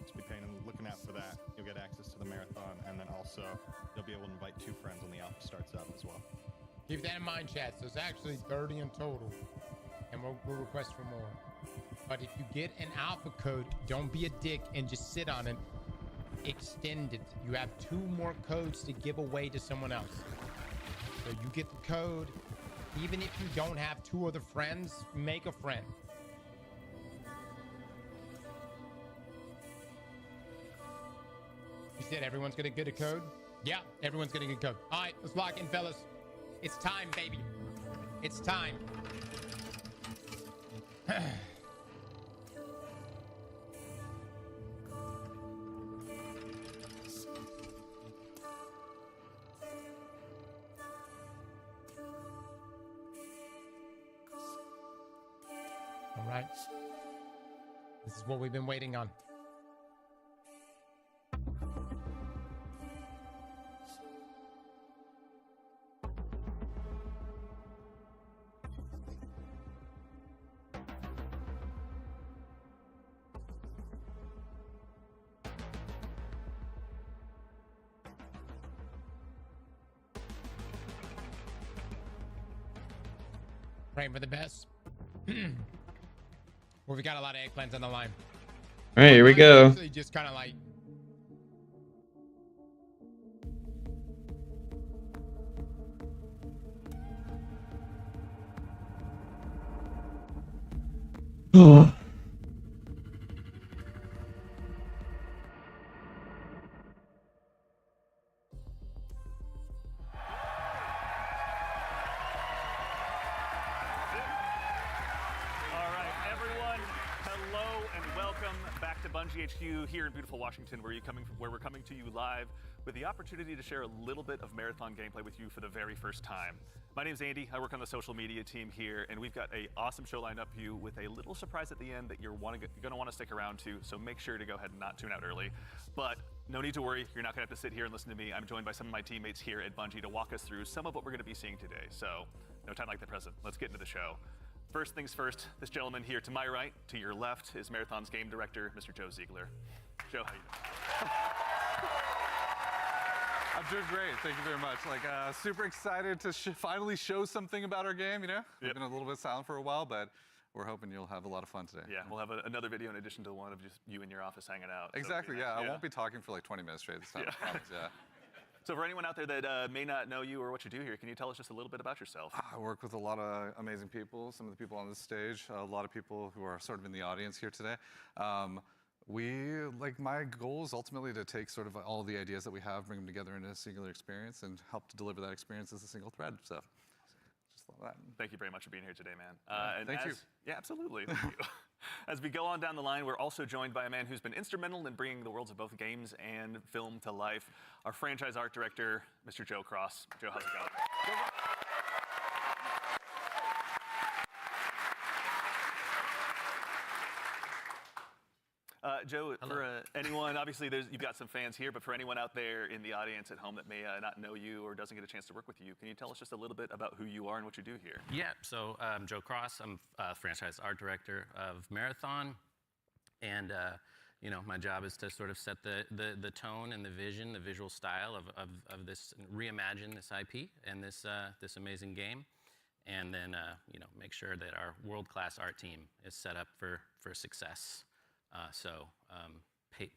Just be looking out for that. You'll get access to the marathon, and then also you'll be able to invite 2 friends when the alpha starts up as well. Keep that in mind, chat. So it's actually 30 in total, and we'll request for more. But if you get an alpha code, don't be a dick and just sit on it. Extend it. You have 2 more codes to give away to someone else. So you get the code. Even if you don't have 2 other friends, make a friend. You said everyone's gonna get a code? Yeah, everyone's gonna get a code. All right, let's lock in, fellas. It's time, baby. It's time. All right. This is what we've been waiting on. Praying for the best. Well, we got a lot of eggplants on the line. All right, here we go. Actually, just kind of like. Oh. All right, everyone, hello and welcome back to Bungie HQ here in beautiful Washington, where we're coming to you live with the opportunity to share a little bit of marathon gameplay with you for the very first time. My name's Andy. I work on the social media team here, and we've got an awesome show lined up for you with a little surprise at the end that you're going to want to stick around to. So make sure to go ahead and not tune out early. But no need to worry. You're not going to have to sit here and listen to me. I'm joined by some of my teammates here at Bungie to walk us through some of what we're going to be seeing today. So no time like the present. Let's get into the show. First things first, this gentleman here to my right, to your left, is Marathon's game director, Mr. Joe Ziegler. Joe, how you doing? I'm doing great. Thank you very much. Super excited to finally show something about our game, you know? We've been a little bit silent for a while, but we're hoping you'll have a lot of fun today. Yeah, we'll have another video in addition to the one of just you in your office hanging out. Exactly, so yeah. I won't be talking for like 20 minutes straight this time, I promise, yeah. So for anyone out there that may not know you or what you do here, can you tell us just a little bit about yourself? I work with a lot of amazing people, some of the people on this stage, a lot of people who are sort of in the audience here today. My goal is ultimately to take sort of all the ideas that we have, bring them together in a singular experience, and help to deliver that experience as a single thread. So, just love that. Thank you very much for being here today, man. Thank you. Yeah, absolutely. Thank you. As we go on down the line, we're also joined by a man who's been instrumental in bringing the worlds of both games and film to life, our franchise art director, Mr. Joe Cross. Joe, how's it going? Joe, for anyone, obviously you've got some fans here, but for anyone out there in the audience at home that may not know you or doesn't get a chance to work with you, can you tell us just a little bit about who you are and what you do here? Yeah, so I'm Joe Cross. I'm franchise art director of Marathon, and my job is to sort of set the tone and the vision, the visual style of this, reimagine this IP and this amazing game, and then make sure that our world-class art team is set up for success.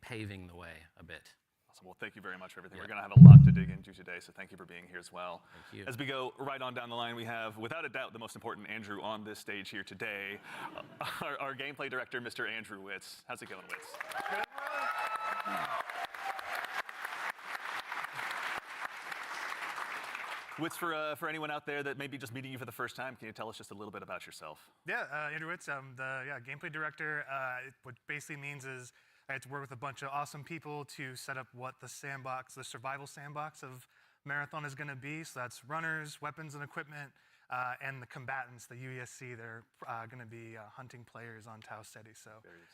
Paving the way a bit. Awesome. Well, thank you very much for everything. Yeah. We're going to have a lot to dig into today, so thank you for being here as well. Thank you. As we go right on down the line, we have, without a doubt, the most important Andrew on this stage here today, our gameplay director, Mr. Andrew Witz. How's it going, Witz? Witz, for anyone out there that may be just meeting you for the first time, can you tell us just a little bit about yourself? Yeah, Andrew Witz. I'm the gameplay director. What basically means is I had to work with a bunch of awesome people to set up what the survival sandbox of Marathon is going to be. So that's runners, weapons and equipment, and the combatants, the UESC. They're going to be hunting players on Tau Ceti. So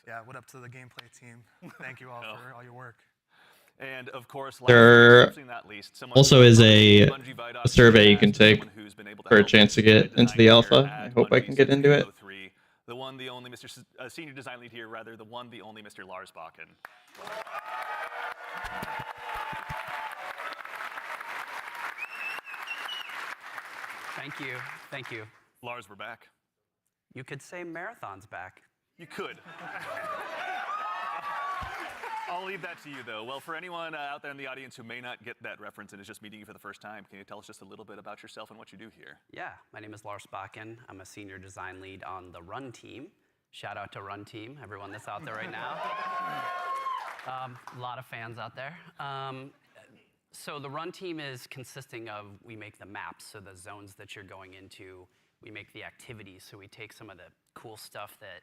yeah, what up to the gameplay team? Thank you all for all your work. And of course, There last but not least, someone also who is Bungie a Vidoc survey you can asked, someone take who's been able to for a help chance to design get into the here alpha. I at hope I Bungie can get since into it. Halo 3. The one, the only Mr. Senior Design Lead here, rather, the one, the only Mr. Lars Bakken. Thank you. Thank you. Lars, we're back. You could say Marathon's back. You could. I'll leave that to you, though. Well, for anyone out there in the audience who may not get that reference and is just meeting you for the first time, can you tell us just a little bit about yourself and what you do here? Yeah, my name is Lars Bakken. I'm a senior design lead on the Run team. Shout out to Run team, everyone that's out there right now. A lot of fans out there. So the Run team is consisting of, we make the maps, so the zones that you're going into. We make the activities, so we take some of the cool stuff that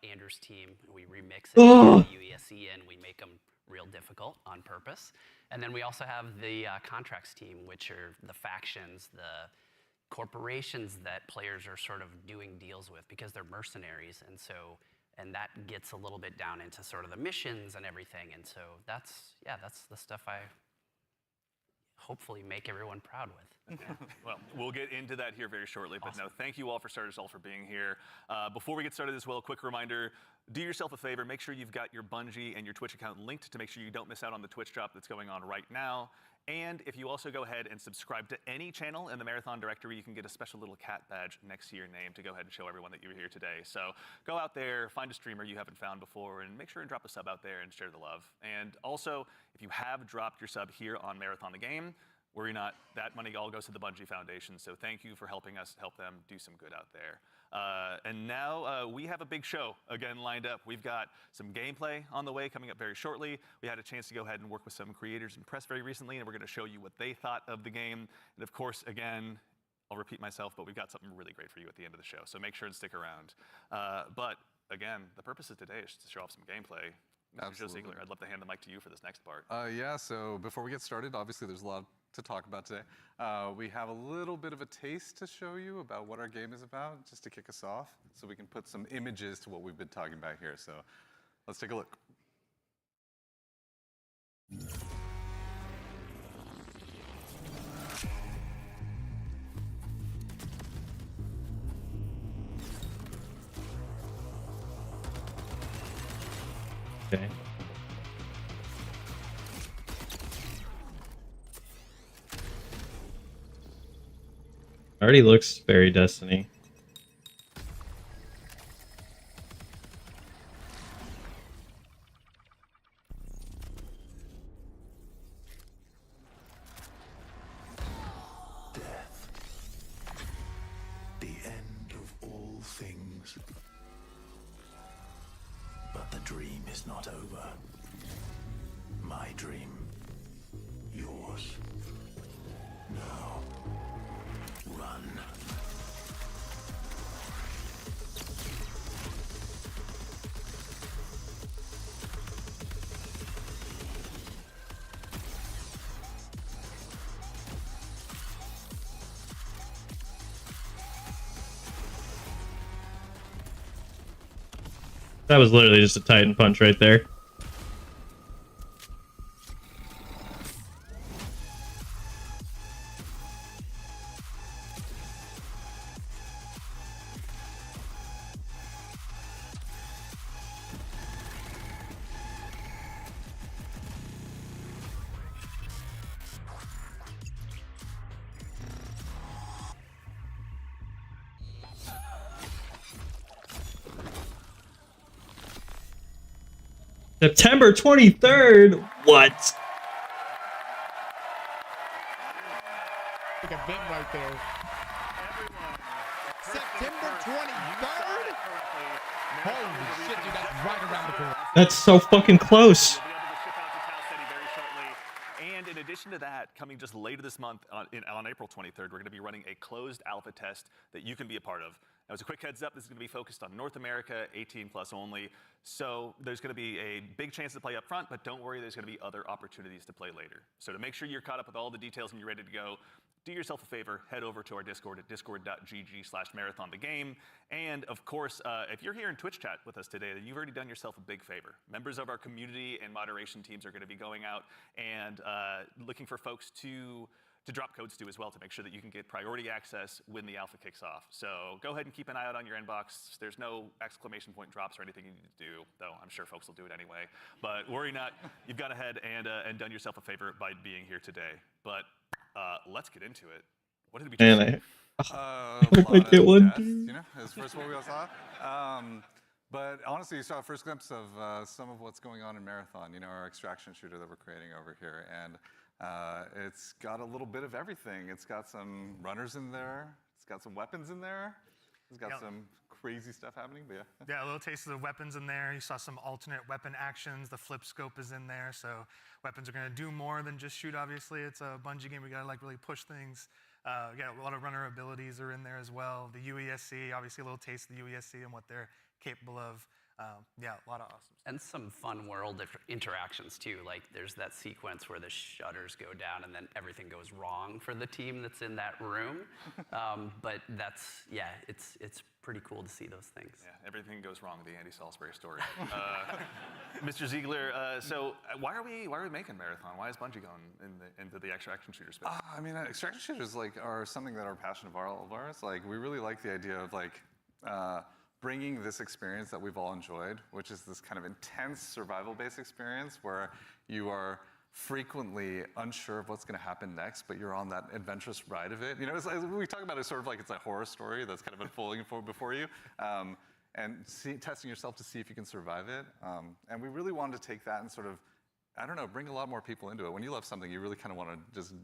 Andrew's team, we remix it with the UESE and we make them real difficult on purpose. And then we also have the contracts team, which are the factions, the corporations that players are sort of doing deals with because they're mercenaries. And that gets a little bit down into sort of the missions and everything. And so that's the stuff I hopefully make everyone proud with. Well, we'll get into that here very shortly, but no, thank you all for starters all for being here. Before we get started as well, a quick reminder, do yourself a favor, make sure you've got your Bungie and your Twitch account linked to make sure you don't miss out on the Twitch drop that's going on right now. And if you also go ahead and subscribe to any channel in the Marathon directory, you can get a special little cat badge next to your name to go ahead and show everyone that you were here today. So go out there, find a streamer you haven't found before, and make sure and drop a sub out there and share the love. And also, if you have dropped your sub here on Marathon the Game, worry not, that money all goes to the Bungie Foundation, so thank you for helping us help them do some good out there. And now we have a big show again lined up. We've got some gameplay on the way coming up very shortly. We had a chance to go ahead and work with some creators and press very recently, and we're going to show you what they thought of the game. And of course, again, I'll repeat myself, but we've got something really great for you at the end of the show, so make sure and stick around. But again, the purpose of today is to show off some gameplay. Absolutely. Ziegler, I'd love to hand the mic to you for this next part. Yeah, so before we get started, obviously there's a lot to talk about today. We have a little bit of a taste to show you about what our game is about, just to kick us off, so we can put some images to what we've been talking about here. So let's take a look. Okay. Already looks very Destiny. Death. The end of all things. But the dream is not over. My dream. Yours. Now. Run. That was literally just a Titan punch right there. September 23rd? What? Like a bit right there. September 23rd? Holy shit, dude, that's right around the corner. That's so fucking close. And in addition to that, coming just later this month on April 23rd, we're going to be running a closed alpha test that you can be a part of. Now, as a quick heads up, this is going to be focused on North America, 18 plus only. So there's going to be a big chance to play up front, but don't worry, there's going to be other opportunities to play later. So to make sure you're caught up with all the details and you're ready to go, do yourself a favor, head over to our Discord at discord.gg/marathonthegame. And of course, if you're here in Twitch chat with us today, then you've already done yourself a big favor. Members of our community and moderation teams are going to be going out and looking for folks to drop codes to as well to make sure that you can get priority access when the alpha kicks off. So go ahead and keep an eye out on your inbox. There's no exclamation point drops or anything you need to do, though I'm sure folks will do it anyway. But worry not, you've gone ahead and done yourself a favor by being here today. But let's get into it. What did we just Man, I might get one, deaths, dude. you know, is first what we all saw. But honestly, you saw a first glimpse of some of what's going on in Marathon, you know, our extraction shooter that we're creating over here. And it's got a little bit of everything. It's got some runners in there. It's got some weapons in there. It's got some crazy stuff happening, but yeah. Yeah, a little taste of the weapons in there. You saw some alternate weapon actions. The flip scope is in there, so weapons are going to do more than just shoot, obviously. It's a Bungie game. We got to like really push things. Yeah, a lot of runner abilities are in there as well. The UESC, obviously a little taste of the UESC and what they're capable of. Yeah, a lot of awesome stuff. And some fun world interactions too. Like there's that sequence where the shutters go down and then everything goes wrong for the team that's in that room. But that's, yeah, it's pretty cool to see those things. Yeah, everything goes wrong, the Andy Salisbury story. Mr. Ziegler, so why are we making Marathon? Why is Bungie going into the extraction shooter space? I mean, extraction shooters are something that are a passion of all of ours. Like, we really like the idea of bringing this experience that we've all enjoyed, which is this kind of intense survival-based experience where you are frequently unsure of what's going to happen next, but you're on that adventurous ride of it. You know, it's like, we talk about it sort of like it's a horror story that's kind of unfolding before you, and testing yourself to see if you can survive it. And we really wanted to take that and sort of, I don't know, bring a lot more people into it. When you love something, you really kind of want to just,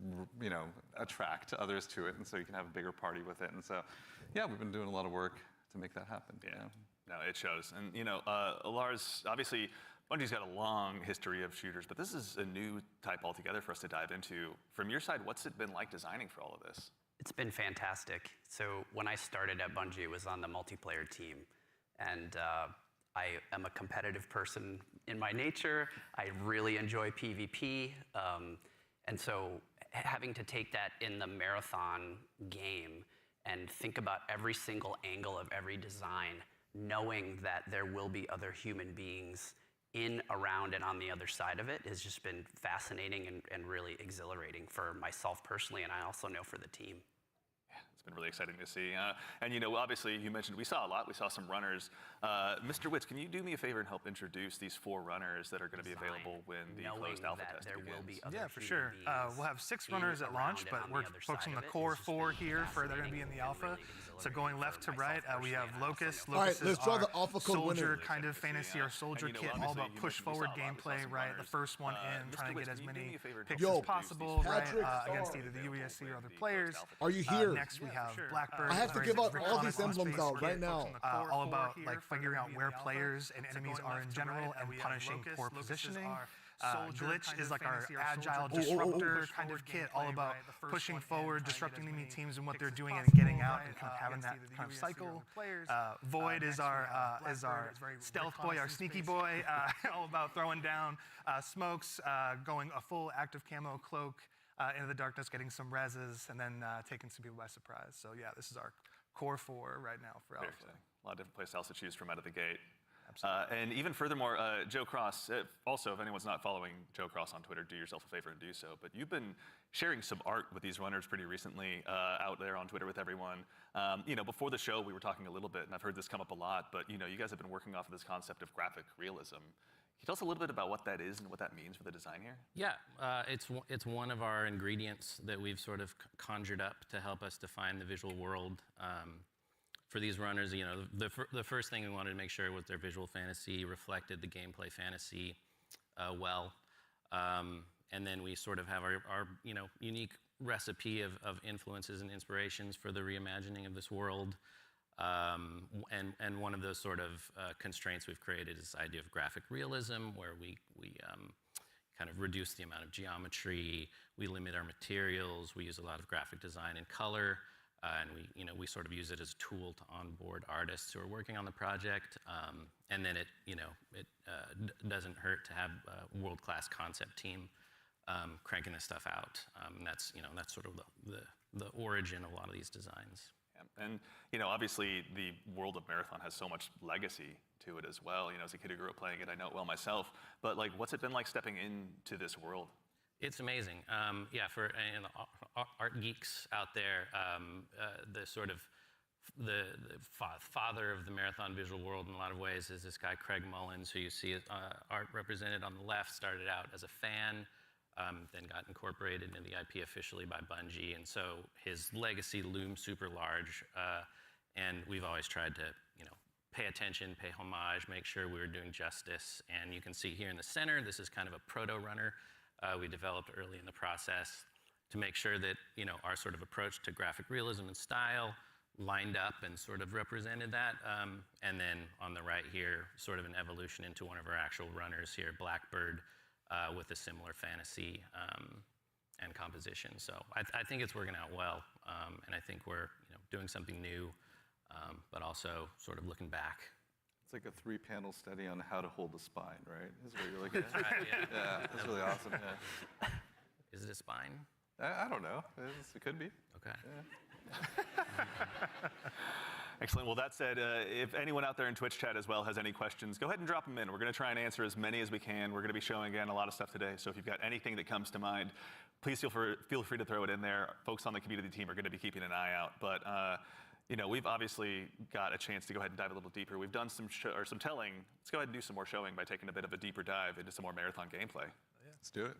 you know, attract others to it, and so you can have a bigger party with it. And so, yeah, we've been doing a lot of work to make that happen. Yeah, no, it shows. And, you know, Lars, obviously, Bungie's got a long history of shooters, but this is a new type altogether for us to dive into. From your side, what's it been like designing for all of this? It's been fantastic. So when I started at Bungie, it was on the multiplayer team. And I am a competitive person in my nature. I really enjoy PvP. And so having to take that in the Marathon game and think about every single angle of every design, knowing that there will be other human beings in, around, and on the other side of it has just been fascinating and really exhilarating for myself personally, and I also know for the team. It's been really exciting to see. And, you know, obviously, you mentioned we saw a lot. We saw some runners. Mr. Witz, can you do me a favor and help introduce these 4 runners that are going to be available when the closed alpha test begins? Yeah, for sure. We'll have 6 runners at launch, but we're focusing on the core 4 here for they're going to be in the alpha. So going left to right, we have Locust. Locust let's is draw our the alpha code soldier winner. kind of fantasy or soldier kit, all about push forward gameplay, right? The first one in, trying to get as many picks as possible, right? Against either the UESC or other players. Are you here? Next we have Blackbird. I have to give out all these emblems out right now. All about like figuring out where players and enemies are in general and punishing poor positioning. Glitch is like our agile disruptor kind of kit, all about pushing forward, disrupting enemy teams and what they're doing and getting out and kind of having that kind of cycle. Void is our stealth boy, our sneaky boy, all about throwing down smokes, going a full active camo cloak into the darkness, getting some reses, and then taking some people by surprise. So yeah, this is our core 4 right now for Alpha. A lot of different playstyle to choose from out of the gate. And even furthermore, Joe Cross, also, if anyone's not following Joe Cross on Twitter, do yourself a favor and do so. But you've been sharing some art with these runners pretty recently out there on Twitter with everyone. You know, before the show, we were talking a little bit, and I've heard this come up a lot, but, you know, you guys have been working off of this concept of graphic realism. Can you tell us a little bit about what that is and what that means for the design here? Yeah, it's one of our ingredients that we've sort of conjured up to help us define the visual world. For these runners, you know, the first thing we wanted to make sure was their visual fantasy reflected the gameplay fantasy well. And then we sort of have our you know, unique recipe of influences and inspirations for the reimagining of this world. And one of those sort of constraints we've created is this idea of graphic realism, where we kind of reduce the amount of geometry, we limit our materials, we use a lot of graphic design and color. and we sort of use it as a tool to onboard artists who are working on the project. And then it doesn't hurt to have a world-class concept team cranking this stuff out. And that's sort of the origin of a lot of these designs. Yeah. And obviously the world of Marathon has so much legacy to it as well. As a kid who grew up playing it, I know it well myself. But like, what's it been like stepping into this world? It's amazing. Yeah, for art geeks out there, the sort of the father of the Marathon visual world in a lot of ways is this guy Craig Mullins, who you see art represented on the left. Started out as a fan, then got incorporated into the IP officially by Bungie, and so his legacy looms super large. And we've always tried to, pay attention, pay homage, make sure we were doing justice. And you can see here in the center, this is kind of a proto runner we developed early in the process to make sure that our sort of approach to graphic realism and style lined up and sort of represented that. And then on the right here, sort of an evolution into one of our actual runners here, Blackbird, with a similar fantasy and composition. So I think it's working out well, and I think we're doing something new, but also sort of looking back. It's like a 3-panel study on how to hold the spine, right? Is what you're looking at. Right, yeah. Yeah, that's really awesome. Yeah. Is it a spine? I don't know. It could be. Okay. Yeah. Excellent. Well, that said, if anyone out there in Twitch chat as well has any questions, go ahead and drop them in. We're going to try and answer as many as we can. We're going to be showing, again, a lot of stuff today. So if you've got anything that comes to mind, please feel free to throw it in there. Folks on the community team are going to be keeping an eye out. But we've obviously got a chance to go ahead and dive a little deeper. We've done some telling. Let's go ahead and do some more showing by taking a bit of a deeper dive into some more Marathon gameplay. Yeah, let's do it.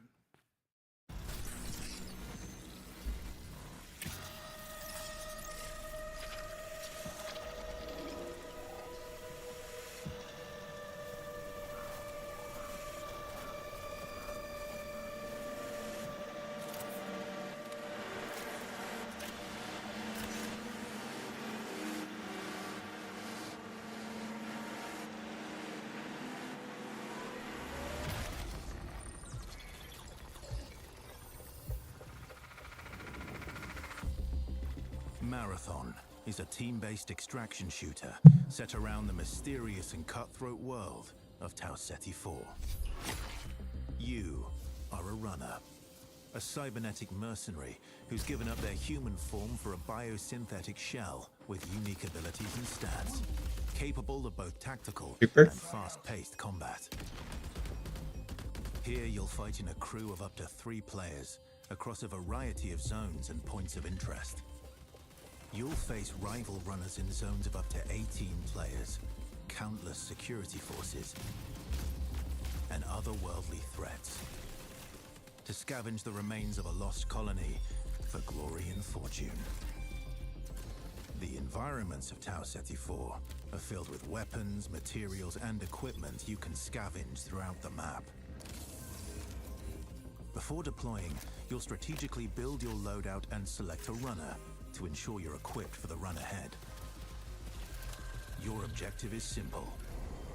Marathon is a team-based extraction shooter set around the mysterious and cutthroat world of Tau Ceti 4. You are a runner, a cybernetic mercenary who's given up their human form for a biosynthetic shell with unique abilities and stats, capable of both tactical and fast-paced combat. Here you'll fight in a crew of up to 3 players across a variety of zones and points of interest. You'll face rival runners in zones of up to 18 players, countless security forces, and otherworldly threats. To scavenge the remains of a lost colony for glory and fortune. The environments of Tau Ceti 4 are filled with weapons, materials, and equipment you can scavenge throughout the map. Before deploying, you'll strategically build your loadout and select a runner to ensure you're equipped for the run ahead. Your objective is simple.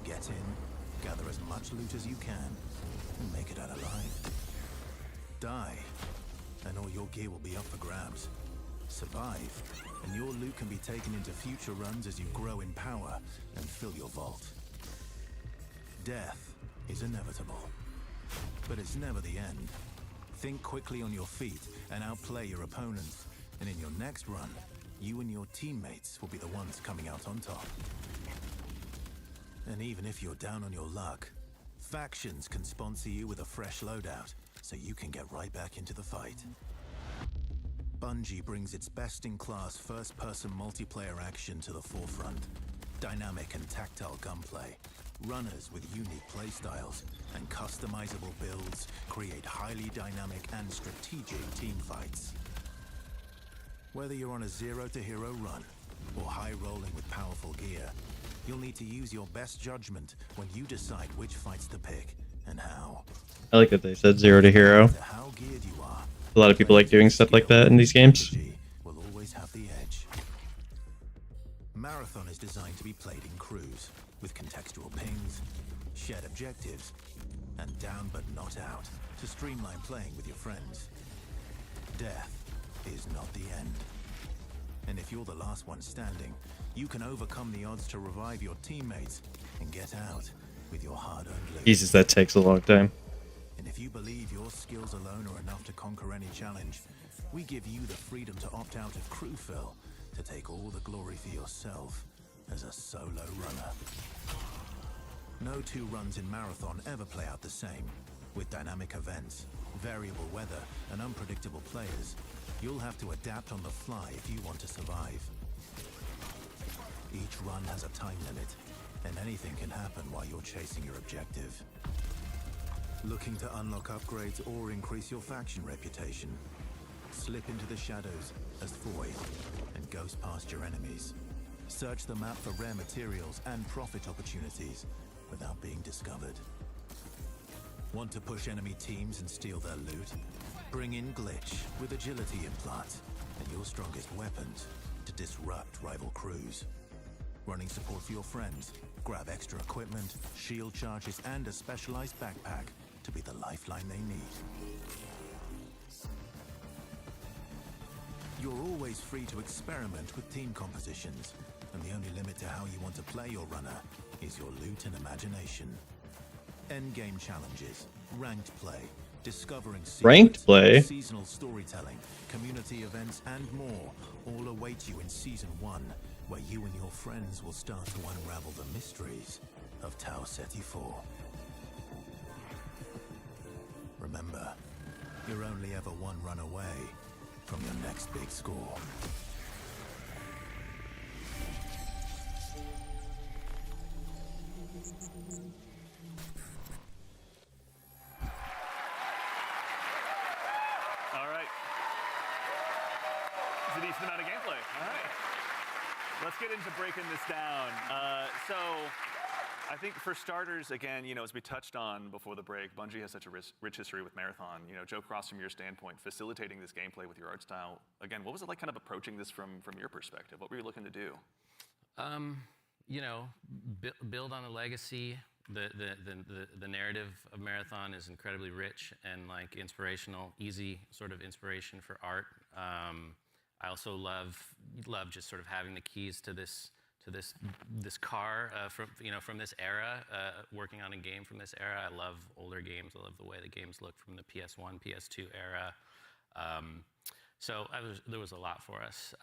Get in, gather as much loot as you can, and make it out alive. Die, and all your gear will be up for grabs. Survive, and your loot can be taken into future runs as you grow in power and fill your vault. Death is inevitable, but it's never the end. Think quickly on your feet and outplay your opponents. And in your next run, you and your teammates will be the ones coming out on top. And even if you're down on your luck, factions can sponsor you with a fresh loadout, so you can get right back into the fight. Bungie brings its best-in-class first-person multiplayer action to the forefront. Dynamic and tactile gunplay, runners with unique playstyles, and customizable builds create highly dynamic and strategic team fights. Whether you're on a zero-to-hero run or high-rolling with powerful gear, you'll need to use your best judgment when you decide which fights to pick and how. I like that they said 0 to hero. How geared you are, A lot of people like doing stuff like that in these games. will always have the edge. Marathon is designed to be played in crews, with contextual pings, shared objectives, and down but not out, to streamline playing with your friends. Death is not the end. And if you're the last one standing, you can overcome the odds to revive your teammates and get out with your hard-earned loot. Jesus, that takes a long time. And if you believe your skills alone are enough to conquer any challenge, we give you the freedom to opt out of crew fill, to take all the glory for yourself as a solo runner. No two runs in Marathon ever play out the same. With dynamic events, variable weather, and unpredictable players, you'll have to adapt on the fly if you want to survive. Each run has a time limit, and anything can happen while you're chasing your objective. Looking to unlock upgrades or increase your faction reputation? Slip into the shadows as Void and ghost past your enemies. Search the map for rare materials and profit opportunities without being discovered. Want to push enemy teams and steal their loot? Bring in Glitch with agility implant and your strongest weapons to disrupt rival crews. Running support for your friends? Grab extra equipment, shield charges, and a specialized backpack to be the lifeline they need. You're always free to experiment with team compositions, and the only limit to how you want to play your runner is your loot and imagination. Endgame challenges, ranked play, discovering Ranked play? seasonal storytelling, community events, and more all await you in Season 1, where you and your friends will start to unravel the mysteries of Tau Ceti 4. Remember, you're only ever one run away from your next big score. All right. It's a decent amount of gameplay. All right. Let's get into breaking this down. So I think for starters, again, as we touched on before the break, Bungie has such a rich history with Marathon. Joe Cross, from your standpoint, facilitating this gameplay with your art style, again, what was it like kind of approaching this from your perspective? What were you looking to do? Build on the legacy. The narrative of Marathon is incredibly rich and like inspirational, easy sort of inspiration for art. I also love just sort of having the keys to this car from this era, working on a game from this era. I love older games. I love the way the games look from the PS1, PS2 era. So there was a lot for us,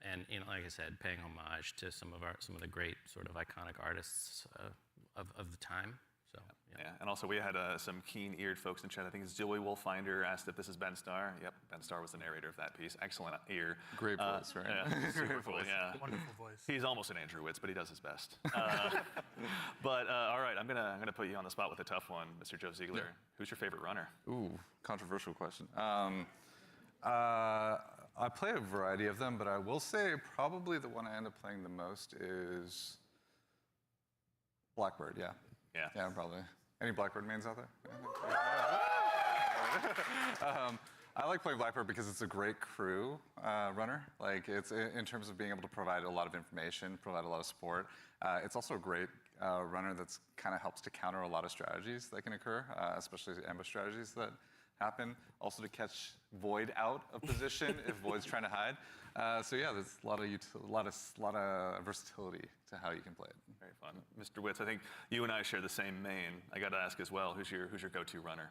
and like I said, paying homage to some of the great sort of iconic artists of the time. So yeah. And also we had some keen-eared folks in chat. I think it's Joey Wolfinder asked if this is Ben Starr. Yep, Ben Starr was the narrator of that piece. Excellent ear. Great voice, right? Yeah, super cool. Yeah, wonderful voice. He's almost an Andrew Witz, but he does his best. But all right, I'm gonna put you on the spot with a tough one, Mr. Joe Ziegler. Yeah. Who's your favorite runner? Ooh, controversial question. I play a variety of them, but I will say probably the one I end up playing the most is Blackbird. Yeah. Yeah, probably. Any Blackbird mains out there? I like playing Blackbird because it's a great crew runner. Like it's in terms of being able to provide a lot of information, provide a lot of support. It's also a great runner that's kind of helps to counter a lot of strategies that can occur, especially ambush strategies that happen. Also to catch Void out of position if Void's trying to hide. So yeah, there's a lot of versatility to how you can play it. Very fun, Mr. Witz. I think you and I share the same main. I got to ask as well. Who's your go-to runner?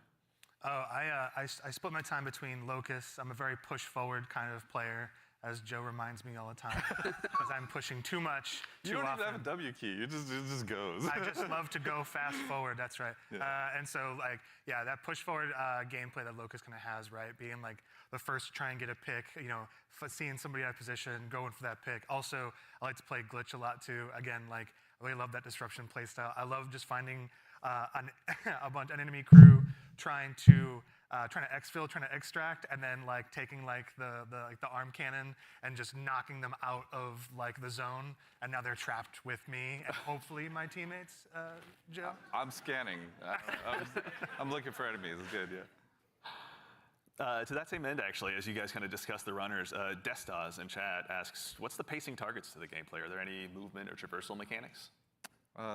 Oh, I split my time between Locust. I'm a very push-forward kind of player, as Joe reminds me all the time, because I'm pushing too much, too often. You don't even have a W key. It just goes. I just love to go fast forward. That's right. Yeah. And so, that push-forward gameplay that Locust kind of has, right? Being like the first to try and get a pick, seeing somebody out of position, going for that pick. Also, I like to play Glitch a lot too. Again, I really love that disruption playstyle. I love just finding an enemy crew trying to exfil, trying to extract, and then taking the arm cannon and just knocking them out of the zone, and now they're trapped with me and hopefully my teammates. Joe, I'm scanning. I'm looking for enemies. It's good, yeah. To that same end, actually, as you guys kind of discuss the runners, Destas in chat asks, what's the pacing targets to the gameplay? Are there any movement or traversal mechanics?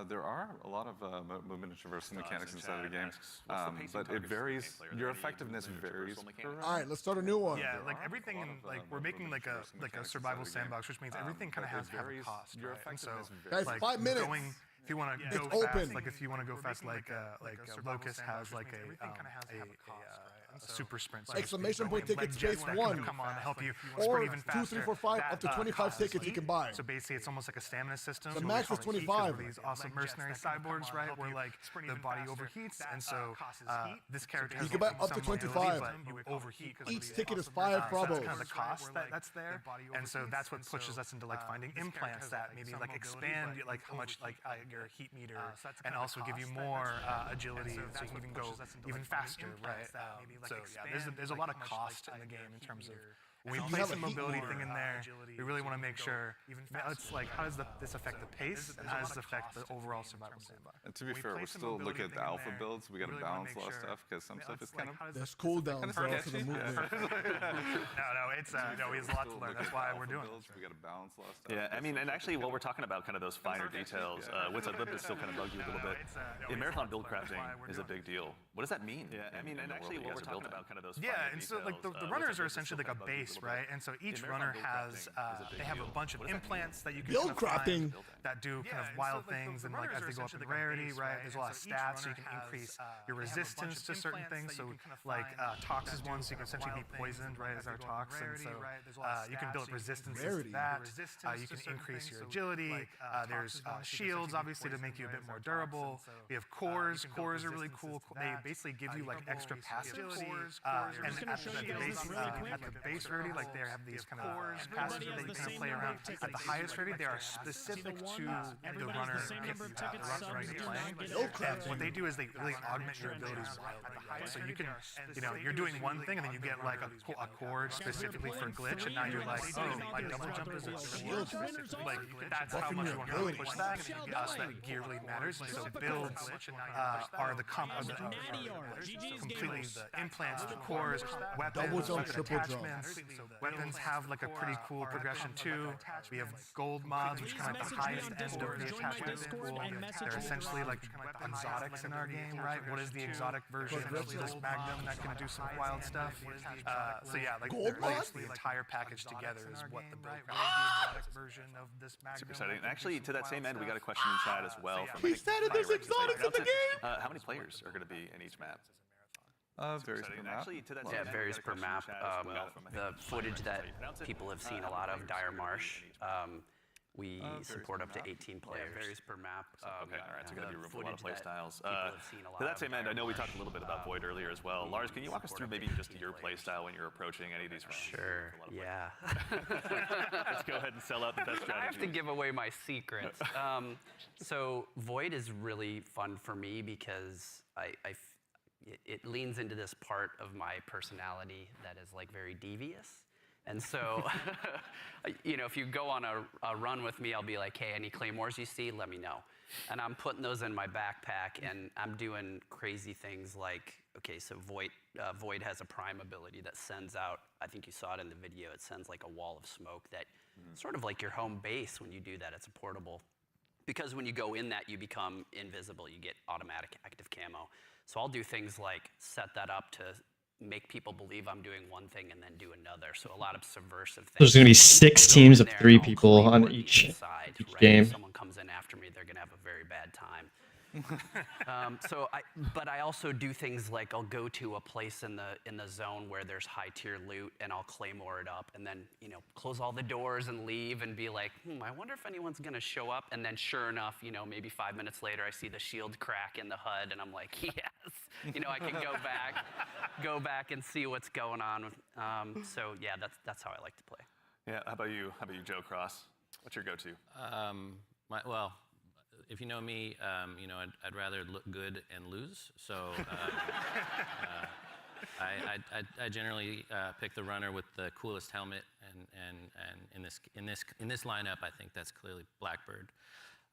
There are a lot of movement and traversal mechanics inside of the game, What's the pacing but it targets for the varies. game player? Are there Your any effectiveness movement and varies. traversal mechanics? All right, let's start a new one. Yeah, like everything in like we're making like a survival sandbox, which means everything kind of has to have a cost, Your right? And so Guys, like 5 minutes. if you want to It's go fast, open. like if you want to go fast, like Locust has like a super sprint. So Exclamation point tickets, jets space that 1. can come on to help you Or sprint even 2, faster. 3, 4, 5, up to 25 costs tickets you heat. can buy. So basically, it's almost like a stamina system. The So max we is call it heat 'cause 25. we're These awesome mercenary cyborgs, right? Where like the body overheats, and so this character has You can buy up to some 25. mobility, but you overheat. Each ticket is 5 So that's probos. kind of the cost that's there, and so that's what pushes us into like finding implants that maybe like expand like how much like your heat meter, and also give you more agility, so you can even go even faster, right? So yeah, there's a lot of cost in the game in terms of. When we place a mobility thing in there, we really want to make sure it's like how does this affect the pace and how does this affect the overall survival sandbox. And to be fair, we're still looking at the alpha builds. We got to balance a lot of stuff because some stuff is kind of. There's cooldowns for the movement. No, it's no, we have a lot to learn. That's why we're doing this. We got to balance a lot of stuff. Yeah, I mean, and actually, while we're talking about kind of those finer details, what's a little bit still kind of bug you a little bit. In marathon build crafting is a big deal. What does that mean? Yeah, I mean, and actually, while we're talking about kind of those and so like the runners are essentially like a base, right? And so each runner has they have a bunch of implants that you can Build crafting that do kind of wild things, and like as they go up in rarity, right? There's a lot of stats, so you can increase your resistance to certain things. So like Tox is one, so you can essentially be poisoned, right? As our Tox, and so you can build up resistance to that. You can increase your agility. There's shields, obviously, to make you a bit more durable. We have cores. Cores are really cool. They basically give you like extra passive. And at the base rarity, like they have these kind of passive that you can play around. At the highest rarity, they are specific to the runner you're playing. And what they do is they really augment your abilities wildly. So you can, you're doing one thing and then you get like a core specifically for glitch, and now you're like, oh, my double jump is a shield. Like that's how much you want to push that. So that gear really matters. And so builds are the completely the implants, the cores, weapons, Double jump, triple jump. attachments. Weapons have like a pretty cool progression too. We have gold mods, which kind of like the highest end of the attachment pool. They're essentially like exotics in our game, right? What is the exotic version of this Magnum that can do some wild stuff? So yeah, like the entire package together is what the exotic version of this Magnum. super exciting. And actually, to that same end, we got a question in chat as well. He said it, there's exotics in the game! How many players are going to be in each map? Varies per map. Actually, to that Yeah, same it varies end, per we got a map. question in chat as well from, I The think, footage that pronounce it. people have seen a lot of, Dire Marsh, we support up to 18 players. Varies per map. Okay, all right, so going to be room for a lot of play footage that styles. people have seen a lot To that of same end, I know we talked a Dire little bit about Void earlier as well. Lars, can you walk us through maybe just your play style when you're approaching any of these rounds? Sure, yeah. Let's go ahead and sell out the best strategy. I have to give away my secrets. So Void is really fun for me because it leans into this part of my personality that is like very devious. And so, if you go on a run with me, I'll be like, hey, any claymores you see, let me know. And I'm putting those in my backpack, and I'm doing crazy things like, okay, so Void has a prime ability that sends out, I think you saw it in the video, it sends like a wall of smoke that sort of like your home base when you do that, it's a portable. Because when you go in that, you become invisible, you get automatic active camo. So I'll do things like set that up to make people believe I'm doing one thing and then do another. So a lot of subversive things. There's going to be 6 teams of 3 people on each game. If someone comes in after me, they're going to have a very bad time. But I also do things like I'll go to a place in the zone where there's high tier loot, and I'll claymore it up, and then close all the doors and leave, and be like, I wonder if anyone's gonna show up. And then sure enough, maybe 5 minutes later, I see the shield crack in the HUD, and I'm like, yes, I can go back and see what's going on. So yeah, that's how I like to play. Yeah. How about you, Joe Cross? What's your go-to? Well, if you know me, I'd rather look good and lose. So I generally pick the runner with the coolest helmet, and in this lineup, I think that's clearly Blackbird.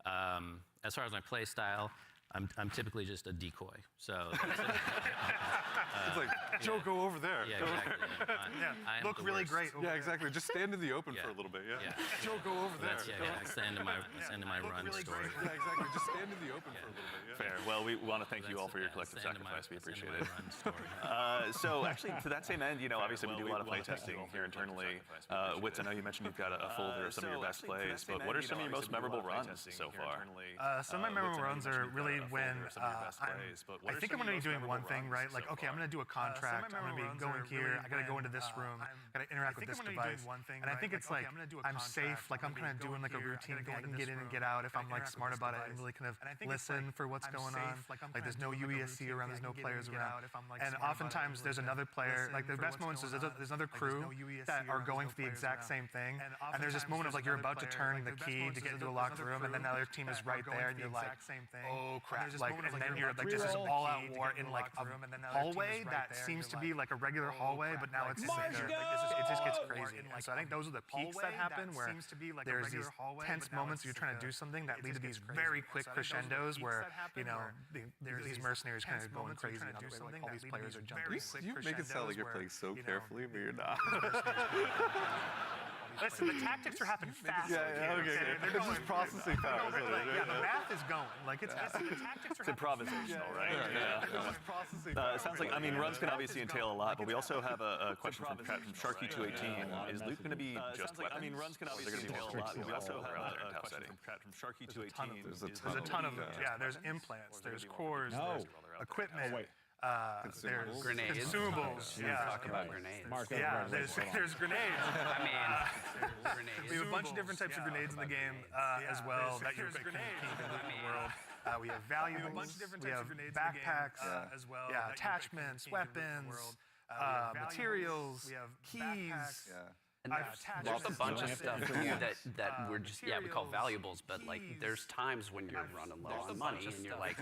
As far as my play style, I'm typically just a decoy. So It's like, Joe, go over there. Yeah, Go over exactly. there. I am look the really worst. great. Over Yeah, there. exactly. Just stand in the open for a little bit. Yeah. Joe, go over there. That's, that's the end of my run story. Yeah, exactly. Just stand in the open for a little bit. Yeah. Fair. Well, we want to thank you all for your collective sacrifice. We appreciate it. So actually, to that same end, obviously we do a lot of play testing here internally. Witz, I know you mentioned you've got a folder of some of your best plays, but what are some of your most memorable runs so far? Some of my memorable runs are really when I think I'm going to be doing one thing, right? Like, okay, I'm going to do a contract. I'm going to be going here. I got to go into this room. I got to interact with this device. And I think it's like I'm safe. Like I'm kind of doing like a routine thing. I can get in and get out if I'm like smart about it and really kind of listen for what's going on. Like there's no UESC around. There's no players around. And oftentimes there's another player. Like the best moments is there's another crew that are going for the exact same thing. And there's this moment of like you're about to turn the key to get into a locked room, and then the other team is right there, and you're like, oh crap! Like, and then you're like, this is all-out war in like a hallway that seems to be like a regular hallway, but now it's it just gets crazy. And so I think those are the peaks that happen where there's these tense moments you're trying to do something that lead to these very quick crescendos where these mercenaries kind of going crazy, and all these players are jumping. You make it sound like you're playing so carefully, but you're not. Listen, the tactics are happening fast. Yeah, okay. It's just processing power. Yeah, the math is going. Like it's the tactics are improvisational, right? Yeah. It sounds like, runs can obviously entail a lot, but we also have a question from Sharky218. Is loot going to be just weapons? Runs can obviously entail a lot, but we also have a question from Sharky218. There's a ton of them. Yeah, there's implants, there's cores, there's equipment. There's grenades. Consumables. Yeah. Talk about grenades. Yeah, there's grenades. I mean, grenades. We have a bunch of different types of grenades in the game as well that you can loot in the world. We have valuables. We have backpacks as well. Yeah, attachments, weapons, materials, keys. And there's a bunch of stuff that we're just, we call valuables, but like there's times when you're running low on money and you're like,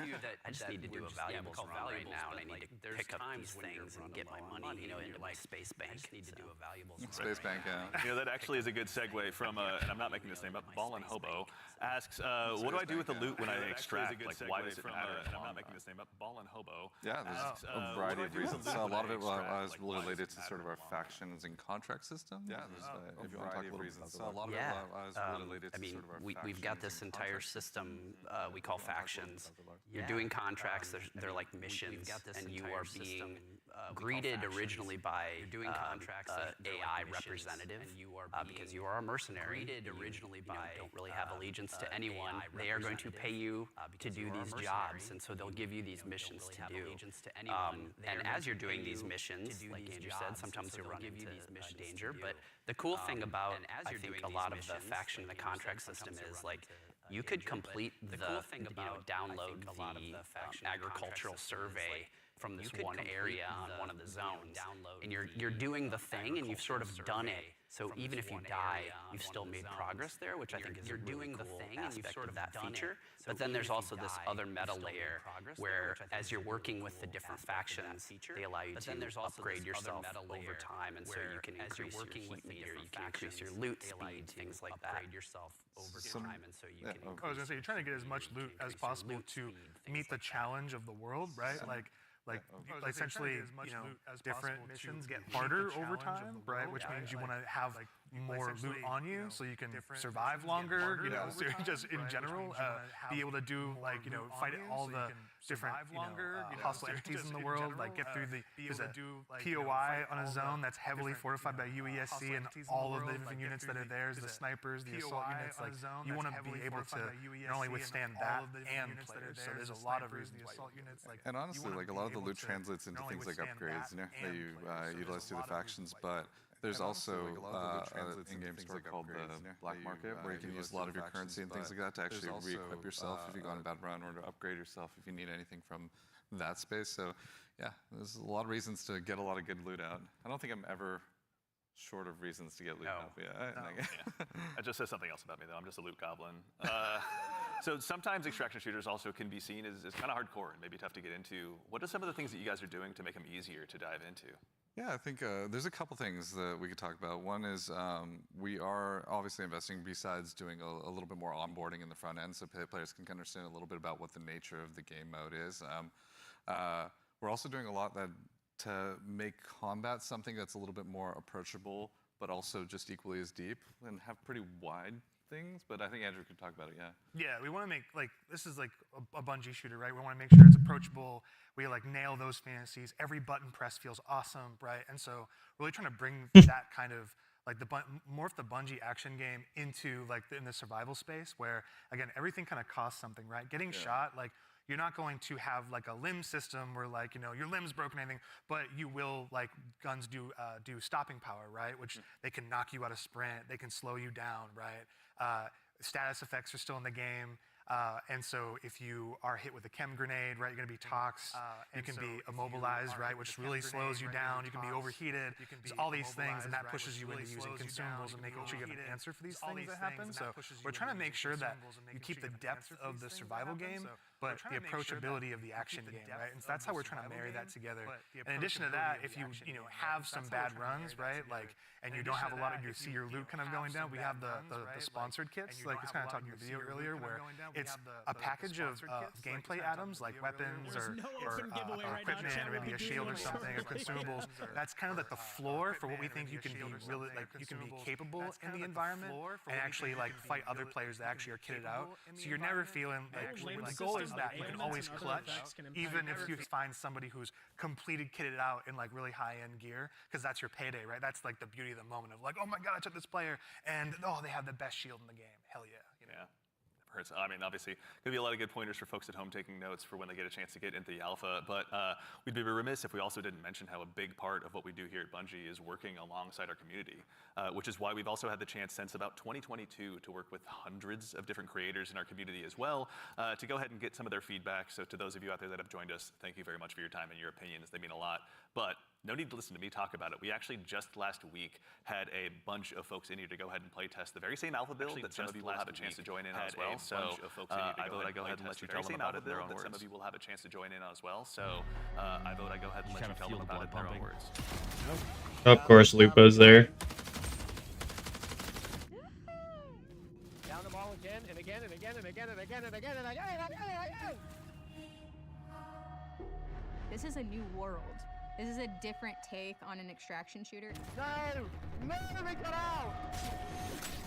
I just need to do a valuables run right now, and I need to pick up these things and get my money, into like Space Bank. I just need to do a valuables run. Space Bank, yeah. That actually is a good segue from, and I'm not making this name up, Ballin' Hobo asks, what do I do with the loot when I extract? Like, why does it matter? And I'm not making this name up, Ballin' Hobo. Yeah, there's a variety of reasons. A lot of it was related to sort of our factions and contract system. Yeah, if you want to talk a little bit about that. A lot of it was related to sort of our factions. We've got this entire system we call factions. You're doing contracts, they're like missions, and you are being greeted originally by AI representative because you are a mercenary. You don't really have allegiance to anyone. They are going to pay you to do these jobs, and so they'll give you these missions to do. And as you're doing these missions, like Andrew said, sometimes you'll run into danger, but the cool thing about, I think, a lot of the faction and the contract system is like, you could complete download the agricultural survey from this one area on one of the zones, and you're doing the thing, and you've sort of done it. So even if you die, you've still made progress there, which I think is a really cool aspect of that feature. But then there's also this other meta layer where, as you're working with the different factions, they allow you to upgrade yourself over time, and so you can increase your heat meter, you can increase your loot speed, things like that. Over time, and so you can. I was gonna say, you're trying to get as much loot as possible to meet the challenge of the world, right? Like essentially, different missions get harder over time, right? Which means you want to have more loot on you so you can survive longer, so just in general, be able to do fight all the different hostile entities in the world, like get through there's a POI on a zone that's heavily fortified by UESC, and all of the different units that are there, the snipers, the assault units, like you want to be able to not only withstand that and players, so there's a lot of reasons why units like. And honestly, like a lot of the loot translates into things like upgrades, that you utilize through the factions, but there's also an in-game store called the Black Market, where you can use a lot of your currency and things like that to actually re-equip yourself if you go on a bad run, or to upgrade yourself if you need anything from that space. So yeah, there's a lot of reasons to get a lot of good loot out. I don't think I'm ever short of reasons to get loot out. That just says something else about me, though. I'm just a loot goblin. So sometimes extraction shooters also can be seen as kind of hardcore and maybe tough to get into. What are some of the things that you guys are doing to make them easier to dive into? Yeah, I think there's a couple things that we could talk about. One is we are obviously investing, besides doing a little bit more onboarding in the front end so players can understand a little bit about what the nature of the game mode is. We're also doing a lot to make combat something that's a little bit more approachable, but also just equally as deep and have pretty wide things. But I think Andrew could talk about it, yeah. Yeah, we want to make, like, this is like a Bungie shooter, right? We want to make sure it's approachable. We like nail those fantasies. Every button press feels awesome, right? And so really trying to bring that kind of like morph the Bungie action game into like in the survival space where again everything kind of costs something, right? Getting shot, like you're not going to have like a limb system where like your limb's broken or anything, but you will like guns do stopping power, right? Which they can knock you out of sprint, they can slow you down, right? Status effects are still in the game. And so if you are hit with a chem grenade, right, you're going to be toxed. You can be immobilized, right, which really slows you down. You can be overheated. There's all these things, and that pushes you into using consumables and making sure you have an answer for these things that happen. So we're trying to make sure that you keep the depth of the survival game, but the approachability of the action game, right? And so that's how we're trying to marry that together. In addition to that, if you have some bad runs, right, like, and you don't have a lot of, you see your loot kind of going down, we have the sponsored kits, like I was kind of talking in the video earlier, where it's a package of gameplay items like weapons or equipment or maybe a shield or something or consumables. That's kind of like the floor for what we think you can be really, like you can be capable in the environment and actually like fight other players that actually are kitted out. So you're never feeling like, the goal is that you can always clutch even if you find somebody who's completed kitted out in like really high-end gear, because that's your payday, right? That's like the beauty of the moment of like, oh my god, I took this player and they have the best shield in the game. Hell yeah. Yeah. Hurts. I mean, obviously, going to be a lot of good pointers for folks at home taking notes for when they get a chance to get into the alpha. But we'd be remiss if we also didn't mention how a big part of what we do here at Bungie is working alongside our community, which is why we've also had the chance since about 2022 to work with hundreds of different creators in our community as well, to go ahead and get some of their feedback. So to those of you out there that have joined us, thank you very much for your time and your opinions. They mean a lot. But no need to listen to me talk about it. We actually just last week had a bunch of folks in here to go ahead and play test the very same alpha build that some of you will have a chance to join in as well. So I vote I go ahead and let you tell them about it in their own words. Some of you will have a chance to join in as well. So I vote I go ahead and let you tell them about it in their own words. Of course, Lupo's there. Down them all again and again and again and again and again and again and again and again and again. This is a new world. This is a different take on an extraction shooter. No! No, we got out!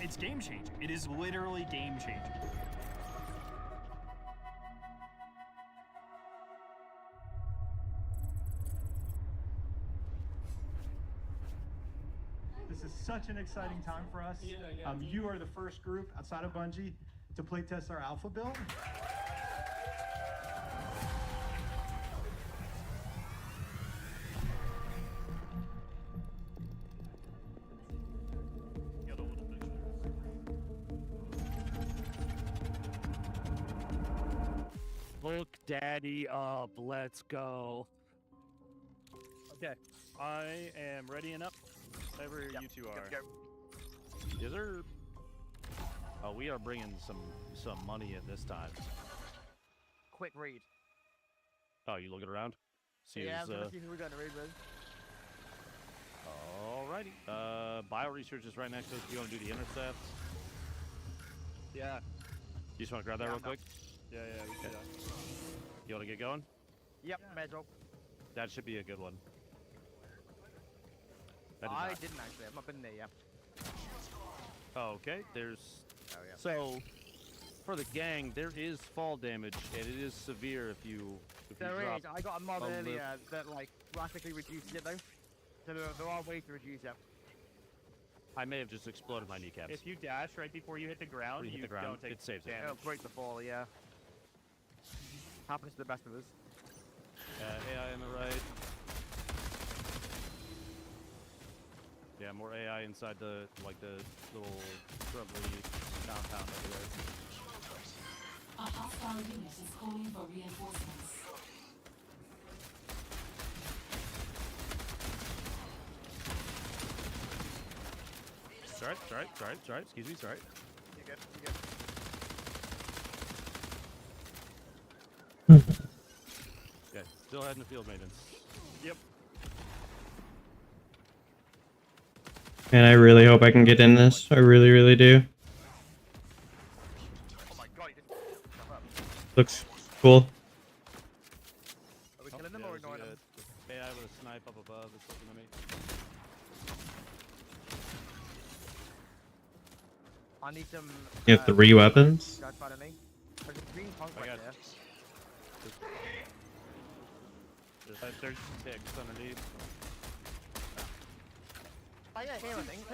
It's game changing. It is literally game changing. This is such an exciting time for us. You are the first group outside of Bungie to playtest our alpha build. Look daddy up, let's go. Okay, I am ready and up. Whatever you two are. Yes, sir. Oh, we are bringing some money in this time. Quick read. Oh, you looking around? Yeah, I'm gonna see who we're gonna read with. Alrighty. Bio research is right next to us. Do you want to do the intercepts? Yeah. You just want to grab that real quick? Yeah, we can do that. You want to get going? Yep, Medro. That should be a good one. I didn't actually. I've not been there yet. Okay, so for the gang, there is fall damage, and it is severe if you There drop is. I got a mod a earlier lip. that like drastically reduced it though. So there are ways to reduce it. I may have just exploded my kneecaps. If you dash right before you hit the ground, you don't take it saves it. It'll break the fall, yeah. Happens to the best of us. AI on the right. Yeah, more AI inside the little shrubbery compound over there. A hostile unit is calling for reinforcements. Sorry. Excuse me, sorry. You're good. Yeah, still heading to field maintenance. Yep. And I really hope I can get in this. I really, really do. Looks cool. Are we killing them or ignoring them? AI with a snipe up above is looking at me. I need some. You have 3 weapons? Guys fighting me. There's a green punk I right got there. There's 6 underneath. I hit here, I think.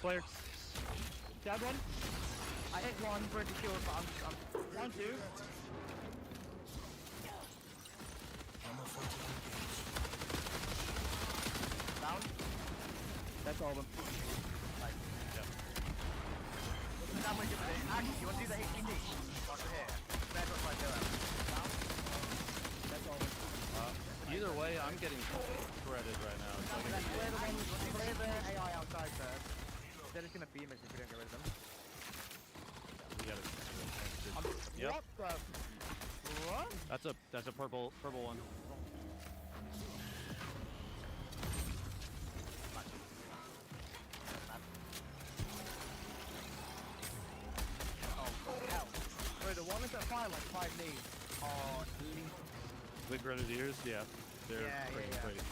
Player. Down one. I hit one for the shield, but I'm 1, 2. Down. That's all of them. Right. Yep. Actually, you want to do the HPD? Over here. That's what I do. Down. That's all of them. Either way, I'm getting shredded right now. So Clear the AI outside first. They're just gonna beam us if we don't get rid of them. we gotta. Yep. What the? What? That's a purple one. Wait, the one that's at fire like 5 knees. Oh, The grenadiers, yeah. They're pretty yeah. great.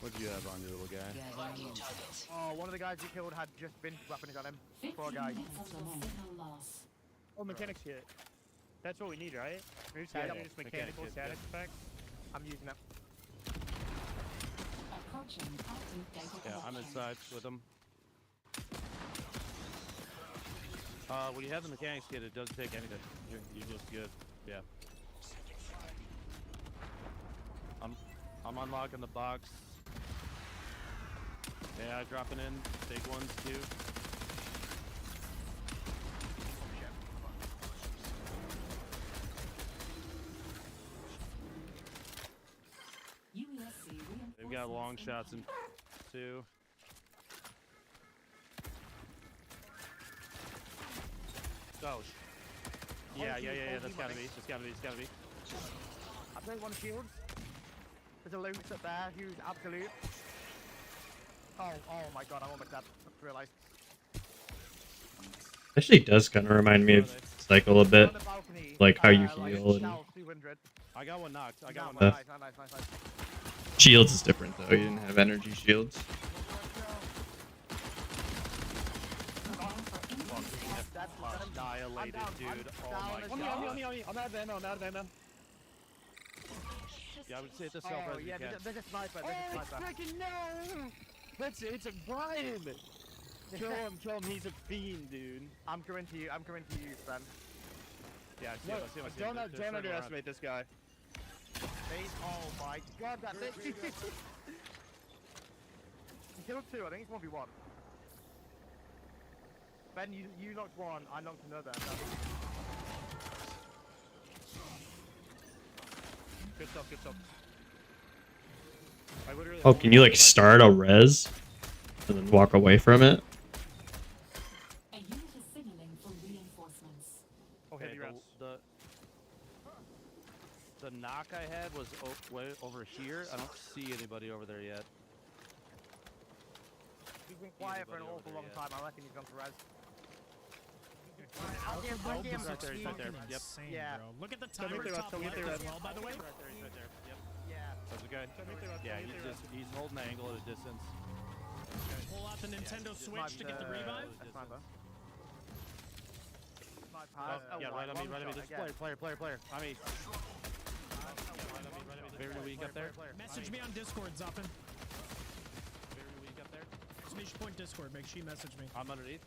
What do you have on your little guy? Oh, one of the guys you killed had just been weapons on him. Poor guy. Oh, mechanics kit. That's what we need, right? We're just just mechanical static effects. I'm using it. Yeah, I'm inside with them. When you have the mechanics kit, it doesn't take anything. You're just good. Yeah. I'm unlocking the box. Yeah, dropping in big ones too. They've got long shots in too. Oh. Yeah. That's gotta be. It's gotta be. I played one shield. There's a loot up there who's absolute. Oh my god, I'm almost dead. I just realised. Actually does kind of remind me of Cycle a bit. Like how you heal and I got one knocked. I got one Nice. knocked. shields is different though. You didn't have energy shields. That's annihilated, dude. Oh my god. On me. I'm out of ammo. Yeah, I would say it's a self-res. Yeah, there's a sniper. Oh, freaking no! It's a Brian! Kill him, he's a fiend, dude. I'm going to you, Ben. Yeah, I see him. Don't underestimate this guy. Oh my god, that bitch! He killed 2, I think it's 1v1. Ben, you knocked 1, I knocked another. Good stuff. Oh, can you like start a res and then walk away from it? A unit is signaling for reinforcements. Okay, the knock I had was way over here. I don't see anybody over there yet. He's been quiet for an awful long time. I reckon he's gone for res. He's right there. Yep. Yeah. Bro. Look at the timer top left as well, by the way. He's right there. Yep. Yeah. That's a guy. Yeah, he's holding an angle at a distance. Pull out the Nintendo Switch to get the revive. Yeah, right on me. This player. I mean, very weak up there. Message me on Discord, Zoppin. Very weak up there. Smash point Discord. Make sure you message me. I'm underneath.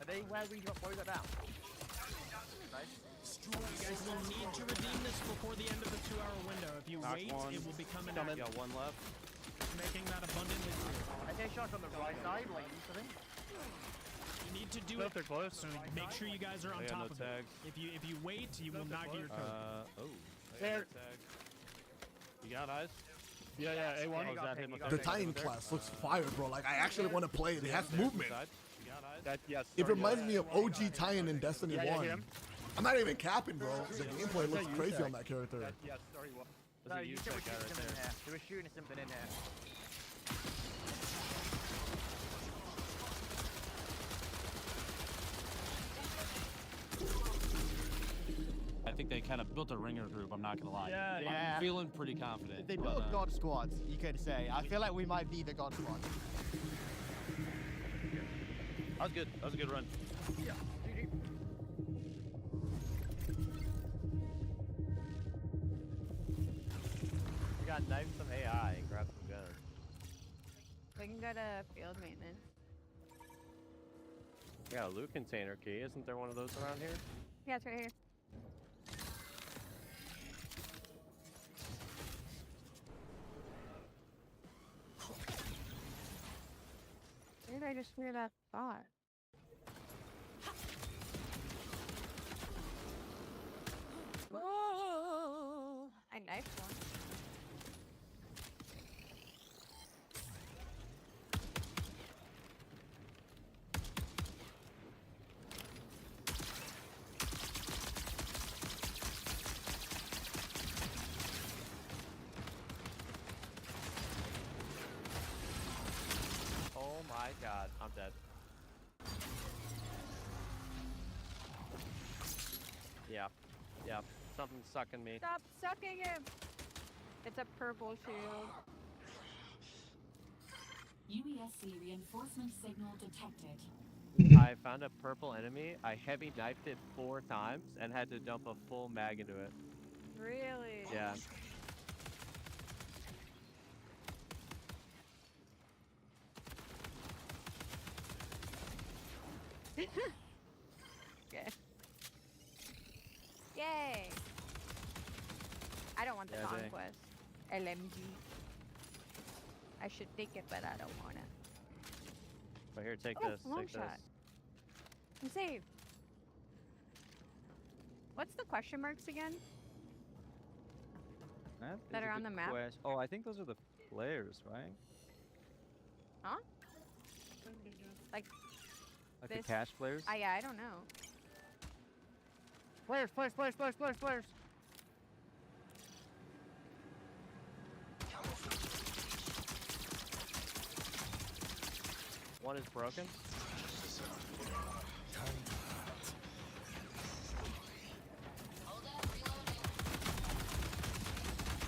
Are they where we got down? Nice. You guys will need to redeem this before the end of the 2-hour window. If you wait, it will become an I got one left. Making that abundantly clear. I get shots on the right side, like something. You need to do it. So make sure you guys are on top of it. If you wait, you will not get your code. There. You got eyes? Yeah, A1. The Titan class looks fire, bro. Like, I actually want to play it. It has movement. It reminds me of OG Titan in Destiny 1. I'm not even capping, bro. The gameplay looks crazy on that character. Yeah, sorry, what? No, you said we're shooting something in here. They were shooting something in here. I think they kind of built a ringer group, I'm not gonna lie. Yeah. I'm feeling pretty confident. They built a god squad, you could say. I feel like we might be the god squad. That was good. That was a good run. Yeah. We got knife some AI and grab some guns. We can go to field maintenance. We got a loot container key. Isn't there one of those around here? Yeah, it's right here. Where did I just hear that thought? Oh, I knifed one. Oh my god, I'm dead. Yeah. Yeah. Something's sucking me. Stop sucking him! It's a purple shield. UESC reinforcement signal detected. I found a purple enemy. I heavy knifed it 4 times and had to dump a full mag into it. Really? Yeah. Okay. Yay! I don't want the Yeah, they- conquest. LMG. I should take it, but I don't want it. But here, take Oh, this. long Take shot. this. I'm saved. What's the question marks again? That are on the map? Oh, I think those are the flares, right? Huh? Like Like this? the cash flares? Yeah, I don't know. Flares, flares, flares, flares, flares, flares. One is broken.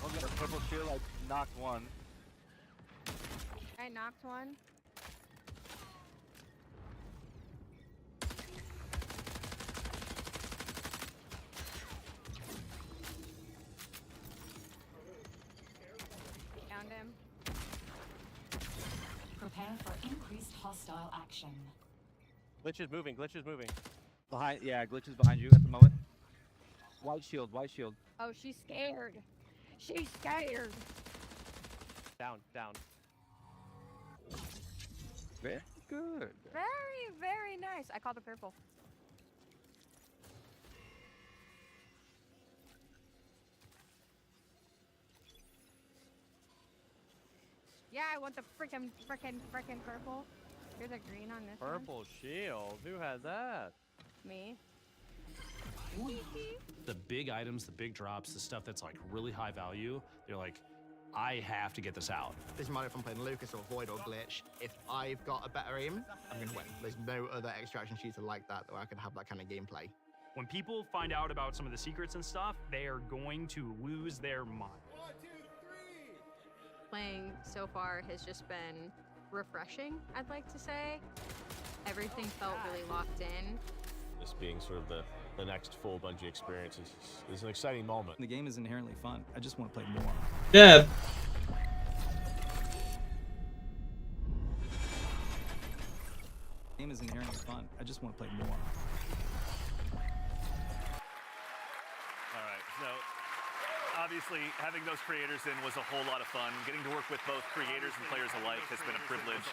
One got a purple shield. I knocked one. I knocked one. Found him. Prepare for increased hostile action. Glitch is moving. Glitch is moving. Behind, yeah, Glitch is behind you at the moment. White shield, white shield. Oh, she's scared. She's scared. Down, down. Very good. Very, very nice. I called the purple. Yeah, I want the frickin' purple. There's a green on this Purple shield. Who had that? one. Me. The big items, the big drops, the stuff that's like really high value, they're like, I have to get this out. Doesn't matter if I'm playing Lucas or Void or Glitch. If I've got a better aim, I'm gonna win. There's no other extraction shooter like that where I can have that kind of gameplay. When people find out about some of the secrets and stuff, they are going to lose their mind. Playing so far has just been refreshing, I'd like to say. Everything felt really locked in. This being sort of the next full Bungie experience is an exciting moment. The game is inherently fun. I just want to play more. Yeah. The game is inherently fun. I just want to play more. All right, so obviously, having those creators in was a whole lot of fun. Getting to work with both creators and players alike has been a privilege.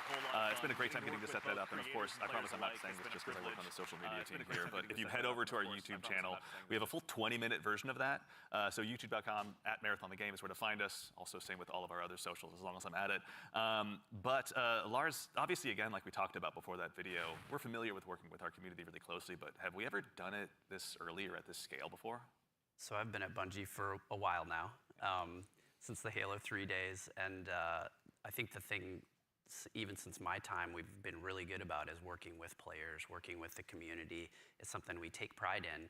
It's been a great time getting to set that up. And of course, I promise I'm not saying this just because I work on the social media team here, but if you head over to our YouTube channel, we have a full 20-minute version of that. So youtube.com @marathonthegame is where to find us. Also, same with all of our other socials, as long as I'm at it. But Lars, obviously, again, like we talked about before that video, we're familiar with working with our community really closely, but have we ever done it this early or at this scale before? So I've been at Bungie for a while now, since the Halo 3 days, and I think the thing, even since my time, we've been really good about is working with players, working with the community. It's something we take pride in.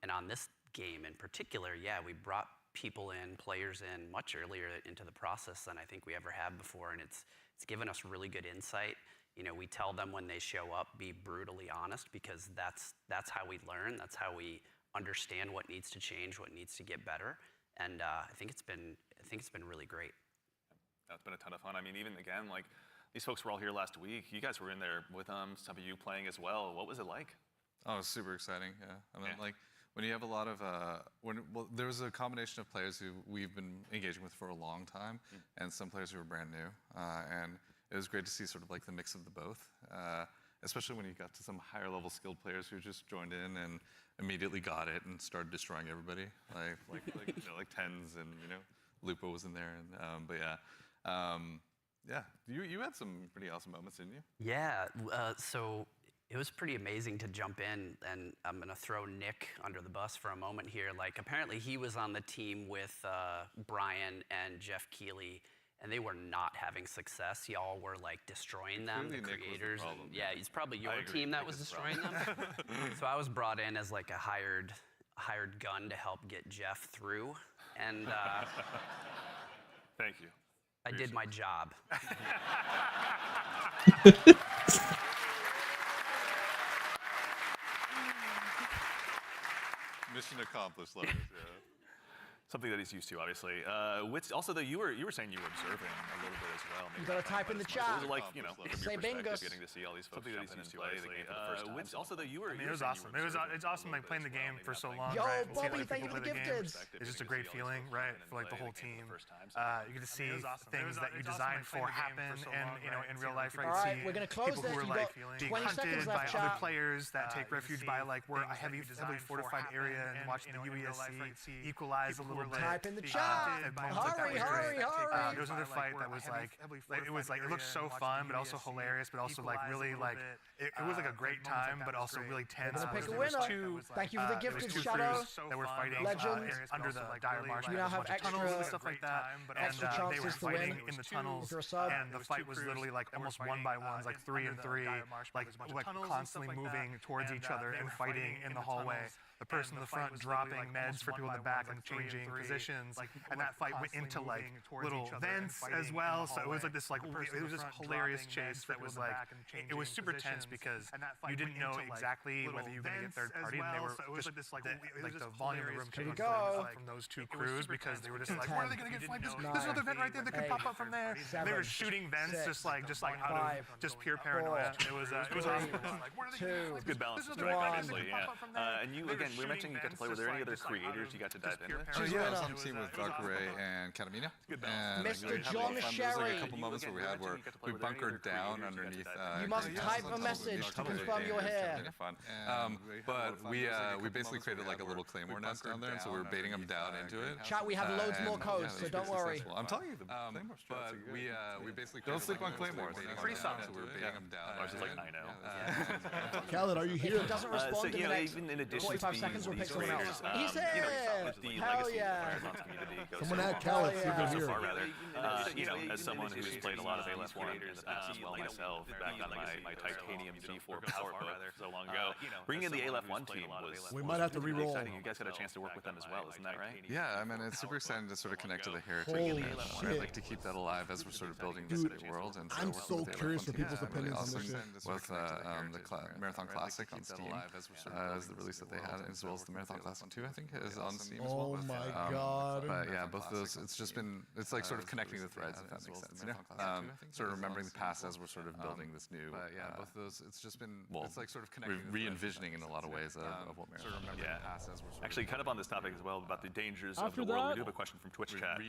And on this game in particular, yeah, we brought people in, players in, much earlier into the process than I think we ever have before, and it's given us really good insight. You know, we tell them when they show up, be brutally honest, because that's how we learn, that's how we understand what needs to change, what needs to get better, and I think it's been really great. That's been a ton of fun. I mean, even again, like these folks were all here last week. You guys were in there with them. Some of you playing as well. What was it like? Oh, it was super exciting. Yeah, I mean, like when you have a lot of there was a combination of players who we've been engaging with for a long time, and some players who were brand new, and it was great to see sort of like the mix of the both. Especially when you got to some higher level skilled players who just joined in and immediately got it and started destroying everybody, like you know, like Tens, and you know, Lupo was in there, and but yeah, you had some pretty awesome moments, didn't you? Yeah, so it was pretty amazing to jump in, and I'm gonna throw Nick under the bus for a moment here. Like apparently he was on the team with Brian and Jeff Keighley, and they were not having success. Y'all were like destroying them, the creators. And, yeah, it's probably your team that was destroying them. So I was brought in as like a hired gun to help get Jeff through, and thank you. I did my job. Mission accomplished, Lars. Yeah. Something that he's used to, obviously. Also, though, you were saying you were observing a little bit as well. You gotta type in the chat. What was it like, you know, from your Say perspective, bingus. getting to see all these folks jump in and play the game for the first time? Also, though, you were. It was awesome. It's awesome, like playing the game for so long. Yo, right? Bobby, thank you for the gifteds. It's just a great feeling, right, for like the whole team. You get to see things that you designed for happen, and you know, in real life, right? All right, we're gonna close people this. who are You like got being 20 hunted seconds by left, other chat. players that take refuge by like we're a heavily fortified area, and watching the UESC equalize a little bit. Type in the chat. Hurry. There was another fight that was like, it looked so fun, but also hilarious, but also like really like, it was like a great time, but also really tense. Gonna pick a There was winner. Thank you for the gifted Shadow. that were fighting Legend. under the dire marsh. You now have tunnels and extra stuff like that, and extra they were chances to fighting win in the tunnels, if you're a sub. and the fight was literally like almost one by ones, like 3 and 3, like constantly moving towards each other and fighting in the hallway. The person in the front dropping meds for people in the back and changing positions, and that fight went into like little vents as well. So it was like this it was this hilarious chase that was like, it was super tense because you didn't know exactly whether you were gonna get third party, and they were just the volume of the room changed from those two crews because they were just like, where are they gonna get flanked? There's another vent right there that could pop up from there. They were shooting vents just out of just pure paranoia. It was awesome. Good balance, obviously, yeah. And you again, we were mentioning you got to play. Were there any other creators you got to dive in with? Yeah, I was on the team with Valkyrie and Katamina. And Mr. we had John there was Sherry. like a couple moments where we bunkered down underneath. You must type a message to confirm you're here. Fun. But we basically created like a little claymore nest down there, and so we were baiting them down into it. Chat, we have loads more codes, so don't worry. I'm telling you, the claymore strats are good. But we basically don't sleep on claymores. Pretty solid. So we were baiting them down. Ours is like, I know. Khaled, are you here? If it doesn't respond in the next even in addition 45 to seconds, we'll these pick someone else. creators, He's here! Hell yeah! Someone add Khaled, see if So they're far, here. rather, you know, as someone who's played a lot of ALF1 in the past as well myself, back on my Titanium G4 power book so long ago, bringing in the ALF1 team was We might have to re-roll. exciting. You guys got a chance to work with them as well, isn't that right? Yeah, I mean, it's super exciting to sort of connect to the heritage. Holy and shit. I'd like to keep that alive as we're sort of building this Dude, big world. And I'm so curious for people's opinions on this shit. With the Marathon Classic on Steam, as the release that they had, as well as the Marathon Classic 2, I think, is on Steam as well. Oh my God. But yeah, both of those, it's like sort of connecting the threads, if that makes sense. You know? Sort of remembering the past as we're sort of building this new. But yeah, both of those, it's like sort of connecting. Re-envisioning in a lot of ways of what Marathon is. Yeah. Actually, kind of on this topic as well about the dangers of the world. We do have a question from Twitch chat.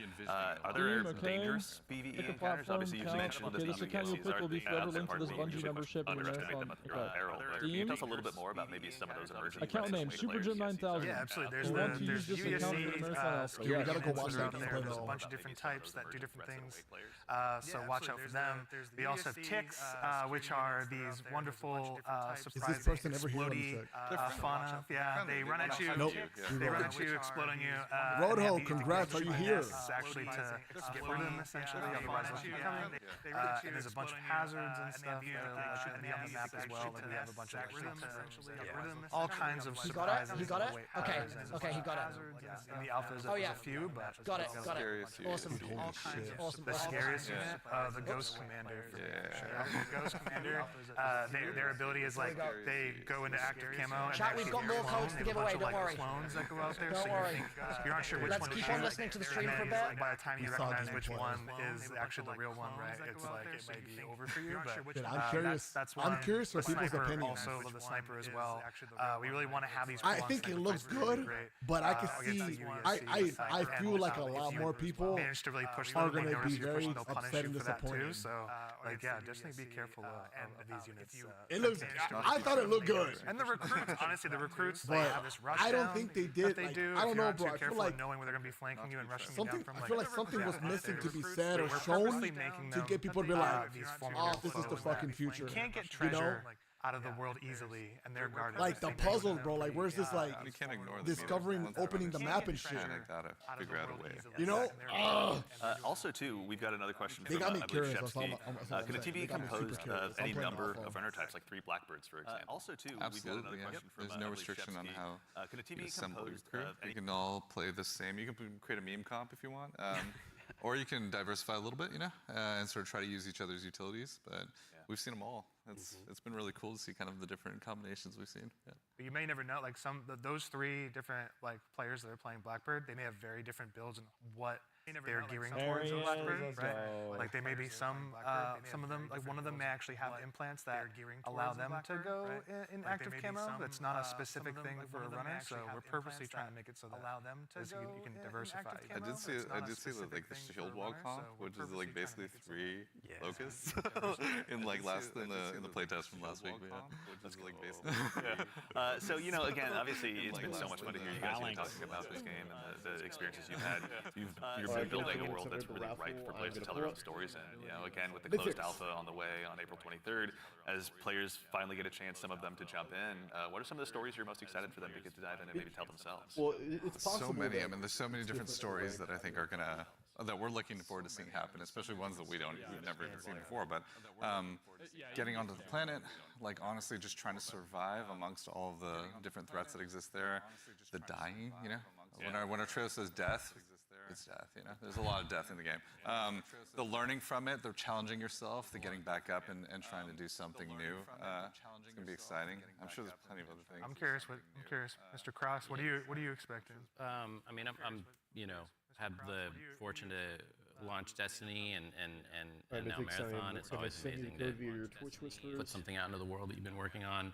Are there dangerous PvE encounters? Obviously, you mentioned the PvEs are the absent part of the usually underestimate them at your own peril. But can you tell us a little bit more about maybe some of those emerging account name SuperGen9000. Yeah, absolutely. There's the USC Yeah, we gotta go watch that. There's a bunch of different types that do different things. So watch out for them. We also have ticks, which are these wonderful, surprising, person ever here on the explodey fauna. Yeah, they run at you. Nope. They run at you, explode on you. Roadho, congrats, are you here? Actually, to get rid of them, essentially. Otherwise, they'll keep coming. And there's a bunch of hazards and stuff that should be on the map as well. Like we have a bunch of all kinds of surprises. He got it? Okay, okay, he got it. In the alphas, there's a few, but got it. Awesome. Awesome. The scariest unit, the Ghost Commander. The Ghost Commander, their ability is like they go into active camo. Chat, we've got more codes to give away, don't worry. Clones that go out there, don't worry. You're not sure which one to choose. Let's keep on listening to the stream for a bit. By the time you recognize which one is actually the real one, right? It's like it may be over for you, but I'm curious. That's why I'm curious for people's opinion. Also, the sniper as well. We really want to have these. I think it looks good, but I can see. I feel like a lot more people are going to be very upset and disappointed. So, like, yeah, definitely be careful of these units. It looks. I thought it looked good. And the recruits, honestly, they have this rush I don't think they did. They do. I don't know, bro. I feel like knowing where they're going to be flanking you and rushing you down from. I feel like something was missing to be said or shown to get people to be like, "Oh, this is the fucking future." You can't get treasure out of the world easily, and they're guarded. Like the puzzles, bro. Like, where's this like You can't ignore discovering, opening the map and shit? I gotta figure out a way. You know? Also, too, we've got another question They from got me I believe curious. Shevsky. Can a TV be composed of any number of runner types? types, like 3 blackbirds, for example? Also, too, Absolutely, we've got another yeah. question from There's no I believe restriction on Shevsky. how Can a TV you be assemble your composed crew. of any You can all play the same. You can create a meme comp if you want. Or you can diversify a little bit, you know, and sort of try to use each other's utilities. But we've seen them all. It's been really cool to see kind of the different combinations we've seen. Yeah. But you may never know, like those 3 different like players that are playing Blackbird, they may have very different builds and what they're gearing towards in Blackbird, right? Like they may be some of them, like one of them may actually have implants that allow them to go in active camo. That's not a specific thing for a runner, so we're purposely trying to make it so that allow them to you can diversify. I did see like the shield wall comp, which is like basically 3 locusts in like in the playtest from last week. Which is like basically. So again, obviously it's been so much fun to hear you guys talking about this game and the experiences you've had. You're building a world that's really ripe for players to tell their own stories in. Again, with the closed alpha on the way on April 23rd, as players finally get a chance, some of them to jump in. What are some of the stories you're most excited for them to get to dive in and maybe tell themselves? Well, it's possible. So many. I mean, there's so many different stories that I think are gonna. That we're looking forward to seeing happen, especially ones that we've never even seen before. But getting onto the planet, like honestly, just trying to survive amongst all the different threats that exist there. The dying, when our trailer says death, it's death. There's a lot of death in the game. The learning from it, the challenging yourself, the getting back up and trying to do something new. It's gonna be exciting. I'm sure there's plenty of other things. I'm curious, Mr. Cross. What are you expecting? I mean, I'm had the fortune to launch Destiny and now Marathon. It's always amazing to put something out into the world that you've been working on,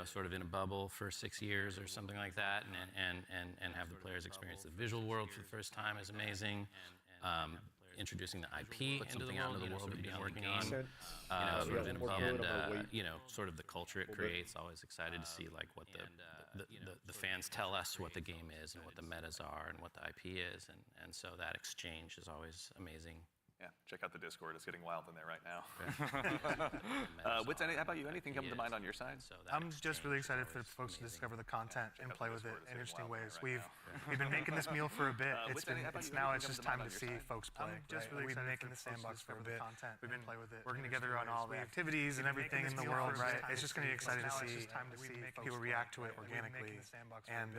sort of in a bubble for 6 years or something like that, and have the players experience the visual world for the first time is amazing. Introducing the IP into the world that you've been working on, sort of in a bubble, and sort of the culture it creates. Always excited to see like what the fans tell us what the game is and what the metas are and what the IP is, and so that exchange is always amazing. Yeah, check out the Discord. It's getting wild in there right now. Wits, how about you? Anything come to mind on your side? I'm just really excited for folks to discover the content and play with it in interesting ways. We've been making this meal for a bit. It's just time to see folks play. We've been making the sandbox for a bit. We've been working together on all the activities and everything in the world, right? It's just going to be exciting to see people react to it organically and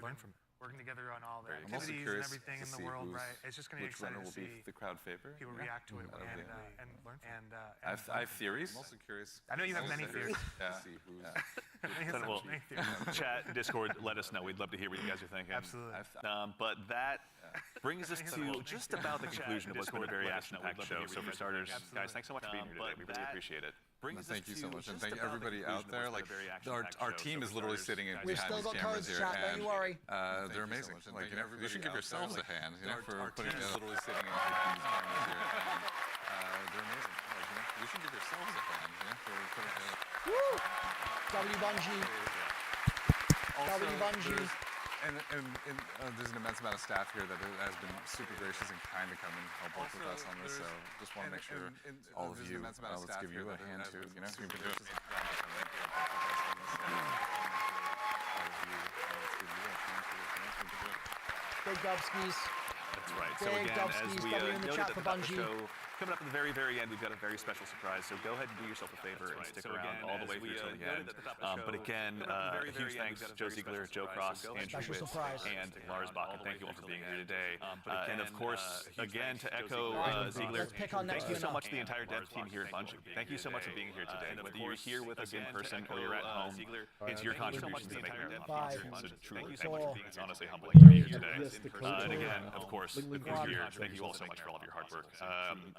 learn from it. working together on all the I'm also activities and curious everything to in the see world, right? It's just going to be which exciting runner to will be see the crowd favorite. people react to it and learn from it. I have theories. I'm also curious. I know you have many theories. To see who's. Well, chat, Discord, let us know. We'd love to hear what you guys are thinking. Absolutely. But that brings us to just about the conclusion of what's been a very action-packed show. So for starters, guys, thanks so much for being here today. We really appreciate it. Thank you so much, and thank everybody out there. Like our team is literally sitting in We've behind still these got cameras codes, here, chat, don't and you worry. they're amazing. Like you should give yourselves a hand, for our putting team is literally sitting in behind these cameras here, and they're amazing. Like, you should give yourselves a hand, for putting together. Woo! W Bungie. W Bungie. And there's an immense amount of staff here that has been super gracious and kind to come and help work with us on this. So just want to make sure all of you, let's give you a hand too. You can do it. Big Dubskis. That's right. So Big again, Dubskis, as we W in the noted chat at for the top of the Bungie. show, coming up at the very, very end, we've got a very special surprise. So go ahead and do yourself a favor and stick around all the way through till the end. But again, a huge thanks to Joe Ziegler, Joe Cross, Andrew Witz, and Lars Bach. Thank you all for being here today. And of course, again, to echo Ziegler, thank you so much to the entire dev team here at Bungie. Thank you so much for being here today. Whether you're here with us in person or you're at home, it's your contributions that make it happen. So truly, it's honestly humbling to be here today. And again, of course, here, thank you all so much for all of your hard work.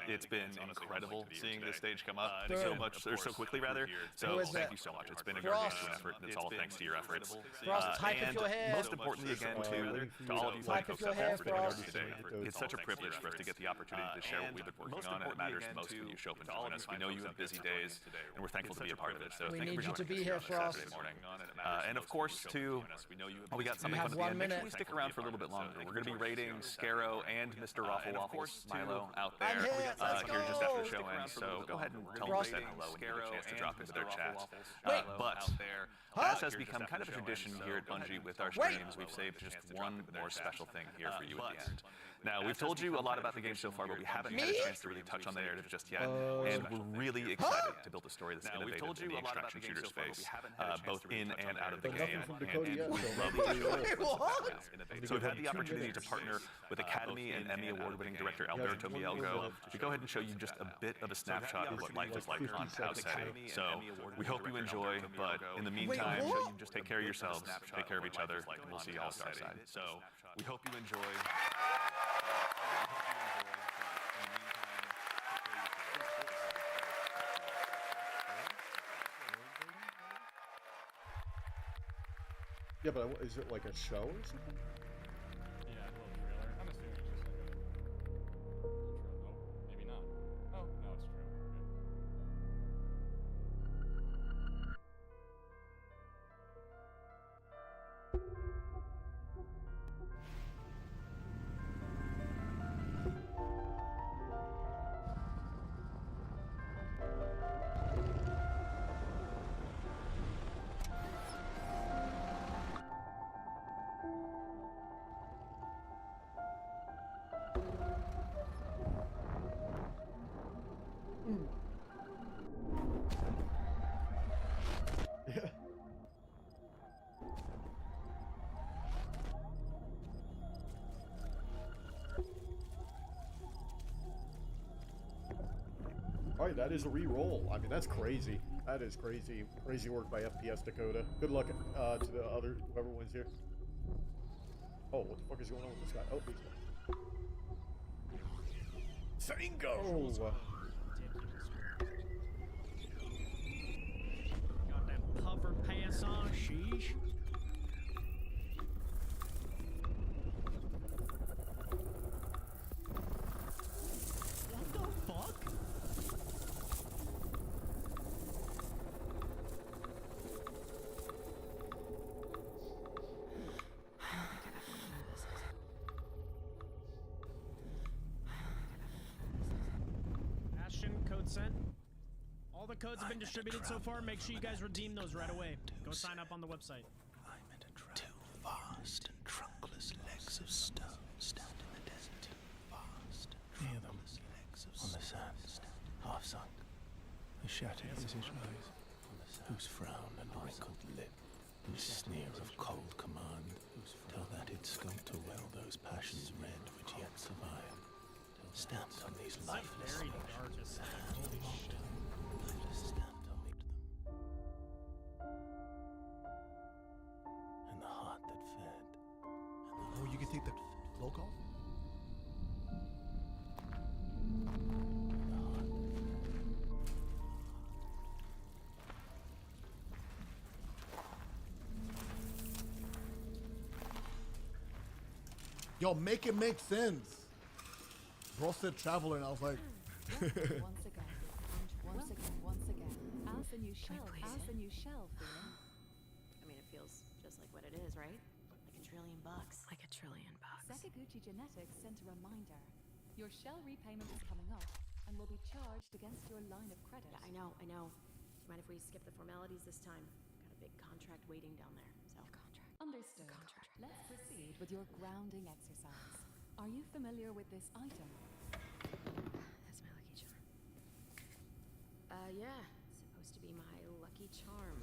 It's been incredible seeing this stage come up so quickly, rather. So thank you so much. It's been a gargantuan effort, and it's all thanks to your efforts. And most importantly, again, to all of you folks out there for being here today. It's such a privilege for us to get the opportunity to share what we've been working on, and it matters most when you show up and join us. We know you have busy days, and we're thankful to be a part of it. So thank you for joining us here on Saturday morning. And of course, we got something fun at the end. Make sure we stick around for a little bit longer. We're going to be rating Scarrow and Mr. Raffle Waffles Milo out there here just after the show ends. So go ahead and tell them to say hello and get a chance to drop into their chat. But as has become kind of a tradition here at Bungie with our streams, we've saved just one more special thing here for you at the end. Now, we've told you a lot about the game so far, but we haven't had a chance to really touch on the narrative just yet. And we're really excited to build a story that's innovative in the extraction shooter space, both in and out of the game. And we love to show it. So we've had the opportunity to partner with Academy and Emmy Award-winning director Alberto Mielgo to go ahead and show you just a bit of a snapshot of what life is like on Tau City. So we hope you enjoy, but in the meantime, just take care of yourselves, take care of each other, and we'll see you all Starside. So we hope you enjoy. Yeah, but is it like a show or something? Yeah, a little trailer. I'm assuming it's just like a little trailer. Oh, maybe not. Oh, no, it's true. Yeah. All right, that is a re-roll. I mean, that's crazy. That is crazy. Crazy work by FPS Dakota. Good luck to the other whoever wins here. Oh, what the fuck is going on with this guy? Oh, he's Sango! Got that puffer pass on, sheesh. What the fuck? Ashton, code sent. All the codes have been distributed so far. Make sure you guys redeem those right away. Go sign up on the website. Two vast and trunkless legs of stone stand in the desert. Two vast and trunkless legs on the sand, half sunk. A shattered visage rose, whose frown and wrinkled lip, whose sneer of cold command, tell that its those passions red which yet survive, stamped on these lifeless Very nations. dark aesthetic. The hand Holy mocked shit. them, stamped on them. And the heart that fed. Oh, you can take the cloak off? Yo, make it make sense. Bro said traveler, and I was like, Once again. As the new shell. Feeling. I mean, it feels just like what it is, right? Like $1 trillion. Like $1 trillion. Sakaguchi Genetics sent a reminder. Your shell repayment is coming up and will be charged against your line of credit. Yeah, I know. Do you mind if we skip the formalities this time? Got a big contract waiting down there, so. Understood. Let's proceed with your grounding exercise. Are you familiar with this item? That's my lucky charm. Yeah. Supposed to be my lucky charm.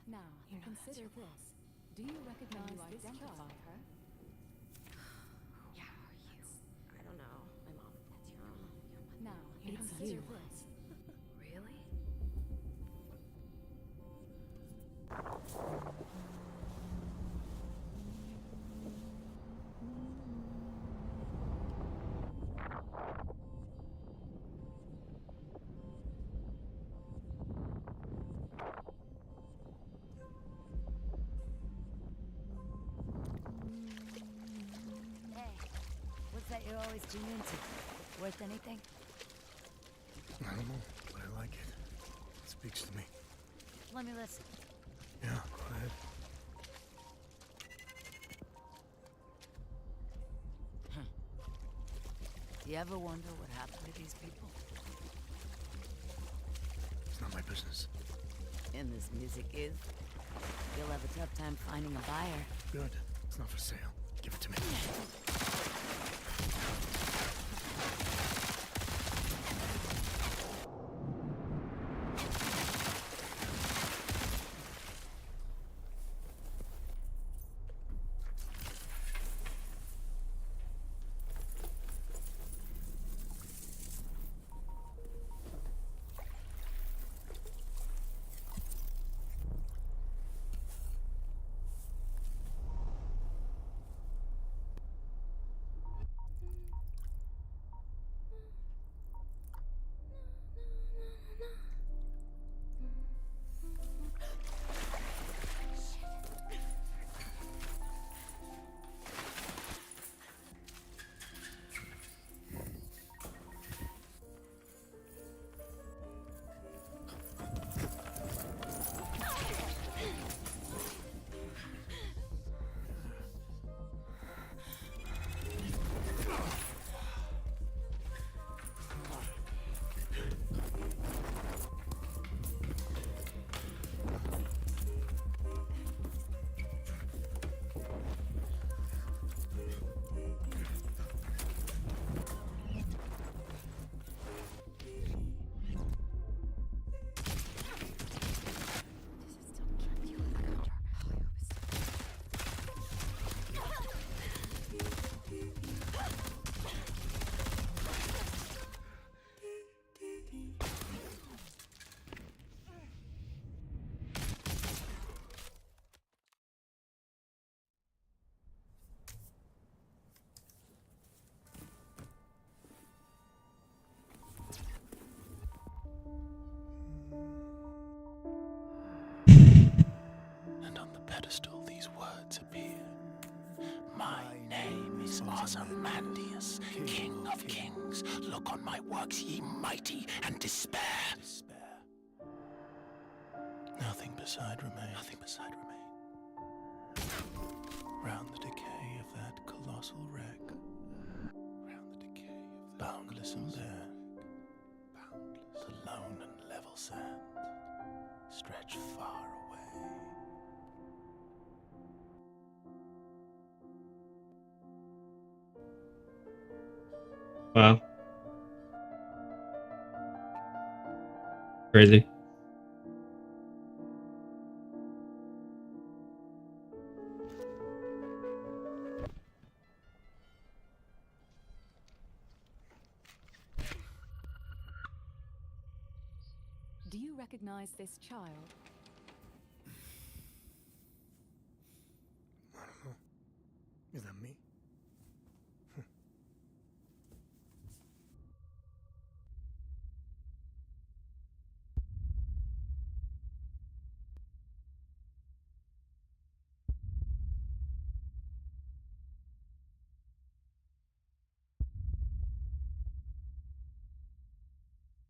Now, consider this. Do you recognize this child? Her? Yeah, are you? I don't know. My mom. That's your mom. Now, It's consider you. this. Really? Hey, what's that you always tune into? Worth anything? I don't know, but I like it. It speaks to me. Let me listen. Yeah, go ahead. Do you ever wonder what happened to these people? It's not my business. And this music is? You'll have a tough time finding a buyer. Good. It's not for sale. Give it to me. these words appear. My name is Ozymandias, King of Kings. Look on my works, ye mighty, and despair. Nothing beside remain. Nothing beside remain. Round the decay of that colossal wreck. Round the decay of that boundless and bare. The lone and level sand stretch far away. Wow. Crazy. Do you recognize this child? I don't know. Is that me?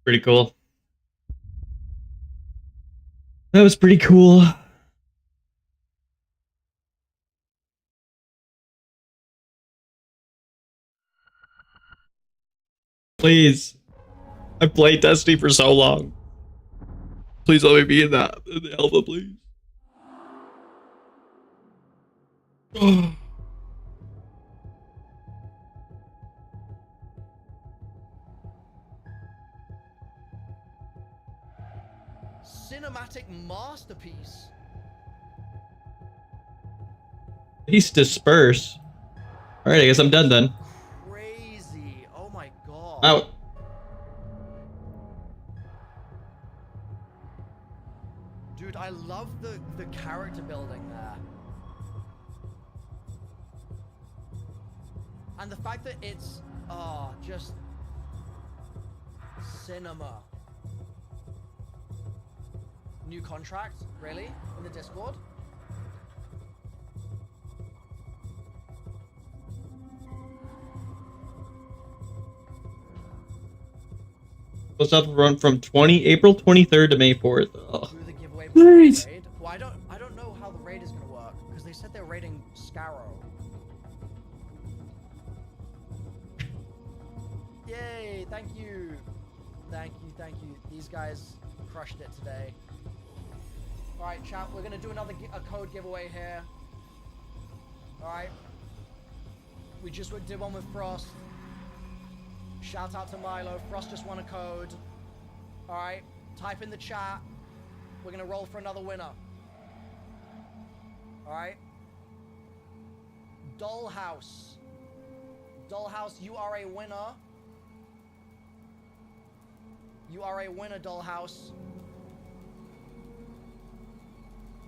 Pretty cool. That was pretty cool. Please. I've played Destiny for so long. Please let me be in the alpha, please. Cinematic masterpiece. He's disperse. Alright, I guess I'm done then. Crazy. Oh my god. Out. Dude, I love the character building there. And the fact that it's just cinema. New contract? Really? In the Discord? Supposed to have to run from April 23rd to May 4th. Ugh. Do the giveaway before the Nice. raid? Well, I don't know how the raid is gonna work because they said they're raiding Scarrow. Yay! Thank you, thank you, thank you. These guys crushed it today. All right, chat. We're gonna do another code giveaway here. All right. We just did one with Frost. Shout out to Milo. Frost just won a code. All right. Type in the chat. We're gonna roll for another winner. All right. Dollhouse. Dollhouse, you are a winner. You are a winner, Dollhouse.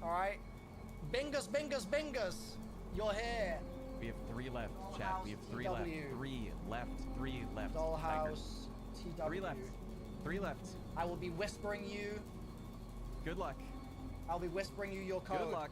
All right. Bingus, bingus, bingus. You're here. We have 3 left, chat. We have 3 left. 3 left. 3 left. Dollhouse. TW. 3 left. 3 left. I will be whispering you. Good luck. I'll be whispering you your code. Good luck.